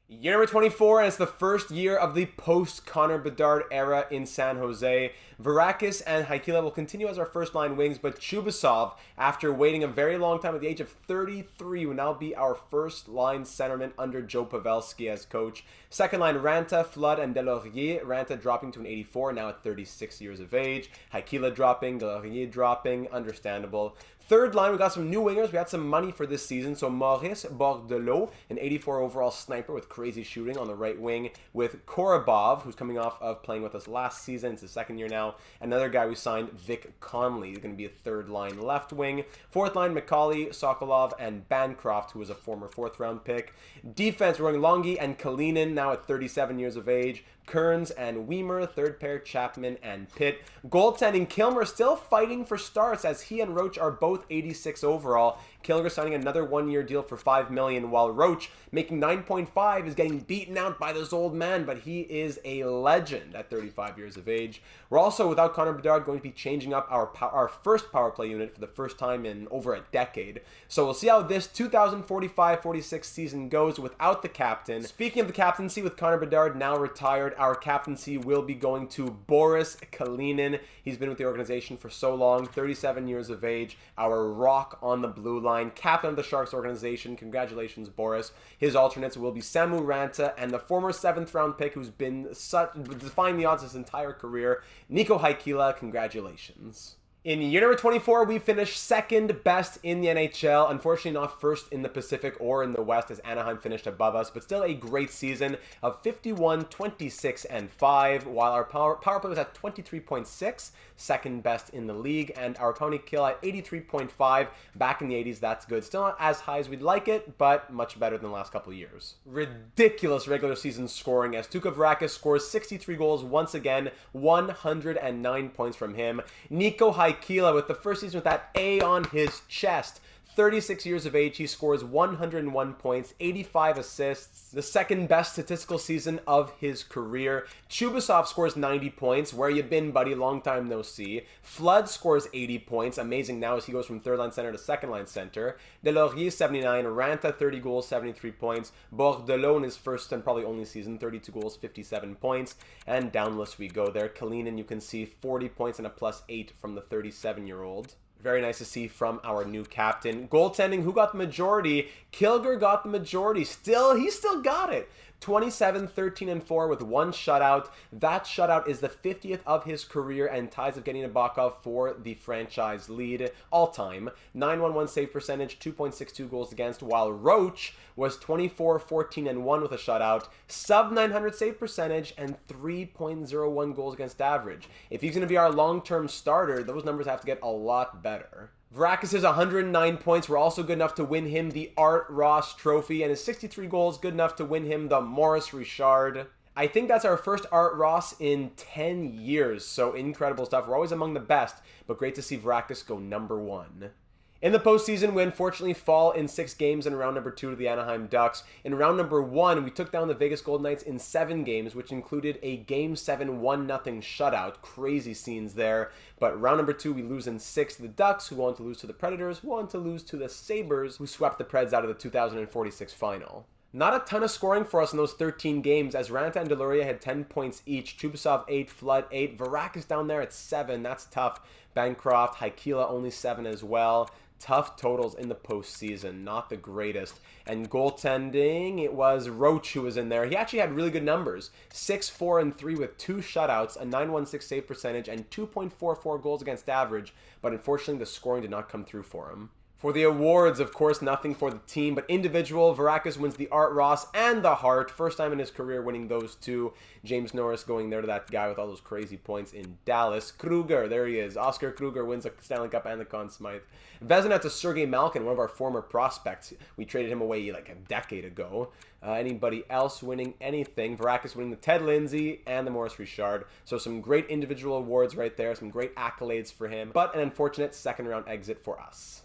Year number 24, and it's the first year of the post-Connor Bedard era in San Jose. Varakis and Haikila will continue as our first-line wings, but Chubasov, after waiting a very long time at the age of 33, will now be our first-line centerman under Joe Pavelski as coach. Second-line, Ranta, Flood, and Delaurier. Ranta dropping to an 84, now at 36 years of age. Haikila dropping, Delaurier dropping, understandable. Third line, we got some new wingers. We had some money for this season. So Maurice Bordelot, an 84 overall sniper with crazy shooting on the right wing, with Korobov, who's coming off of playing with us last season. It's his second year now. Another guy we signed, Vic Conley. He's going to be a third line left wing. Fourth line, Macaulay, Sokolov, and Bancroft, who was a former fourth round pick. Defense, we're going Longy and Kalinin, now at 37 years of age. Kearns and Weimer, third pair, Chapman and Pitt. Goaltending, Kilmer still fighting for starts as he and Roach are both 86 overall. Kilmer signing another one-year deal for $5 million, while Roach, making 9.5, is getting beaten out by this old man, but he is a legend at 35 years of age. We're also, without Connor Bedard, going to be changing up our first power play unit for the first time in over a decade. So we'll see how this 2045-46 season goes without the captain. Speaking of the captaincy, with Connor Bedard now retired, our captaincy will be going to Boris Kalinin. He's been with the organization for so long, 37 years of age, our rock on the blue line, captain of the Sharks organization. Congratulations, Boris. His alternates will be Samu Ranta and the former 7th round pick who's been defying the odds his entire career, Nico Haikila. Congratulations. In year number 24, we finished second best in the NHL. Unfortunately, not first in the Pacific or in the West, as Anaheim finished above us, but still a great season of 51, 26, and 5, while our power play was at 23.6, second best in the league, and our penalty kill at 83.5. Back in the 80s, that's good. Still not as high as we'd like it, but much better than the last couple of years. Ridiculous regular season scoring, as Tuukka Varakis scores 63 goals once again, 109 points from him. Nico Haikila with the first season with that A on his chest. 36 years of age, he scores 101 points, 85 assists, the second best statistical season of his career. Chubasov scores 90 points. Where you been, buddy? Long time no see. Flood scores 80 points. Amazing now as he goes from third line center to second line center. Delaurier 79, Ranta 30 goals, 73 points. Bordelot in his first and probably only season, 32 goals, 57 points. And down list we go there. Kalinin, you can see 40 points and a +8 from the 37-year-old. Very nice to see from our new captain. Goaltending, who got the majority? Kilger got the majority. He still got it. 27, 13, and 4 with one shutout. That shutout is the 50th of his career and ties of getting Nabokov for the franchise lead all-time. 911 save percentage, 2.62 goals against, while Roach was 24, 14, and 1 with a shutout, sub-900 save percentage, and 3.01 goals against average. If he's going to be our long-term starter, those numbers have to get a lot better. Varakis' 109 points were also good enough to win him the Art Ross Trophy, and his 63 goals good enough to win him the Maurice Richard. I think that's our first Art Ross in 10 years, so incredible stuff. We're always among the best, but great to see Varakis go number 1. In the postseason, we unfortunately fall in 6 games in round number 2 to the Anaheim Ducks. In round number 1, we took down the Vegas Golden Knights in 7 games, which included a Game 7 1-0 shutout. Crazy scenes there. But round number 2, we lose in 6 to the Ducks, who want to lose to the Predators, who want to lose to the Sabres, who swept the Preds out of the 2046 final. Not a ton of scoring for us in those 13 games, as Ranta and Deloria had 10 points each. Chubasov 8, Flood 8, Varakis down there at 7. That's tough. Bancroft, Haikila only 7 as well. Tough totals in the postseason, not the greatest. And goaltending, it was Roach who was in there. He actually had really good numbers. 6, 4, and 3 with 2 shutouts, a 916 save percentage, and 2.44 goals against average. But unfortunately, the scoring did not come through for him. For the awards, of course, nothing for the team, but individual, Varakis wins the Art Ross and the Hart. First time in his career winning those two. James Norris going there to that guy with all those crazy points in Dallas. Kruger, there he is. Oscar Kruger wins the Stanley Cup and the Conn Smythe. Vezina to Sergei Malkin, one of our former prospects. We traded him away like a decade ago. Anybody else winning anything? Varakis winning the Ted Lindsay and the Maurice Richard. So some great individual awards right there. Some great accolades for him. But an unfortunate second round exit for us.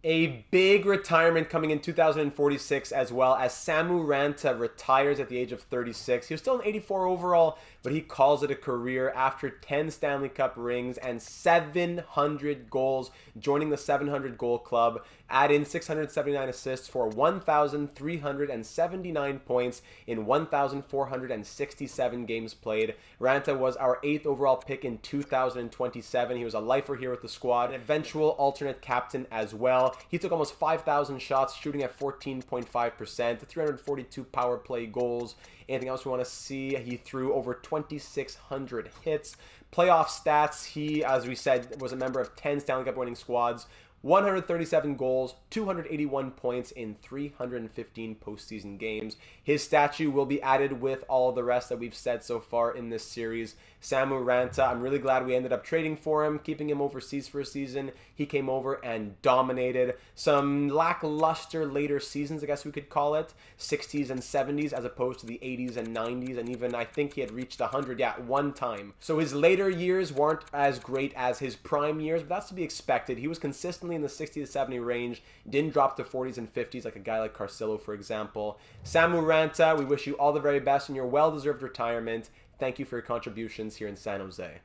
A big retirement coming in 2046 as well, as Samu Ranta retires at the age of 36. He was still an 84 overall, but he calls it a career after 10 Stanley Cup rings and 700 goals, joining the 700 goal club. Add in 679 assists for 1,379 points in 1,467 games played. Ranta was our 8th overall pick in 2027. He was a lifer here with the squad, an eventual alternate captain as well. He took almost 5,000 shots, shooting at 14.5%, 342 power play goals. Anything else we want to see? He threw over 2,600 hits. Playoff stats, he, as we said, was a member of 10 Stanley Cup winning squads. 137 goals, 281 points in 315 postseason games. His statue will be added with all the rest that we've said so far in this series. Samu Ranta, I'm really glad we ended up trading for him, keeping him overseas for a season. He came over and dominated. Some lackluster later seasons, I guess we could call it. 60s and 70s as opposed to the 80s and 90s, and even I think he had reached 100, one time. So his later years weren't as great as his prime years, but that's to be expected. He was consistently in the 60 to 70 range, didn't drop to 40s and 50s like a guy like Carcillo, for example. Samu Ranta, we wish you all the very best in your well-deserved retirement. Thank you for your contributions here in San Jose.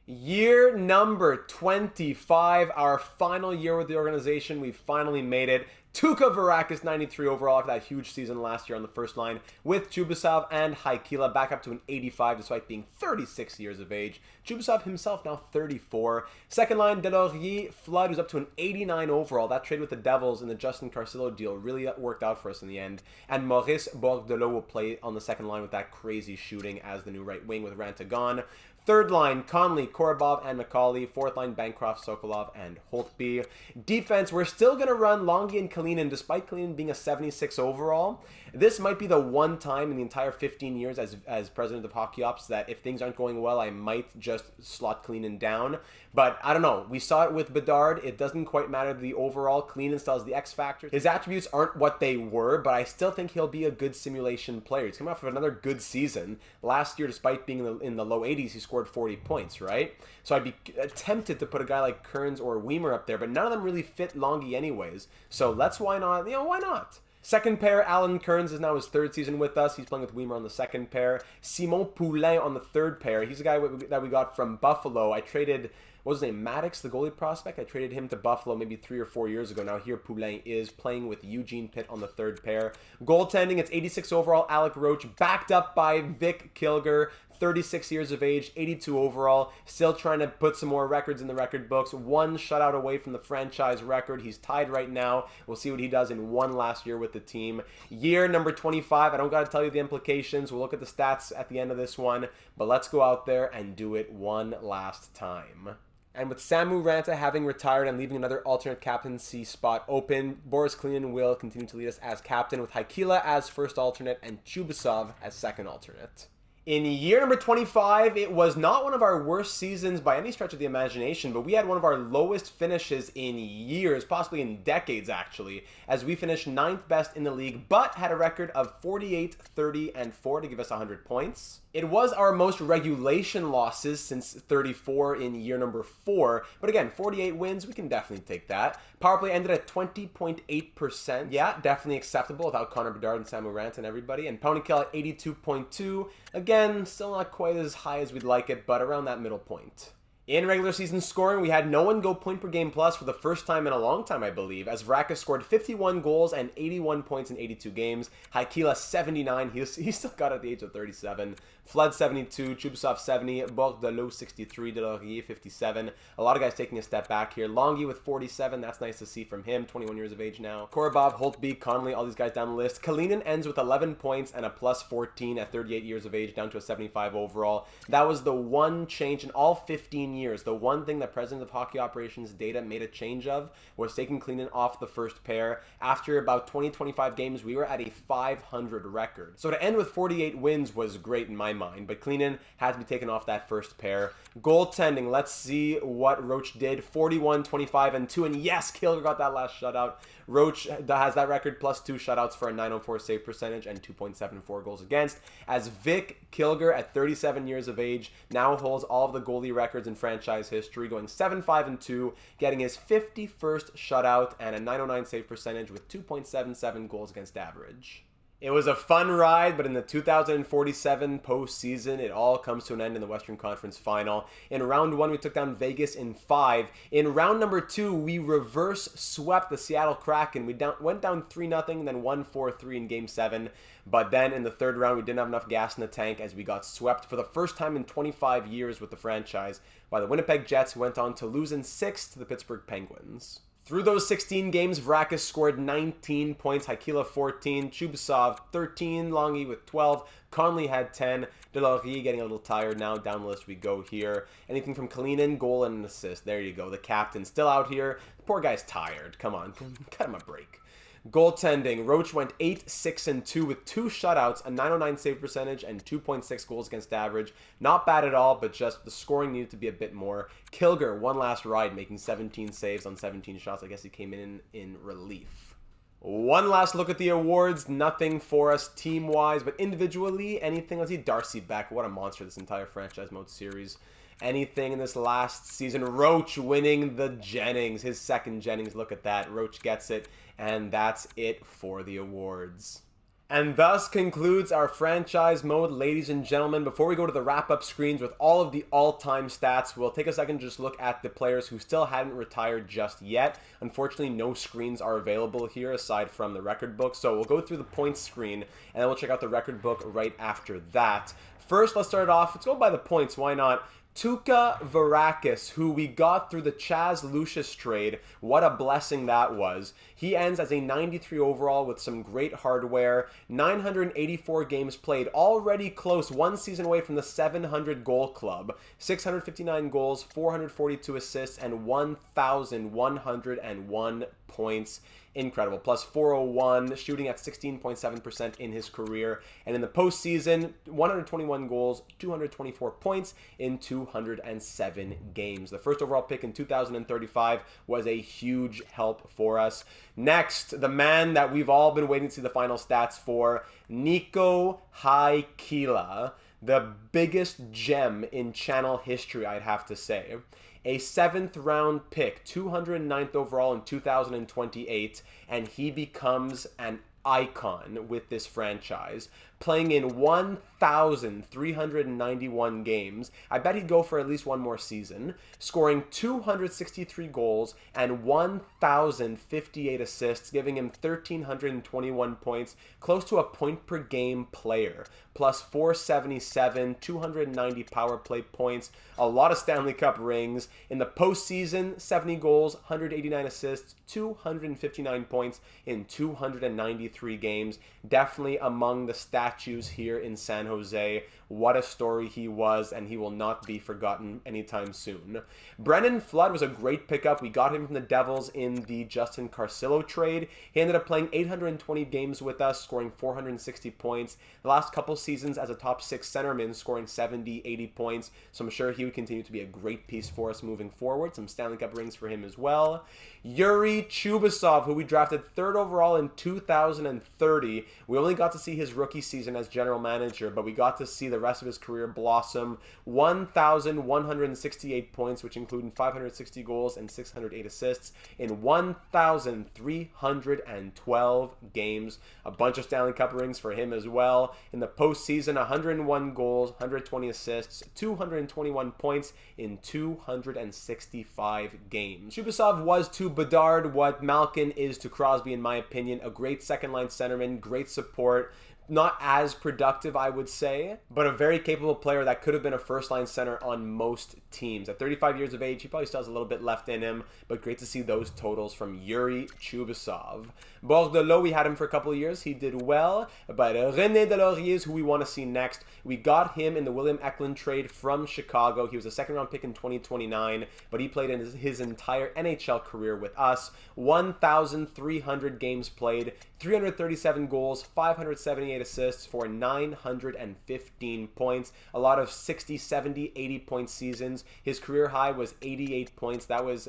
Year number 25, our final year with the organization. We finally made it. Tuukka Varakis, 93 overall after that huge season last year on the first line with Chubasov and Haikila, back up to an 85 despite being 36 years of age. Chubasov himself now 34. Second line, Delorier, Flood, who's up to an 89 overall. That trade with the Devils in the Justin Carcillo deal really worked out for us in the end. And Maurice Bordelot will play on the second line with that crazy shooting as the new right wing with Ranta gone. Third line, Conley, Korobov, and McCauley. Fourth line, Bancroft, Sokolov, and Holtby. Defense, we're still going to run Longy and Kalinin, despite Kalinin being a 76 overall. This might be the one time in the entire 15 years as president of Hockey Ops that if things aren't going well, I might just slot Kalinin down. But I don't know. We saw it with Bedard. It doesn't quite matter the overall. Kalinin still has the X factor. His attributes aren't what they were, but I still think he'll be a good simulation player. He's coming off of another good season. Last year, despite being in the low 80s, he scored 40 points, right? So I'd be tempted to put a guy like Kearns or Weimer up there, but none of them really fit Longy anyways. So why not? Why not? Second pair, Alan Kearns is now his third season with us. He's playing with Weimer on the second pair. Simon Poulin on the third pair. He's a guy that we got from Buffalo. I traded, what was his name, Maddox, the goalie prospect? I traded him to Buffalo maybe 3 or 4 years ago. Now here Poulin is playing with Eugene Pitt on the third pair. Goaltending, it's 86 overall, Alec Roach, backed up by Vic Kilger. 36 years of age, 82 overall, still trying to put some more records in the record books. One shutout away from the franchise record. He's tied right now. We'll see what he does in one last year with the team. Year number 25, I don't got to tell you the implications. We'll look at the stats at the end of this one, but let's go out there and do it one last time. And with Samu Ranta having retired and leaving another alternate captaincy spot open, Boris Kalinin will continue to lead us as captain with Haikila as first alternate and Chubasov as second alternate. In year number 25, it was not one of our worst seasons by any stretch of the imagination, but we had one of our lowest finishes in years, possibly in decades actually, as we finished 9th best in the league, but had a record of 48, 30, and 4 to give us 100 points. It was our most regulation losses since 34 in year number 4, but again, 48 wins, we can definitely take that. Power play ended at 20.8%. Yeah, definitely acceptable without Connor Bedard and Samu Ranta and everybody. And penalty kill at 82.2. Again, still not quite as high as we'd like it, but around that middle point. In regular season scoring, we had no one go point per game plus for the first time in a long time, I believe, as Varakis scored 51 goals and 81 points in 82 games. Haikila 79, he still got it at the age of 37. Flood 72, Chubasov 70, Bordelot 63, Delorier 57. A lot of guys taking a step back here. Longy with 47, that's nice to see from him, 21 years of age now. Korobov, Holtby, Conley, all these guys down the list. Kalinin ends with 11 points and a plus 14 at 38 years of age, down to a 75 overall. That was the one change in all 15 years. The one thing that President of Hockey Operations data made a change of was taking Kalinin off the first pair. After about 20-25 games, we were at a 500 record. So to end with 48 wins was great in my mind. But Kleenan had to be taken off that first pair. Goaltending, let's see what Roach did. 41, 25, and 2. And yes, Kilger got that last shutout. Roach has that record plus 2 shutouts for a .904 save percentage and 2.74 goals against. As Vic Kilger, at 37 years of age, now holds all of the goalie records in franchise history, going 7-5-2, getting his 51st shutout and a .909 save percentage with 2.77 goals against average. It was a fun ride, but in the 2047 postseason, it all comes to an end in the Western Conference Final. In round 1, we took down Vegas in 5. In round number 2, we reverse swept the Seattle Kraken. We went down 3-0, then won 4-3 in Game 7. But then in the third round, we didn't have enough gas in the tank as we got swept for the first time in 25 years with the franchise by the Winnipeg Jets, who went on to lose in 6 to the Pittsburgh Penguins. Through those 16 games, Vrakis scored 19 points, Haikila 14, Chubasov 13, Longy with 12, Conley had 10, Delorier getting a little tired now, down the list we go here. Anything from Kalinin, goal and an assist, there you go, the captain still out here, the poor guy's tired, come on, cut him a break. Goaltending, Roach went 8-6-2 with 2 shutouts, a .909 save percentage, and 2.6 goals against average. Not bad at all, but just the scoring needed to be a bit more. Kilger, one last ride, making 17 saves on 17 shots. I guess he came in relief. One last look at the awards. Nothing for us team-wise, but individually, anything. Let's see, Darcy Beck. What a monster this entire franchise mode series. Anything in this last season. Roach winning the Jennings, his second Jennings. Look at that. Roach gets it, and that's it for the awards. And thus concludes our franchise mode, ladies and gentlemen. Before we go to the wrap-up screens with all of the all-time stats, we'll take a second to just look at the players who still hadn't retired just yet. Unfortunately, no screens are available here aside from the record book, so we'll go through the points screen, and then we'll check out the record book right after that. First, let's start it off. Let's go by the points. Why not? Tuukka Varakis, who we got through the Chaz Lucius trade. What a blessing that was. He ends as a 93 overall with some great hardware. 984 games played, already close, one season away from the 700 goal club. 659 goals, 442 assists, and 1,101 points. Incredible. Plus 401, shooting at 16.7% in his career. And in the postseason, 121 goals, 224 points in 207 games. The first overall pick in 2035 was a huge help for us. Next, the man that we've all been waiting to see the final stats for, Nico Haikila. The biggest gem in channel history, I'd have to say. A 7th round pick, 209th overall in 2028, and he becomes an icon with this franchise, playing in 1,391 games. I bet he'd go for at least one more season, scoring 263 goals and 1,058 assists, giving him 1,321 points, close to a point per game player, plus 477, 290 power play points, a lot of Stanley Cup rings. In the postseason, 70 goals, 189 assists, 259 points in 293 games. Definitely among the statues here in San Jose. What a story he was, and he will not be forgotten anytime soon. Brennan Flood was a great pickup. We got him from the Devils in the Justin Carcillo trade. He ended up playing 820 games with us, scoring 460 points. The last couple seasons as a top 6 centerman, scoring 70, 80 points. So I'm sure he would continue to be a great piece for us moving forward. Some Stanley Cup rings for him as well. Yuri Chubasov, who we drafted 3rd overall in 2030. We only got to see his rookie season as general manager, but we got to see the rest of his career blossom. 1,168 points, which included 560 goals and 608 assists in 1,312 games. A bunch of Stanley Cup rings for him as well. In the postseason, 101 goals, 120 assists, 221 points in 265 games. Chubasov was to Bedard what Malkin is to Crosby, in my opinion. A great second-line centerman, great support. Not as productive, I would say, but a very capable player that could have been a first-line center on most teams. At 35 years of age, he probably still has a little bit left in him, but great to see those totals from Yuri Chubasov. Bordelot, we had him for a couple of years. He did well, but René Delorier is who we want to see next. We got him in the William Eklund trade from Chicago. He was a second-round pick in 2029, but he played in his entire NHL career with us. 1,300 games played, 337 goals, 578 28 assists for 915 points. A lot of 60, 70, 80-point seasons. His career high was 88 points. That was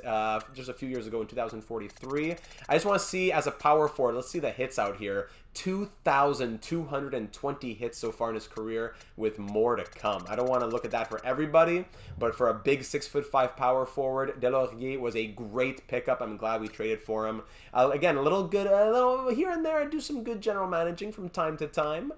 just a few years ago in 2043. I just want to see, as a power forward, let's see the hits out here. 2,220 hits so far in his career, with more to come. I don't want to look at that for everybody, but for a big 6'5" power forward, Delaurier was a great pickup. I'm glad we traded for him. Again, a little here and there. I do some good general managing from time to time.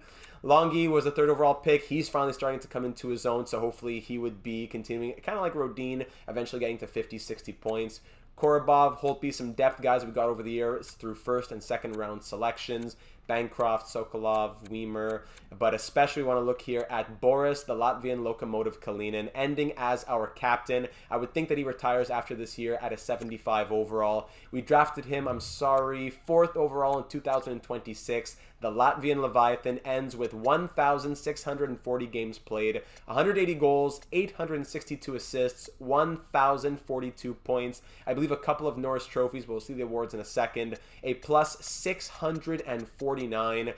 Longy was a 3rd overall pick. He's finally starting to come into his own, so hopefully he would be continuing, kind of like Rodin, eventually getting to 50, 60 points. Korobov, Holtby, some depth guys we got over the years through 1st and 2nd round selections. Bancroft, Sokolov, Weimer, but especially want to look here at Boris, the Latvian locomotive Kalinin, ending as our captain. I would think that he retires after this year at a 75 overall. We drafted him, 4th overall in 2026. The Latvian Leviathan ends with 1,640 games played, 180 goals, 862 assists, 1,042 points. I believe a couple of Norris trophies, but we'll see the awards in a second. A plus 649,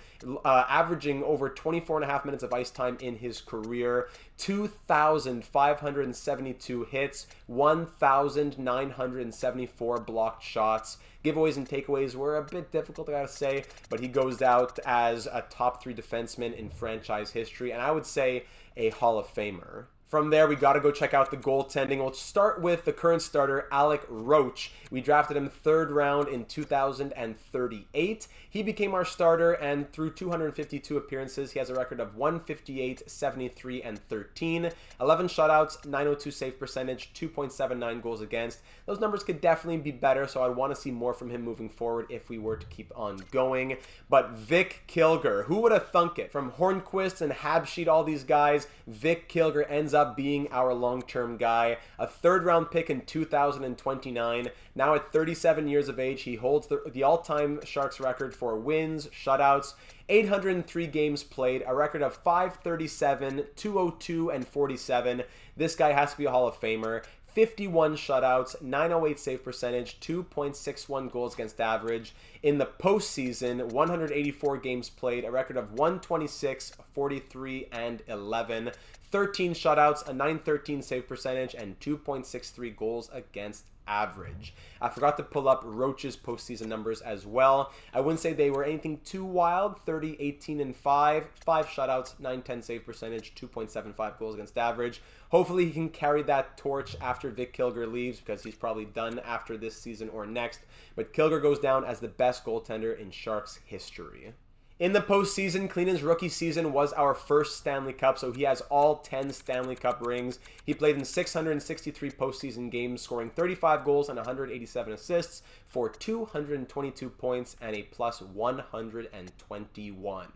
averaging over 24.5 minutes of ice time in his career. 2,572 hits, 1,974 blocked shots. Giveaways and takeaways were a bit difficult, I gotta say, but he goes out as a top 3 defenseman in franchise history, and I would say a Hall of Famer. From there, we got to go check out the goaltending. We'll start with the current starter, Alec Roach. We drafted him 3rd round in 2038. He became our starter, and through 252 appearances, he has a record of 158, 73, and 13. 11 shutouts, 902 save percentage, 2.79 goals against. Those numbers could definitely be better, so I'd want to see more from him moving forward if we were to keep on going. But Vic Kilger, who would have thunk it? From Hornquist and Habsheet, all these guys, Vic Kilger ends up being our long-term guy. A 3rd round pick in 2029. Now at 37 years of age, he holds the all-time Sharks record for wins, shutouts, 803 games played, a record of 537, 202, and 47. This guy has to be a Hall of Famer. 51 shutouts, 908 save percentage, 2.61 goals against average. In the postseason, 184 games played, a record of 126, 43, and 11. 13 shutouts, a 913 save percentage, and 2.63 goals against average. I forgot to pull up Roach's postseason numbers as well. I wouldn't say they were anything too wild. 30, 18, and 5. 5 shutouts, 910 save percentage, 2.75 goals against average. Hopefully he can carry that torch after Vic Kilger leaves, because he's probably done after this season or next. But Kilger goes down as the best goaltender in Sharks history. In the postseason, Kleenan's rookie season was our first Stanley Cup, so he has all 10 Stanley Cup rings. He played in 663 postseason games, scoring 35 goals and 187 assists for 222 points and a plus 121.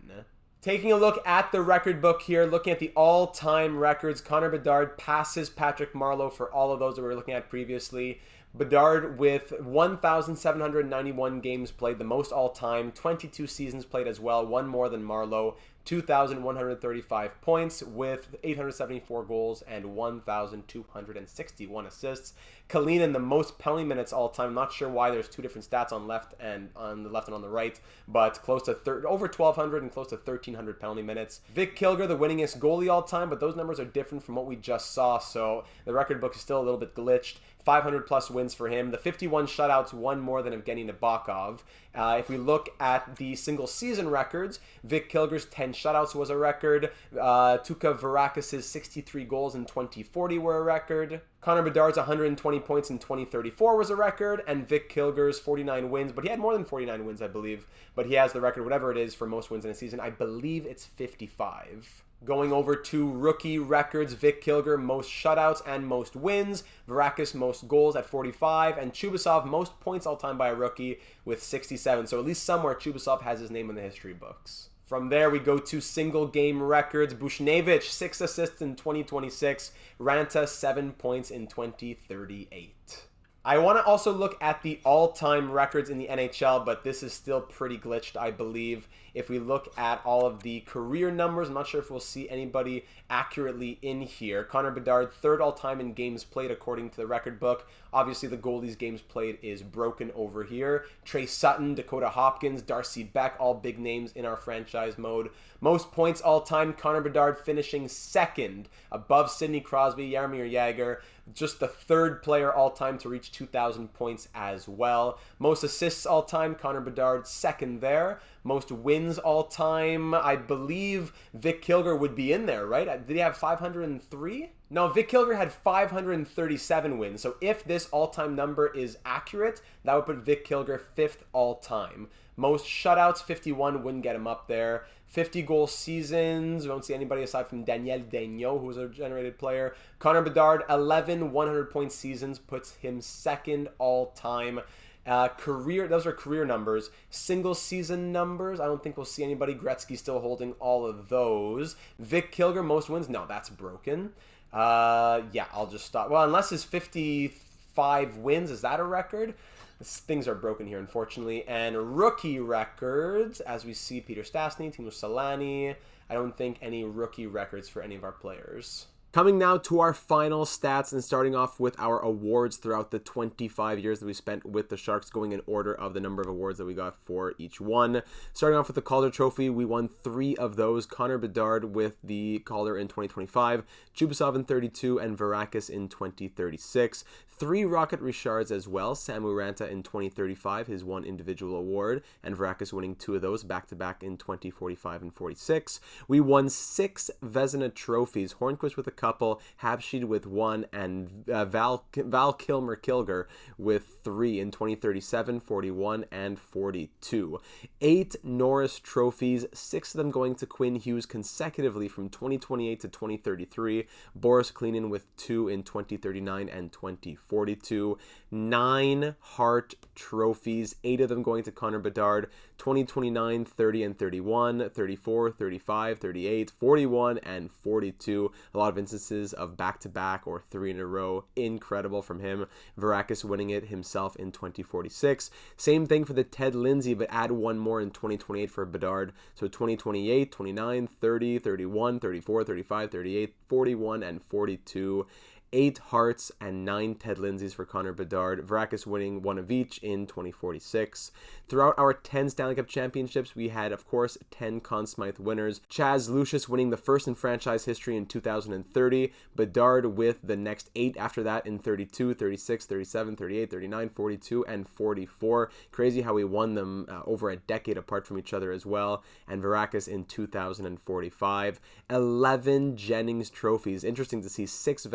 Taking a look at the record book here, looking at the all-time records, Connor Bedard passes Patrick Marleau for all of those that we were looking at previously. Bedard with 1,791 games played, the most all-time, 22 seasons played as well, one more than Marleau, 2,135 points with 874 goals and 1,261 assists. Kalinin, the most penalty minutes all-time. I'm not sure why there's two different stats on the left and on the right, but close to over 1,200 and close to 1,300 penalty minutes. Vic Kilger, the winningest goalie all-time, but those numbers are different from what we just saw, so the record book is still a little bit glitched. 500 plus wins for him. The 51 shutouts, one more than Evgeny Nabokov. If we look at the single season records, Vic Kilger's 10 shutouts was a record. Tuukka Varakis' 63 goals in 2040 were a record. Connor Bedard's 120 points in 2034 was a record, and Vic Kilger's 49 wins, but he had more than 49 wins, I believe. But he has the record, whatever it is, for most wins in a season. I believe it's 55. Going over to rookie records, Vic Kilger, most shutouts and most wins. Varakis, most goals at 45. And Chubasov, most points all-time by a rookie with 67. So at least somewhere Chubasov has his name in the history books. From there, we go to single game records. Buchnevich, 6 assists in 2026. Ranta, 7 points in 2038. I want to also look at the all-time records in the NHL, but this is still pretty glitched, I believe. If we look at all of the career numbers, I'm not sure if we'll see anybody accurately in here. Connor Bedard, third all-time in games played according to the record book. Obviously, the goalies games played is broken over here. Trey Sutton, Dakota Hopkins, Darcy Beck, all big names in our franchise mode. Most points all-time, Connor Bedard finishing second, above Sidney Crosby, Jaromir Jagr. Just the third player all-time to reach 2,000 points as well. Most assists all-time, Connor Bedard second there. Most wins all-time, I believe Vic Kilger would be in there, right? Did he have 503? No, Vic Kilger had 537 wins. So if this all-time number is accurate, that would put Vic Kilger fifth all-time. Most shutouts, 51, wouldn't get him up there. 50-goal seasons, we don't see anybody aside from Daniel Daigneault, who was a generated player. Connor Bedard, 11 100-point seasons, puts him second all-time. Those are career numbers. Single season numbers, I don't think we'll see anybody. Gretzky still holding all of those. Vic Kilger, most wins, no, that's broken. Yeah, I'll just stop. Well, unless his 55 wins, is that a record? Things are broken here, unfortunately. And rookie records, as we see, Peter Stastny, Timo Solani. I don't think any rookie records for any of our players. Coming now to our final stats and starting off with our awards throughout the 25 years that we spent with the Sharks, going in order of the number of awards that we got for each one. Starting off with the Calder Trophy, we won 3 of those. Connor Bedard with the Calder in 2025, Chubasov in 32, and Varakis in 2036. 3 Rocket Richards as well. Samu Ranta in 2035, his one individual award, and Varakis winning 2 of those back-to-back in 2045 and 46. We won 6 Vezina trophies. Hornquist with a couple, Habsheed with 1, and Val Kilmer-Kilger with 3 in 2037, 41, and 42. 8 Norris trophies, 6 of them going to Quinn Hughes consecutively from 2028 to 2033. Boris Kleenan with 2 in 2039 and 2042. 9 Hart trophies, 8 of them going to Connor Bedard, 2029, 30, and 31, 34, 35, 38, 41, and 42. A lot of instances of back-to-back or 3 in a row. Incredible from him. Varakis winning it himself in 2046. Same thing for the Ted Lindsay, but add 1 more in 2028 for Bedard. So 2028, 29, 30, 31, 34, 35, 38, 41, and 42. 8 Hearts and 9 Ted Lindsays for Connor Bedard. Varakis winning 1 of each in 2046. Throughout our 10 Stanley Cup championships, we had, of course, 10 Conn Smythe winners. Chaz Lucius winning the first in franchise history in 2030. Bedard with the next 8 after that in 32, 36, 37, 38, 39, 42, and 44. Crazy how we won them over a decade apart from each other as well. And Varakis in 2045. 11 Jennings trophies. Interesting to see 6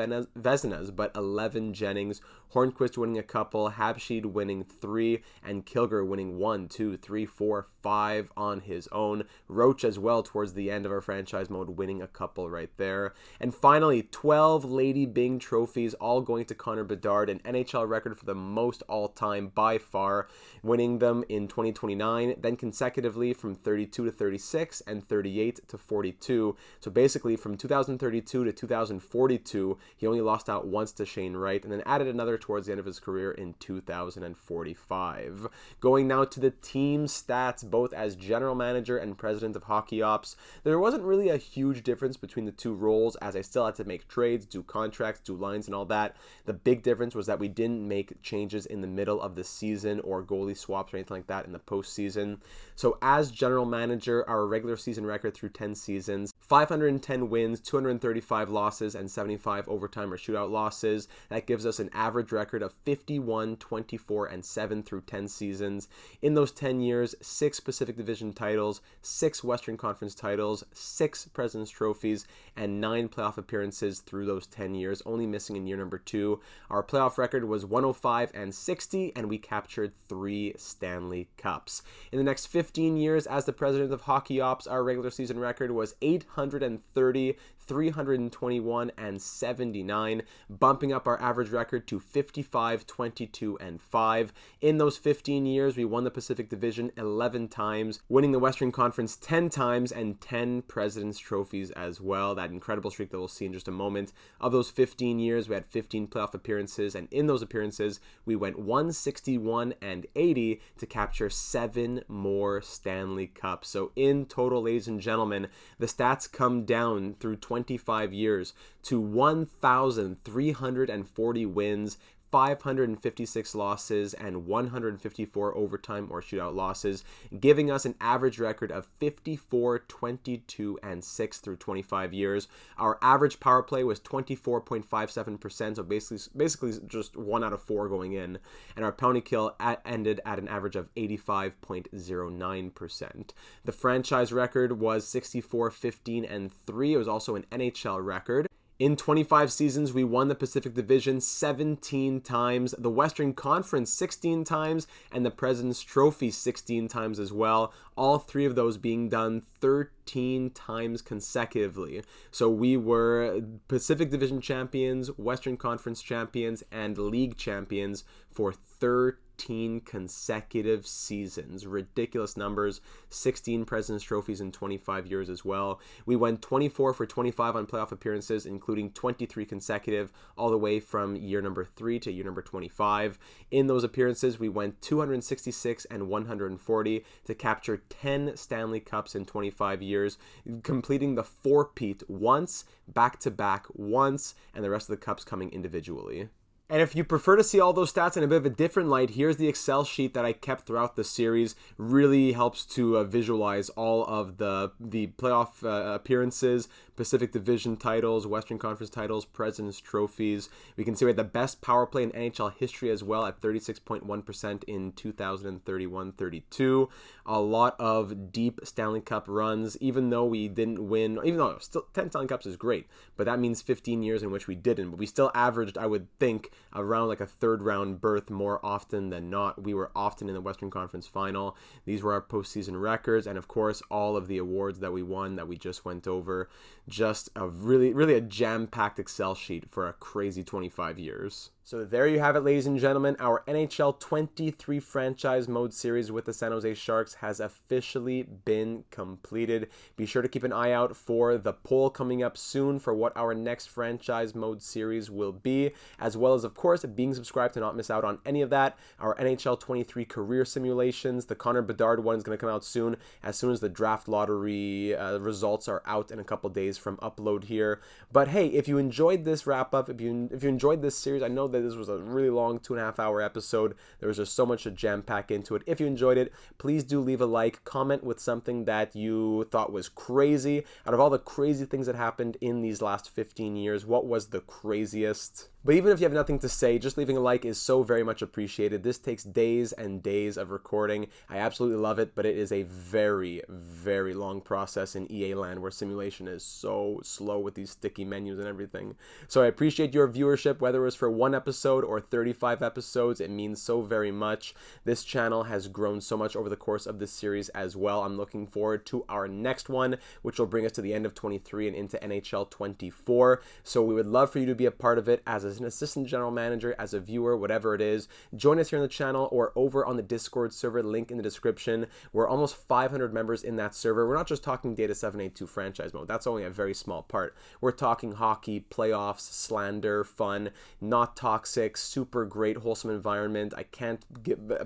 Vezinas, but 11 Jennings. Hornquist winning a couple, Habsheed winning 3, and Kilger winning 1, 2, 3, 4, 5 on his own. Roach as well towards the end of our franchise mode, winning a couple right there. And finally, 12 Lady Byng trophies, all going to Connor Bedard, an NHL record for the most all-time by far, winning them in 2029, then consecutively from 32 to 36 and 38 to 42. So basically from 2032 to 2042, he only lost out once to Shane Wright, and then added another towards the end of his career in 2045. Going now to the team stats, both as general manager and president of hockey ops. There wasn't really a huge difference between the 2 roles, as I still had to make trades, do contracts, do lines, and all that. The big difference was that we didn't make changes in the middle of the season or goalie swaps or anything like that in the postseason. So as general manager, our regular season record through 10 seasons, 510 wins, 235 losses, and 75 overtime or shootout losses. That gives us an average record of 51, 24, and 7 through 10 seasons. In those 10 years, 6 Pacific Division titles, 6 Western Conference titles, 6 President's Trophies, and 9 playoff appearances through those 10 years, only missing in year number 2. Our playoff record was 105 and 60, and we captured 3 Stanley Cups. In the next 15 years, as the president of hockey ops, our regular season record was 830, 321 and 79, bumping up our average record to 55, 22, and 5. In those 15 years, we won the Pacific Division 11 times, winning the Western Conference 10 times and 10 President's Trophies as well. That incredible streak that we'll see in just a moment. Of those 15 years, we had 15 playoff appearances, and in those appearances, we went 161 and 80 to capture 7 more Stanley Cups. So in total, ladies and gentlemen, the stats come down through 25 years to 1,340 wins, 556 losses, and 154 overtime or shootout losses, giving us an average record of 54, 22, and 6 through 25 years. Our average power play was 24.57%, so basically just 1 out of 4 going in, and our penalty kill ended at an average of 85.09%. The franchise record was 64, 15, and 3. It was also an NHL record. In 25 seasons, we won the Pacific Division 17 times, the Western Conference 16 times, and the President's Trophy 16 times as well. All 3 of those being done 13 times consecutively. So we were Pacific Division champions, Western Conference champions, and league champions for 13 consecutive seasons. Ridiculous numbers. 16 President's Trophies in 25 years as well. We went 24 for 25 on playoff appearances, including 23 consecutive, all the way from year number 3 to year number 25. In those appearances, we went 266 and 140 to capture 10 Stanley Cups in 25 years, completing the four-peat once, back-to-back once, and the rest of the cups coming individually. And if you prefer to see all those stats in a bit of a different light, here's the Excel sheet that I kept throughout the series. Really helps to visualize all of the playoff appearances, Pacific Division titles, Western Conference titles, President's Trophies. We can see we had the best power play in NHL history as well at 36.1% in 2031-32. A lot of deep Stanley Cup runs, even though we didn't win, even though still 10 Stanley Cups is great, but that means 15 years in which we didn't. But we still averaged, I would think, around like a third round berth more often than not. We were often in the Western Conference final. These were our postseason records, and of course all of the awards that we won that we just went over. Just a really a jam-packed Excel sheet for a crazy 25 years. So there you have it, ladies and gentlemen. Our NHL 23 franchise mode series with the San Jose Sharks has officially been completed. Be sure to keep an eye out for the poll coming up soon for what our next franchise mode series will be, as well as, of course, being subscribed to not miss out on any of that. Our NHL 23 career simulations, the Connor Bedard one is going to come out soon as the draft lottery results are out in a couple days from upload here. But hey, if you enjoyed this wrap-up, if you enjoyed this series, I know that this was a really long 2.5-hour episode. There was just so much to jam pack into it. If you enjoyed it, please do leave a like, comment with something that you thought was crazy. Out of all the crazy things that happened in these last 15 years, what was the craziest? But even if you have nothing to say, just leaving a like is so very much appreciated. This takes days and days of recording. I absolutely love it, but it is a very, very long process in EA land where simulation is so slow with these sticky menus and everything. So I appreciate your viewership, whether it was for 1 episode or 35 episodes. It means so very much. This channel has grown so much over the course of this series as well. I'm looking forward to our next one, which will bring us to the end of 23 and into NHL 24. So we would love for you to be a part of it as an assistant general manager, as a viewer, whatever it is. Join us here on the channel or over on the Discord server, link in the description. We're almost 500 members in that server. We're not just talking Data 782 franchise mode. That's only a very small part. We're talking hockey, playoffs, slander, fun, not toxic, super great, wholesome environment. I can't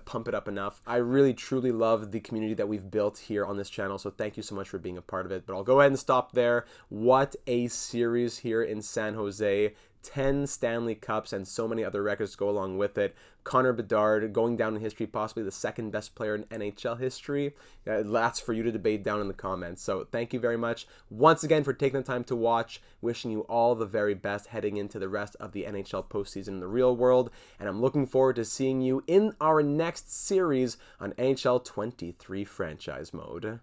pump it up enough. I really, truly love the community that we've built here on this channel, so thank you so much for being a part of it. But I'll go ahead and stop there. What a series here in San Jose. 10 Stanley Cups and so many other records to go along with it. Connor Bedard going down in history, possibly the second best player in NHL history. That's for you to debate down in the comments. So thank you very much once again for taking the time to watch. Wishing you all the very best heading into the rest of the NHL postseason in the real world. And I'm looking forward to seeing you in our next series on NHL 23 franchise mode.